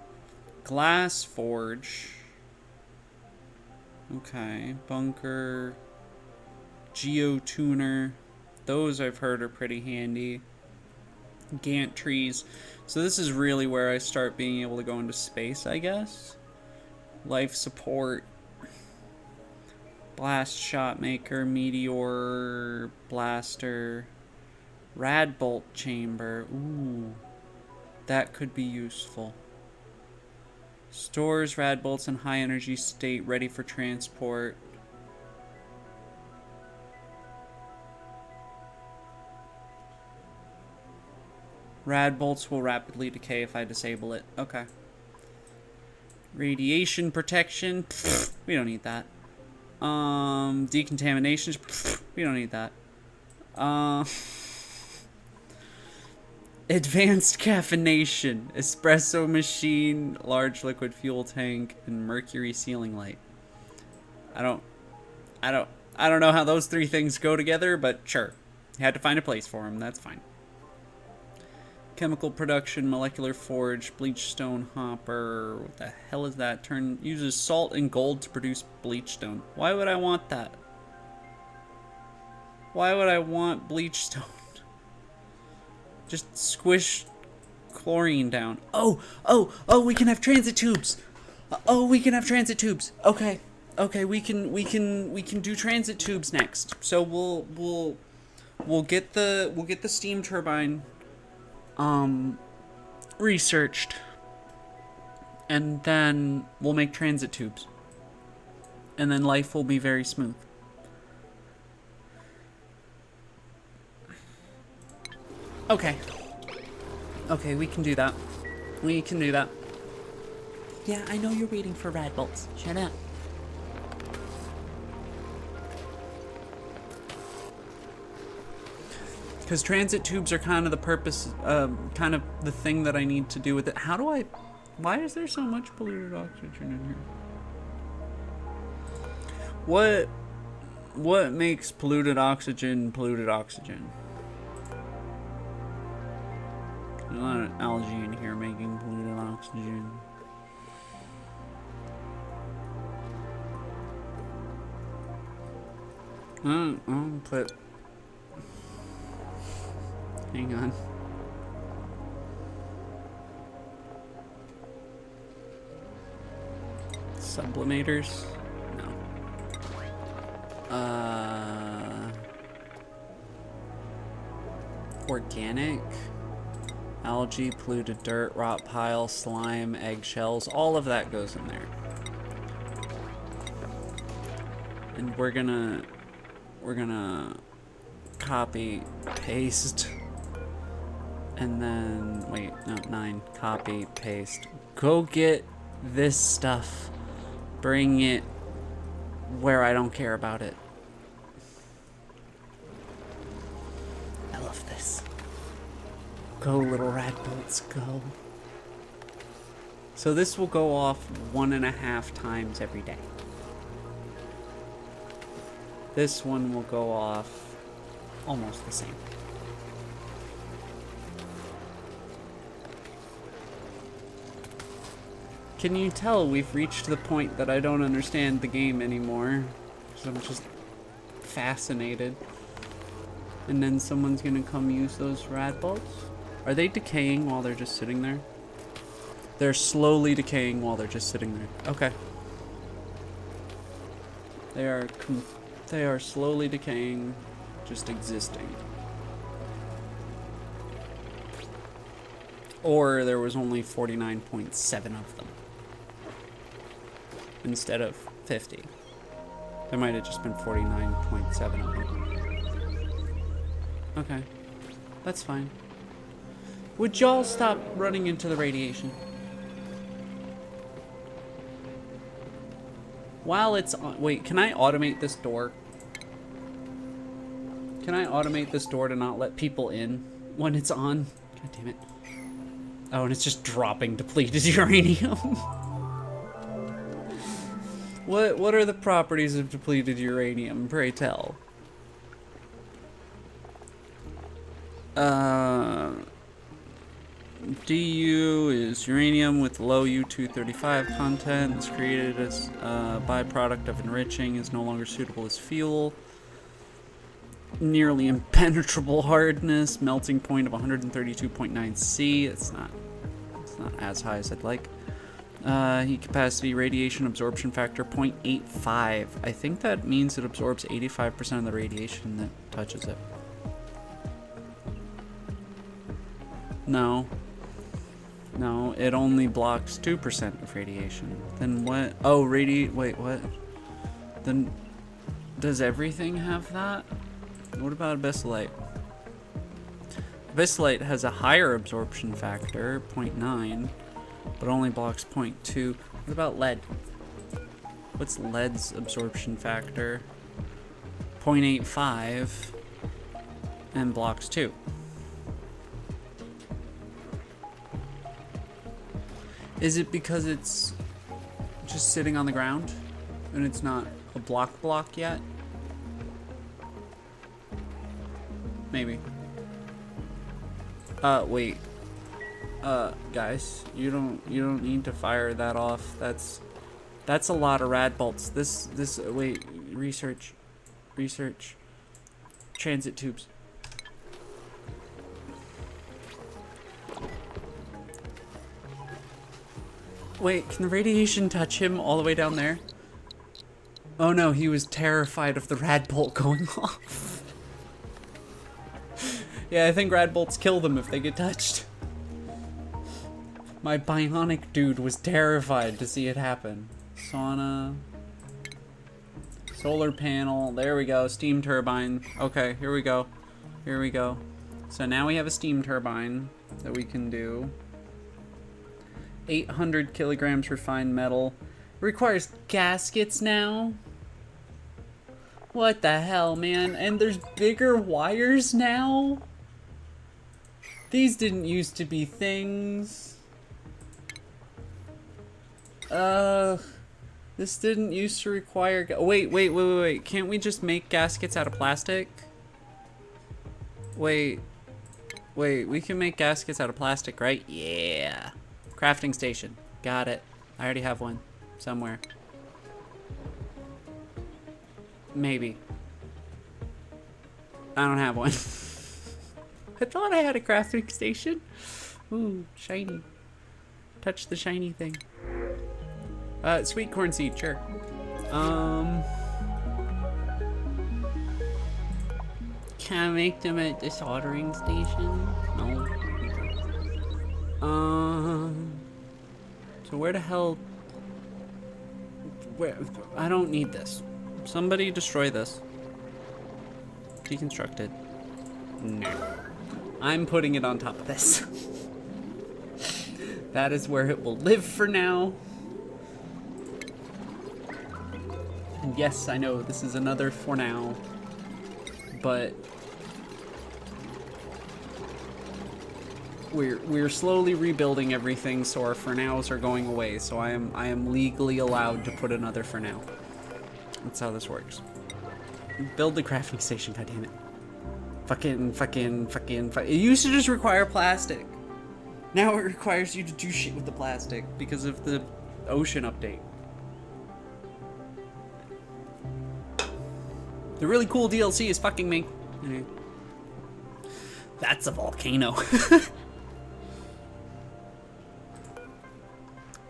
Glass forge. Okay, bunker, geotuner. Those I've heard are pretty handy. Gantries. So this is really where I start being able to go into space, I guess. Life support. Blast shot maker, meteor blaster, rad bolt chamber. Ooh, that could be useful. Stores rad bolts in high energy state, ready for transport. Rad bolts will rapidly decay if I disable it. Okay. Radiation protection. Pfft, we don't need that. Decontamination. Pfft, we don't need that. Advanced caffeination. Espresso machine. Large liquid fuel tank. And mercury ceiling light. I don't know how those three things go together, but sure. You had to find a place for them. That's fine. Chemical production, molecular forge, bleach stone hopper. What the hell is that? Uses salt and gold to produce bleach stone. Why would I want that? Why would I want bleach stone? Just squish chlorine down. Oh, we can have transit tubes. Oh, we can have transit tubes. Okay. Okay, we can do transit tubes next. So we'll get the steam turbine researched, and then we'll make transit tubes. And then life will be very smooth. Okay. Okay, we can do that. We can do that. Yeah, I know you're waiting for rad bolts. Shut up. Because transit tubes are kind of the purpose, kind of the thing that I need to do with it. How do I... Why is there so much polluted oxygen in here? What makes polluted oxygen polluted oxygen? There's a lot of algae in here making polluted oxygen. I'll put... Hang on. Sublimators? No. Organic? Algae, polluted dirt, rot pile, slime, eggshells, all of that goes in there. And we're gonna copy, paste, and then, wait, no, 9, copy, paste. Go get this stuff. Bring it where I don't care about it. I love this. Go, little rat bolts, go. So this will go off 1.5 times every day. This one will go off almost the same. Can you tell we've reached the point that I don't understand the game anymore? Because I'm just fascinated. And then someone's gonna come use those rad bolts? Are they decaying while they're just sitting there? They're slowly decaying while they're just sitting there. Okay. They are slowly decaying, just existing. Or there was only 49.7 of them instead of 50. There might have just been 49.7 of them. Okay, that's fine. Would y'all stop running into the radiation? While it's on, wait, can I automate this door? Can I automate this door to not let people in when it's on? God damn it. Oh, and it's just dropping depleted uranium. What are the properties of depleted uranium, pray tell? Du is uranium with low U-235 content. It's created as a byproduct of enriching, is no longer suitable as fuel. Nearly impenetrable hardness, melting point of 132.9 C. It's not as high as I'd like. Heat capacity, radiation absorption factor 0.85. I think that means it absorbs 85% of the radiation that touches it. No, it only blocks 2% of radiation. Then what? Oh, wait, what? Then does everything have that? What about abyssallite? Abyssallite has a higher absorption factor, 0.9, but only blocks 0.2. What about lead? What's lead's absorption factor? 0.85 and blocks 2. Is it because it's just sitting on the ground and it's not a block yet? Maybe. Wait. Guys, you don't need to fire that off. That's a lot of rad bolts. Wait, research. transit tubes. Wait, can the radiation touch him all the way down there? Oh no, he was terrified of the rad bolt going off. Yeah, I think rad bolts kill them if they get touched. My bionic dude was terrified to see it happen. Sauna. Solar panel. There we go. Steam turbine. Okay, here we go. Here we go. So now we have a steam turbine that we can do. 800 kilograms refined metal. Requires gaskets now? What the hell, man? And there's bigger wires now? These didn't used to be things. This didn't used to require... Wait. Can't we just make gaskets out of plastic? Wait, we can make gaskets out of plastic, right? Yeah. Crafting station. Got it. I already have one. Somewhere. Maybe. I don't have one. I thought I had a crafting station. Ooh, shiny. Touch the shiny thing. Sweet corn seed, sure. Can I make them at the soldering station? No. So where the hell... Where? I don't need this. Somebody destroy this. Deconstruct it. No. I'm putting it on top of this. That is where it will live for now. And yes, I know this is another for now, but we're slowly rebuilding everything, so our for nows are going away. So I am legally allowed to put another for now. That's how this works. Build the crafting station, goddammit. Fucking. It used to just require plastic. Now it requires you to do shit with the plastic because of the ocean update. The really cool DLC is fucking me. Anyway. That's a volcano.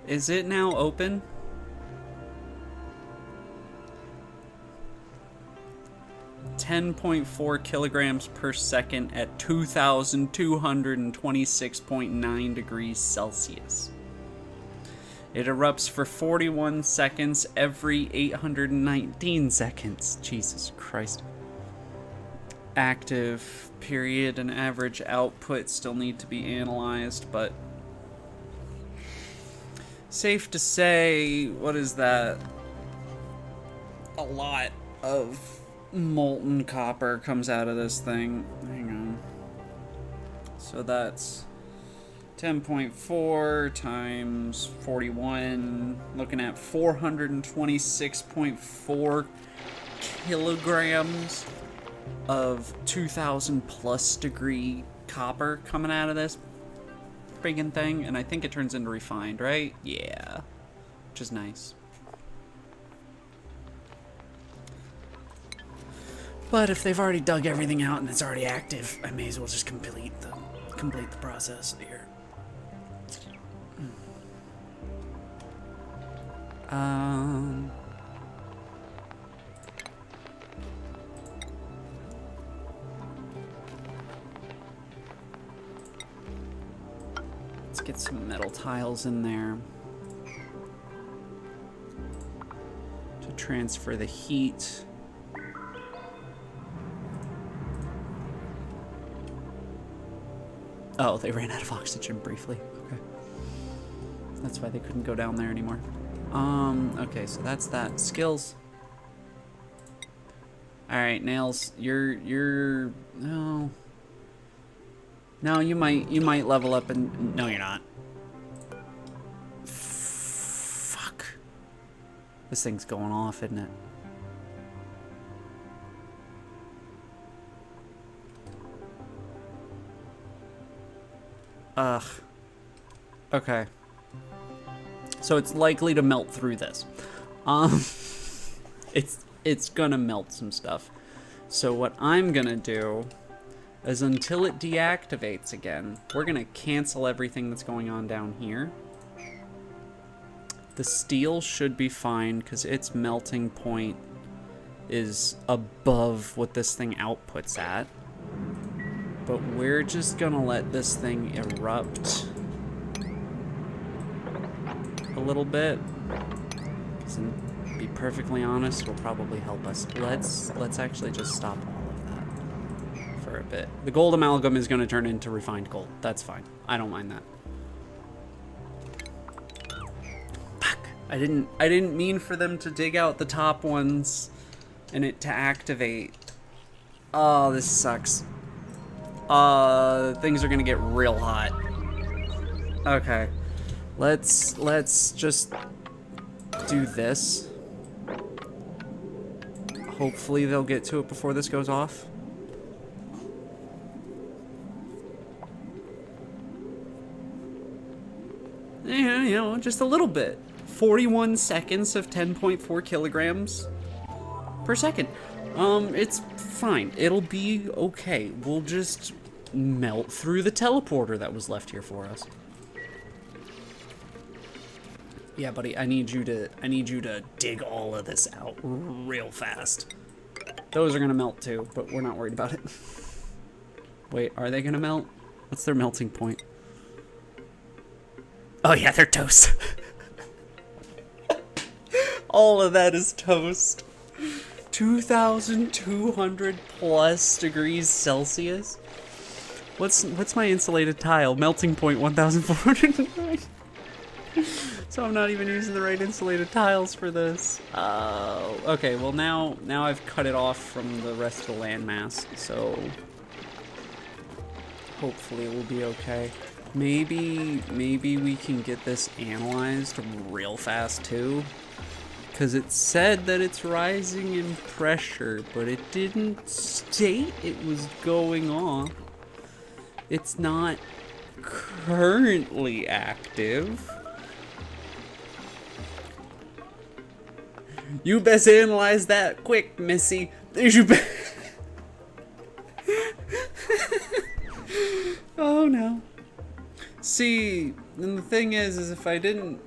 Is it now open? .4 kilograms per second at 2,226.9 degrees Celsius. It erupts for 41 seconds every 819 seconds. Jesus Christ. Active period and average output still need to be analyzed, but safe to say, what is that? A lot of molten copper comes out of this thing. Hang on. So that's 10.4 times 41, looking at 426.4 kilograms of 2,000 plus degree copper coming out of this friggin' thing, and I think it turns into refined, right? Yeah, which is nice. But if they've already dug everything out and it's already active, I may as well just complete the process here. Let's get some metal tiles in there to transfer the heat. Oh, they ran out of oxygen briefly. Okay. That's why they couldn't go down there anymore. Okay, so that's that. Skills. Alright, Nails, you're no. No, you might level up and no, you're not. Fuck. This thing's going off, isn't it? Ugh. Okay. So it's likely to melt through this. It's gonna melt some stuff. So what I'm gonna do is until it deactivates again, we're gonna cancel everything that's going on down here. The steel should be fine because its melting point is above what this thing outputs at. But we're just gonna let this thing erupt a little bit. Because to be perfectly honest, will probably help us. Let's actually just stop all of that for a bit. The gold amalgam is gonna turn into refined gold. That's fine. I don't mind that. I didn't mean for them to dig out the top ones and it to activate. Oh, this sucks. Things are gonna get real hot. Okay. Let's just do this. Hopefully they'll get to it before this goes off. Yeah, you know, just a little bit. 41 seconds of 10.4 kilograms per second. It's fine. It'll be okay. We'll just melt through the teleporter that was left here for us. Yeah, buddy, I need you to dig all of this out real fast. Those are gonna melt too, but we're not worried about it. Wait, are they gonna melt? What's their melting point? Oh yeah, they're toast. All of that is toast. 2,200 plus degrees Celsius. What's my insulated tile? Melting point 1,409. So I'm not even using the right insulated tiles for this. Okay, well now I've cut it off from the rest of the landmass, so hopefully it will be okay. Maybe we can get this analyzed real fast too. Because it said that it's rising in pressure, but it didn't state it was going off. It's not currently active. You best analyze that quick, Missy. You Oh no. See, and the thing is if I didn't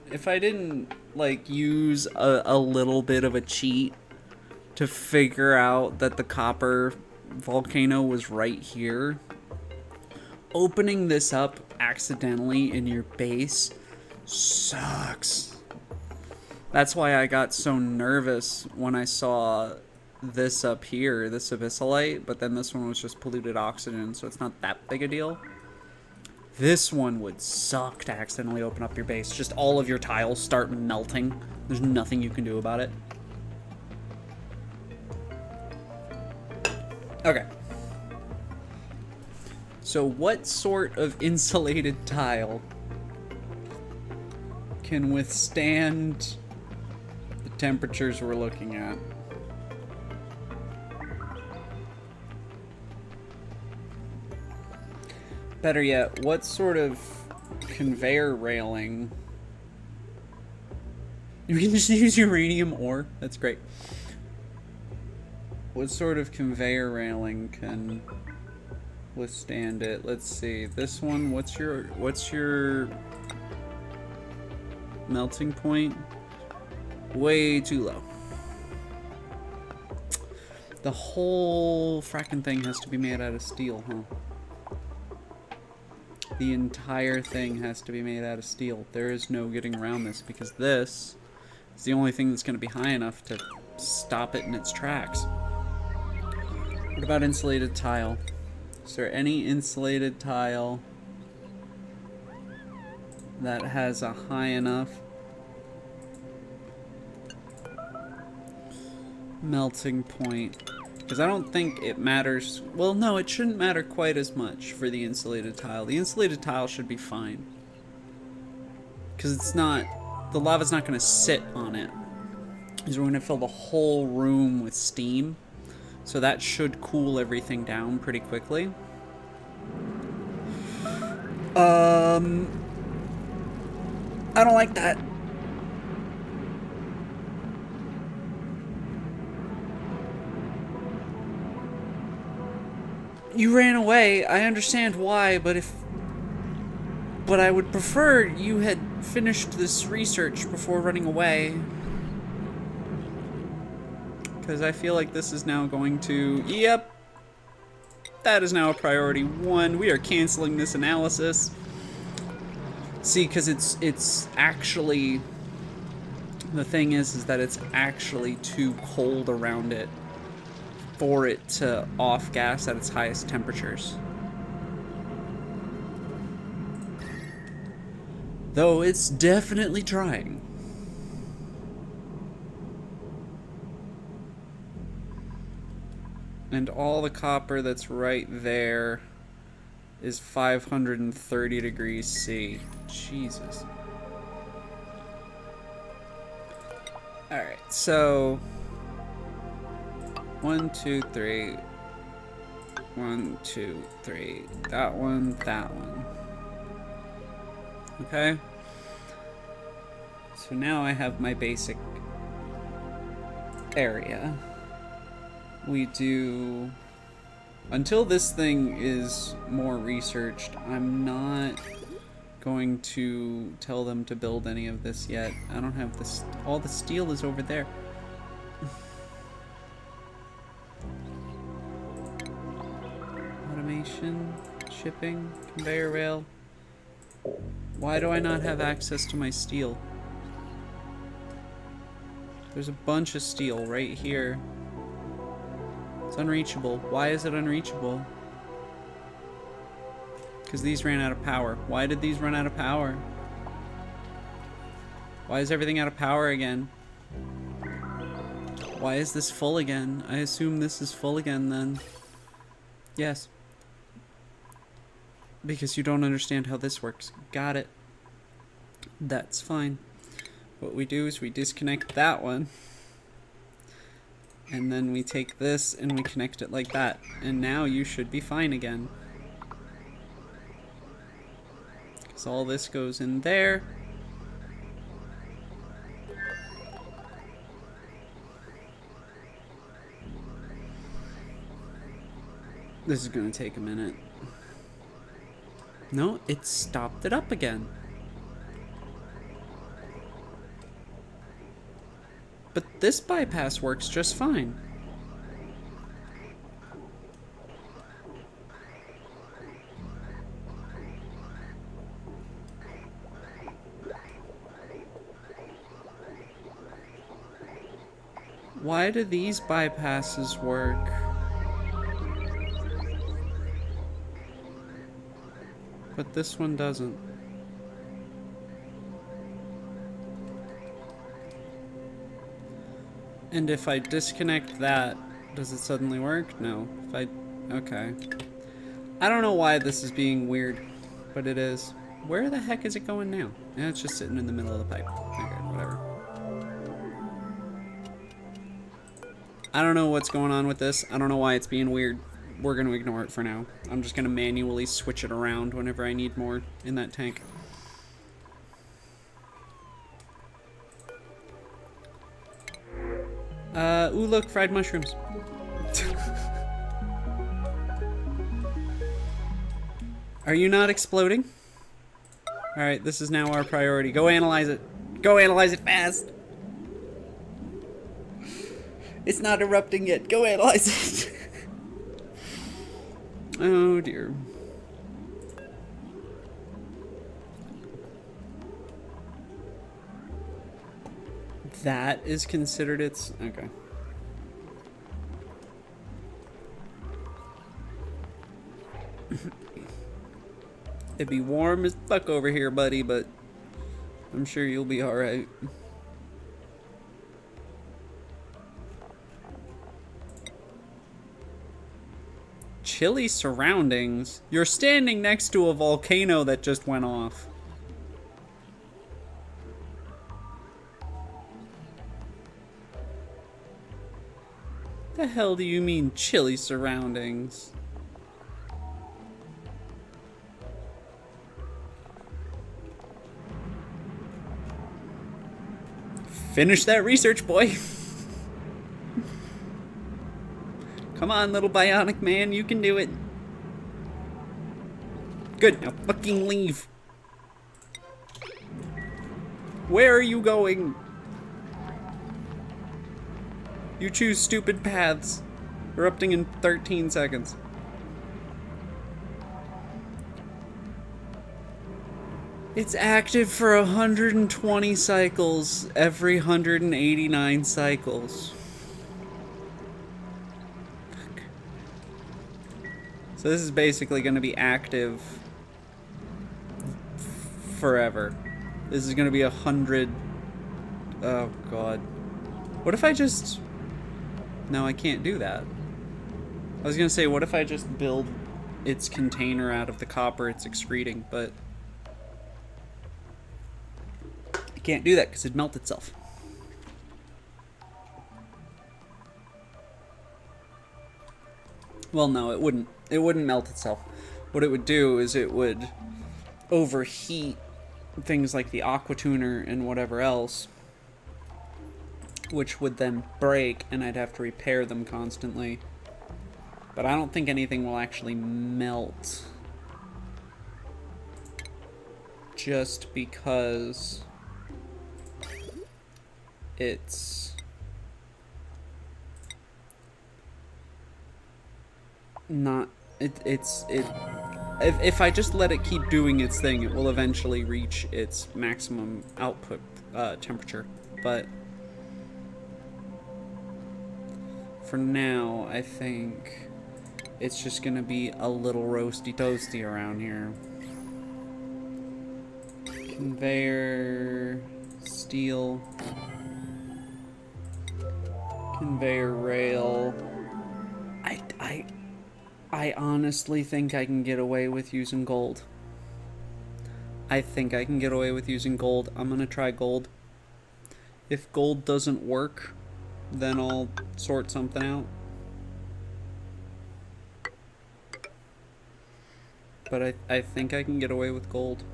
like use a little bit of a cheat to figure out that the copper volcano was right here, opening this up accidentally in your base sucks. That's why I got so nervous when I saw this up here, this abyssalite, but then this one was just polluted oxygen, so it's not that big a deal. This one would suck to accidentally open up your base. Just all of your tiles start melting. There's nothing you can do about it. Okay. So what sort of insulated tile can withstand the temperatures we're looking at? Better yet, what sort of conveyor railing? You can just use uranium ore. That's great. What sort of conveyor railing can withstand it? Let's see. This one, what's your melting point? Way too low. The whole fracking thing has to be made out of steel, huh? The entire thing has to be made out of steel. There is no getting around this because this is the only thing that's going to be high enough to stop it in its tracks. What about insulated tile? Is there any insulated tile that has a high enough melting point? Because I don't think it matters. Well, no, it shouldn't matter quite as much for the insulated tile. The insulated tile should be fine. Because it's not... the lava's not going to sit on it. Because we're going to fill the whole room with steam. So that should cool everything down pretty quickly. I don't like that. You ran away. I understand why, but I would prefer you had finished this research before running away. Because I feel like this is now going to... Yep. That is now a priority 1. We are canceling this analysis. See, because it's actually... The thing is that it's actually too cold around it for it to off-gas at its highest temperatures. Though it's definitely trying. And all the copper that's right there is 530 degrees C. Jesus. Alright, so... 1, 2, 3. 1, 2, 3. That one, that one. Okay? So now I have my basic area. We do... Until this thing is more researched, I'm not going to tell them to build any of this yet. I don't have this... All the steel is over there. Automation, shipping, conveyor rail. Why do I not have access to my steel? There's a bunch of steel right here. It's unreachable. Why is it unreachable? Because these ran out of power. Why did these run out of power? Why is everything out of power again? Why is this full again? I assume this is full again then. Yes. Because you don't understand how this works. Got it. That's fine. What we do is we disconnect that one. And then we take this and we connect it like that. And now you should be fine again. Because all this goes in there. This is going to take a minute. No, it stopped it up again. But this bypass works just fine. Why do these bypasses work? But this one doesn't. And if I disconnect that, does it suddenly work? No. If I... Okay. I don't know why this is being weird, but it is. Where the heck is it going now? Yeah, it's just sitting in the middle of the pipe. Okay, whatever. I don't know what's going on with this. I don't know why it's being weird. We're going to ignore it for now. I'm just going to manually switch it around whenever I need more in that tank. Ooh, look, fried mushrooms. Are you not exploding? Alright, this is now our priority. Go analyze it. Go analyze it fast. It's not erupting yet. Go analyze it. Oh, dear. That is considered its... Okay. It'd be warm as fuck over here, buddy, but I'm sure you'll be alright. Chilly surroundings? You're standing next to a volcano that just went off. The hell do you mean chilly surroundings? Finish that research, boy. Come on, little bionic man, you can do it. Good, now fucking leave. Where are you going? You choose stupid paths. Erupting in 13 seconds. It's active for 120 cycles every 189 cycles. Fuck. So this is basically going to be active forever. This is going to be 100... Oh, God. What if I just... No, I can't do that. I was going to say, what if I just build its container out of the copper it's excreting, but... I can't do that because it'd melt itself. Well, no, it wouldn't. It wouldn't melt itself. What it would do is it would overheat things like the aqua tuner and whatever else, which would then break, and I'd have to repair them constantly. But I don't think anything will actually melt. Just because it's not... If I just let it keep doing its thing, it will eventually reach its maximum output temperature. But for now, I think it's just gonna be a little roasty toasty around here. Conveyor, steel, conveyor rail. I honestly think I can get away with using gold. I think I can get away with using gold. I'm gonna try gold. If gold doesn't work, then I'll sort something out. But I think I can get away with gold.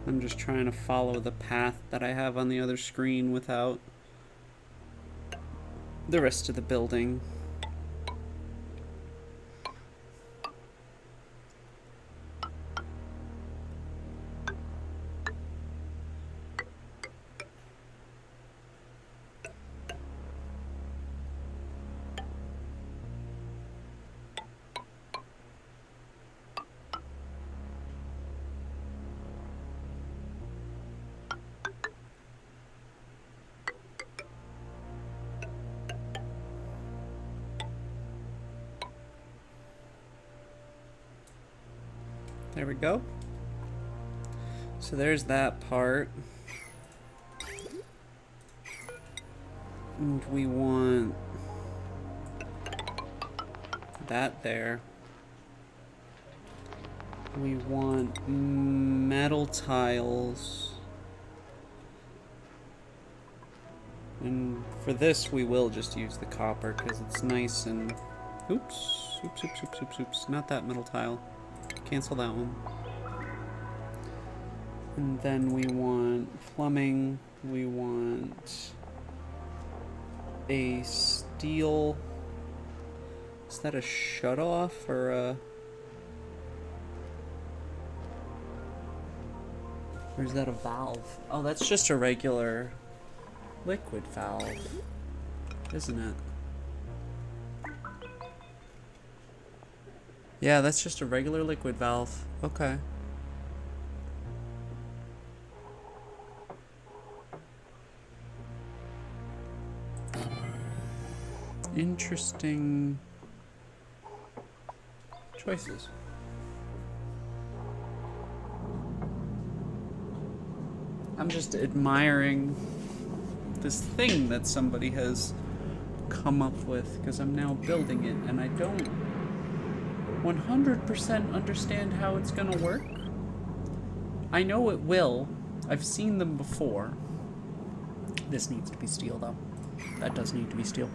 I'm just trying to follow the path that I have on the other screen without the rest of the building. There we go. So there's that part. And we want that there. We want metal tiles. And for this we will just use the copper because it's nice and... Oops. Oops, oops, oops, oops, oops. Not that metal tile. Cancel that one. And then we want plumbing. We want a steel. Is that a shutoff or a... Or is that a valve? Oh, that's just a regular liquid valve, isn't it? Yeah, that's just a regular liquid valve. Okay. Interesting choices. I'm just admiring this thing that somebody has come up with because I'm now building it and I don't 100% understand how it's gonna work. I know it will. I've seen them before. This needs to be steel though. That does need to be steel.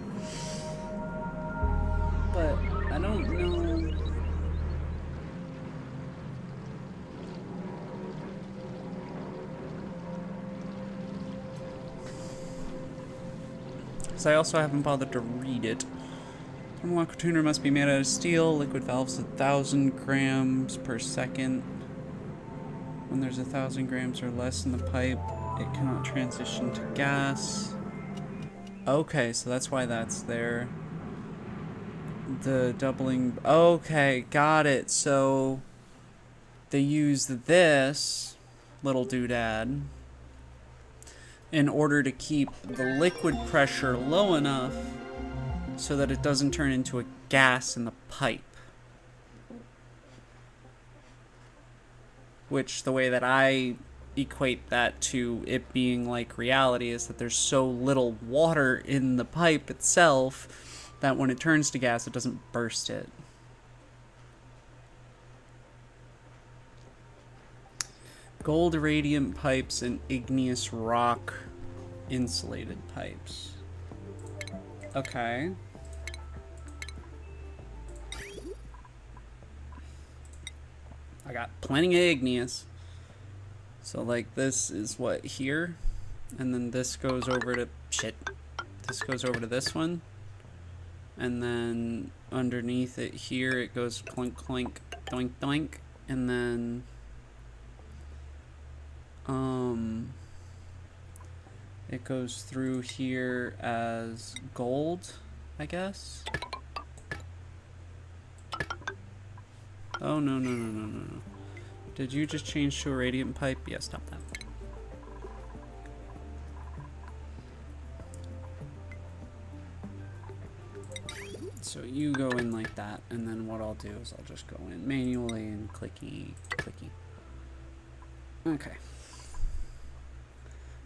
But I don't know because I also haven't bothered to read it. Thermal aqua tuner must be made out of steel. Liquid valves 1,000 grams per second. When there's 1,000 grams or less in the pipe, it cannot transition to gas. Okay, so that's why that's there. The doubling... Okay, got it. So they use this little doodad in order to keep the liquid pressure low enough so that it doesn't turn into a gas in the pipe. Which, the way that I equate that to it being like reality is that there's so little water in the pipe itself that when it turns to gas, it doesn't burst it. Gold irradiant pipes and igneous rock insulated pipes. Okay. I got plenty of igneous. So like this is what here, and then this goes over to this goes over to this one, and then underneath it here it goes clink clink doink doink, and then it goes through here as gold, I guess. Oh no. Did you just change to a radiant pipe? Yeah, stop that. So you go in like that, and then what I'll do is I'll just go in manually and clicky, clicky. Okay.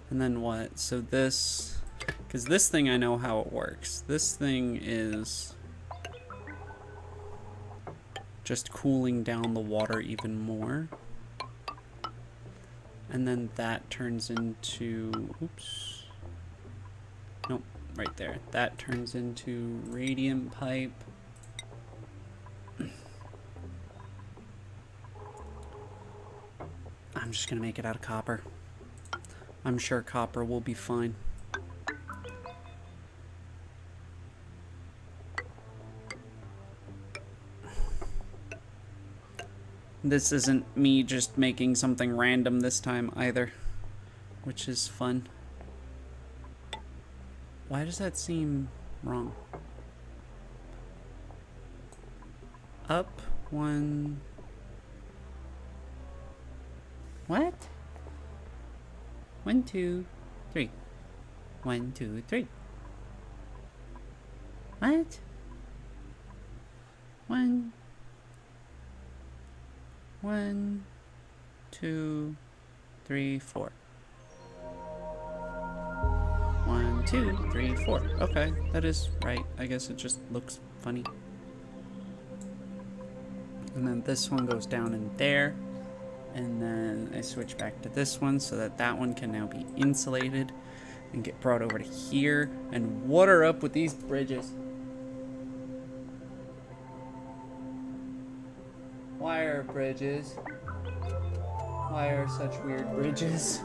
And then what? So this, because this thing I know how it works. This thing is just cooling down the water even more. And then that turns into, oops. Nope, right there. That turns into radiant pipe. I'm just gonna make it out of copper. I'm sure copper will be fine. This isn't me just making something random this time either, which is fun. Why does that seem wrong? Up one. What? 1, 2, 3. 1, 2, 3. What? 1, 2, 3, 4. 1, 2, 3, 4. Okay, that is right. I guess it just looks funny. And then this one goes down in there. And then I switch back to this one so that that one can now be insulated and get brought over to here. And what are up with these bridges? Why are bridges? Why are such weird bridges?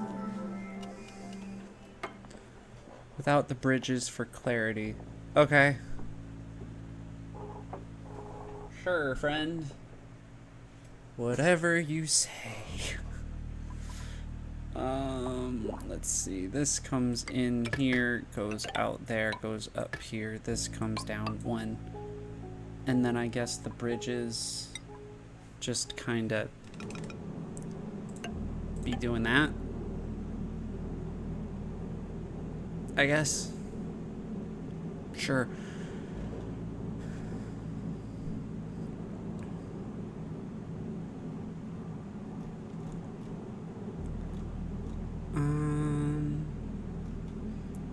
Without the bridges for clarity. Okay. Sure, friend. Whatever you say. Let's see. This comes in here, goes out there, goes up here. This comes down one. And then I guess the bridges just kind of be doing that. I guess. Sure.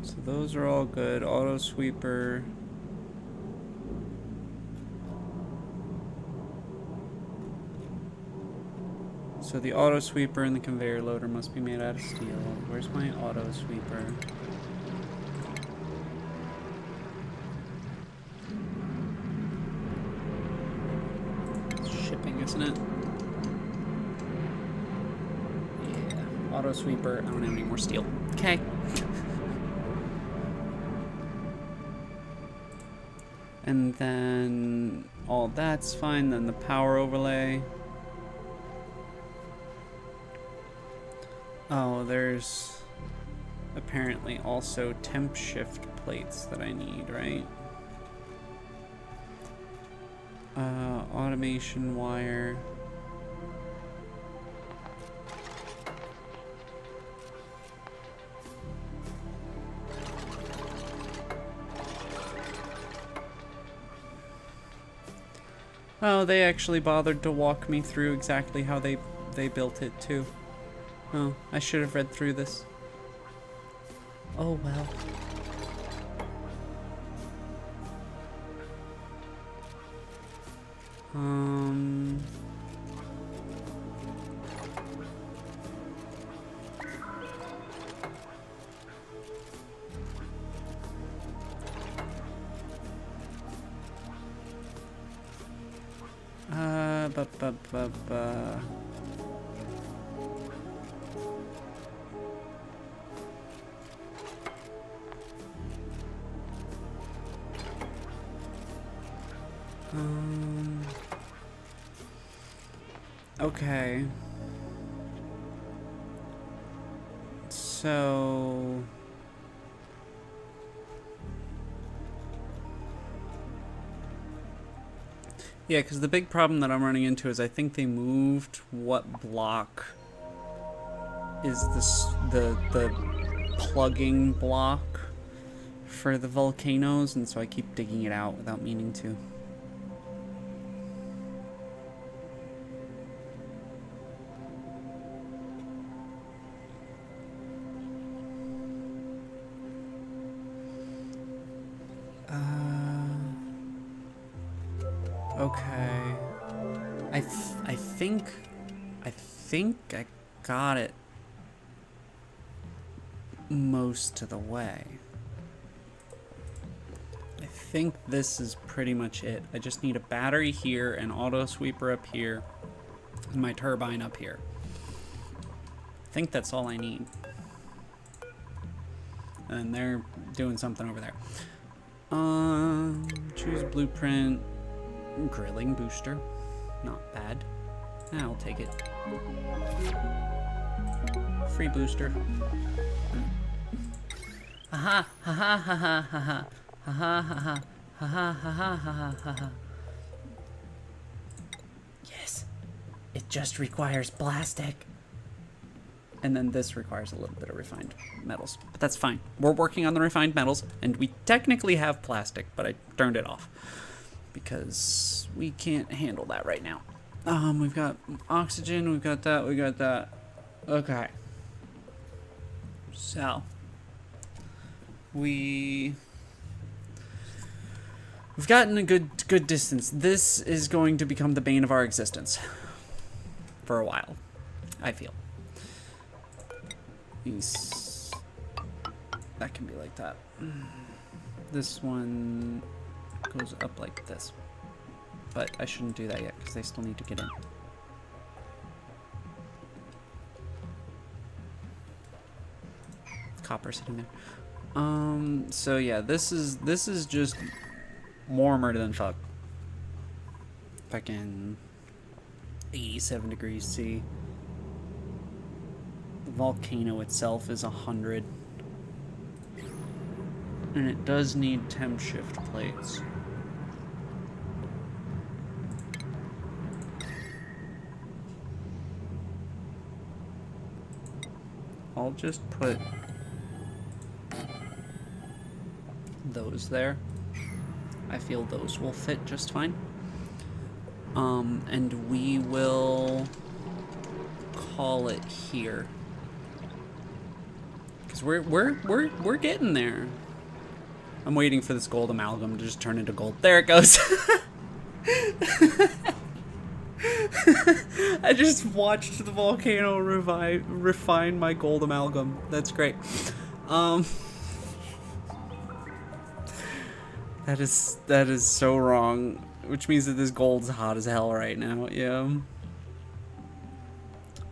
So those are all good. Auto sweeper. So the auto sweeper and the conveyor loader must be made out of steel. Where's my auto sweeper? It's shipping, isn't it? Yeah. Auto sweeper. I don't have any more steel. Okay. And then all that's fine. Then the power overlay. Oh, there's apparently also temp shift plates that I need, right? Automation wire. Oh, they actually bothered to walk me through exactly how they built it too. Oh, I should have read through this. Oh well. Ba. Okay. So... Yeah, because the big problem that I'm running into is I think they moved what block is the plugging block for the volcanoes, and so I keep digging it out without meaning to. Okay. I think I got it most of the way. I think this is pretty much it. I just need a battery here, an auto sweeper up here, and my turbine up here. I think that's all I need. And they're doing something over there. Choose blueprint. Grilling booster. Not bad. I'll take it. Free booster. Aha! Ha ha ha ha ha ha. Ha ha ha ha. Ha ha ha ha ha ha ha. Yes. It just requires plastic. And then this requires a little bit of refined metals. But that's fine. We're working on the refined metals, and we technically have plastic, but I turned it off because we can't handle that right now. We've got oxygen, we got that. Okay. So we've gotten a good distance. This is going to become the bane of our existence for a while, I feel. These, that can be like that. This one goes up like this, but I shouldn't do that yet because they still need to get in. Copper sitting there. So yeah, this is just warmer than fuck. Fucking 87 degrees C. The volcano itself is 100. And it does need temp shift plates. I'll just put those there. I feel those will fit just fine. And we will call it here. Cause we're getting there. I'm waiting for this gold amalgam to just turn into gold. There it goes. I just watched the volcano refine my gold amalgam. That's great. That is so wrong. Which means that this gold's hot as hell right now. Yeah.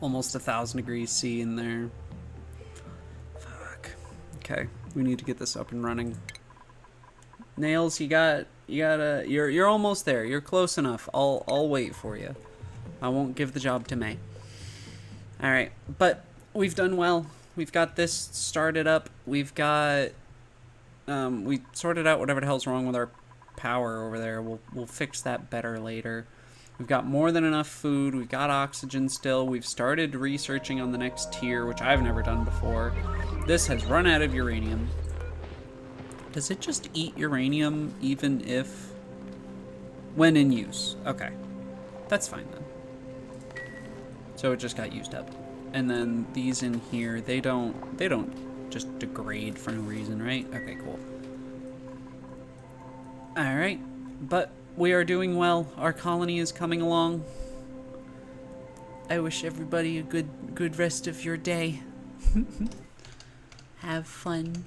Almost 1,000 degrees C in there. Fuck. Okay, we need to get this up and running. Nails, you're almost there. You're close enough. I'll wait for you. I won't give the job to May. All right, but we've done well. We've got this started up. We've got we sorted out whatever the hell's wrong with our power over there. We'll fix that better later. We've got more than enough food. We've got oxygen still. We've started researching on the next tier, which I've never done before. This has run out of uranium. Does it just eat uranium even if... when in use? Okay. That's fine then. So it just got used up. And then these in here, they don't just degrade for no reason, right? Okay, cool. Alright. But we are doing well. Our colony is coming along. I wish everybody a good rest of your day. Have fun.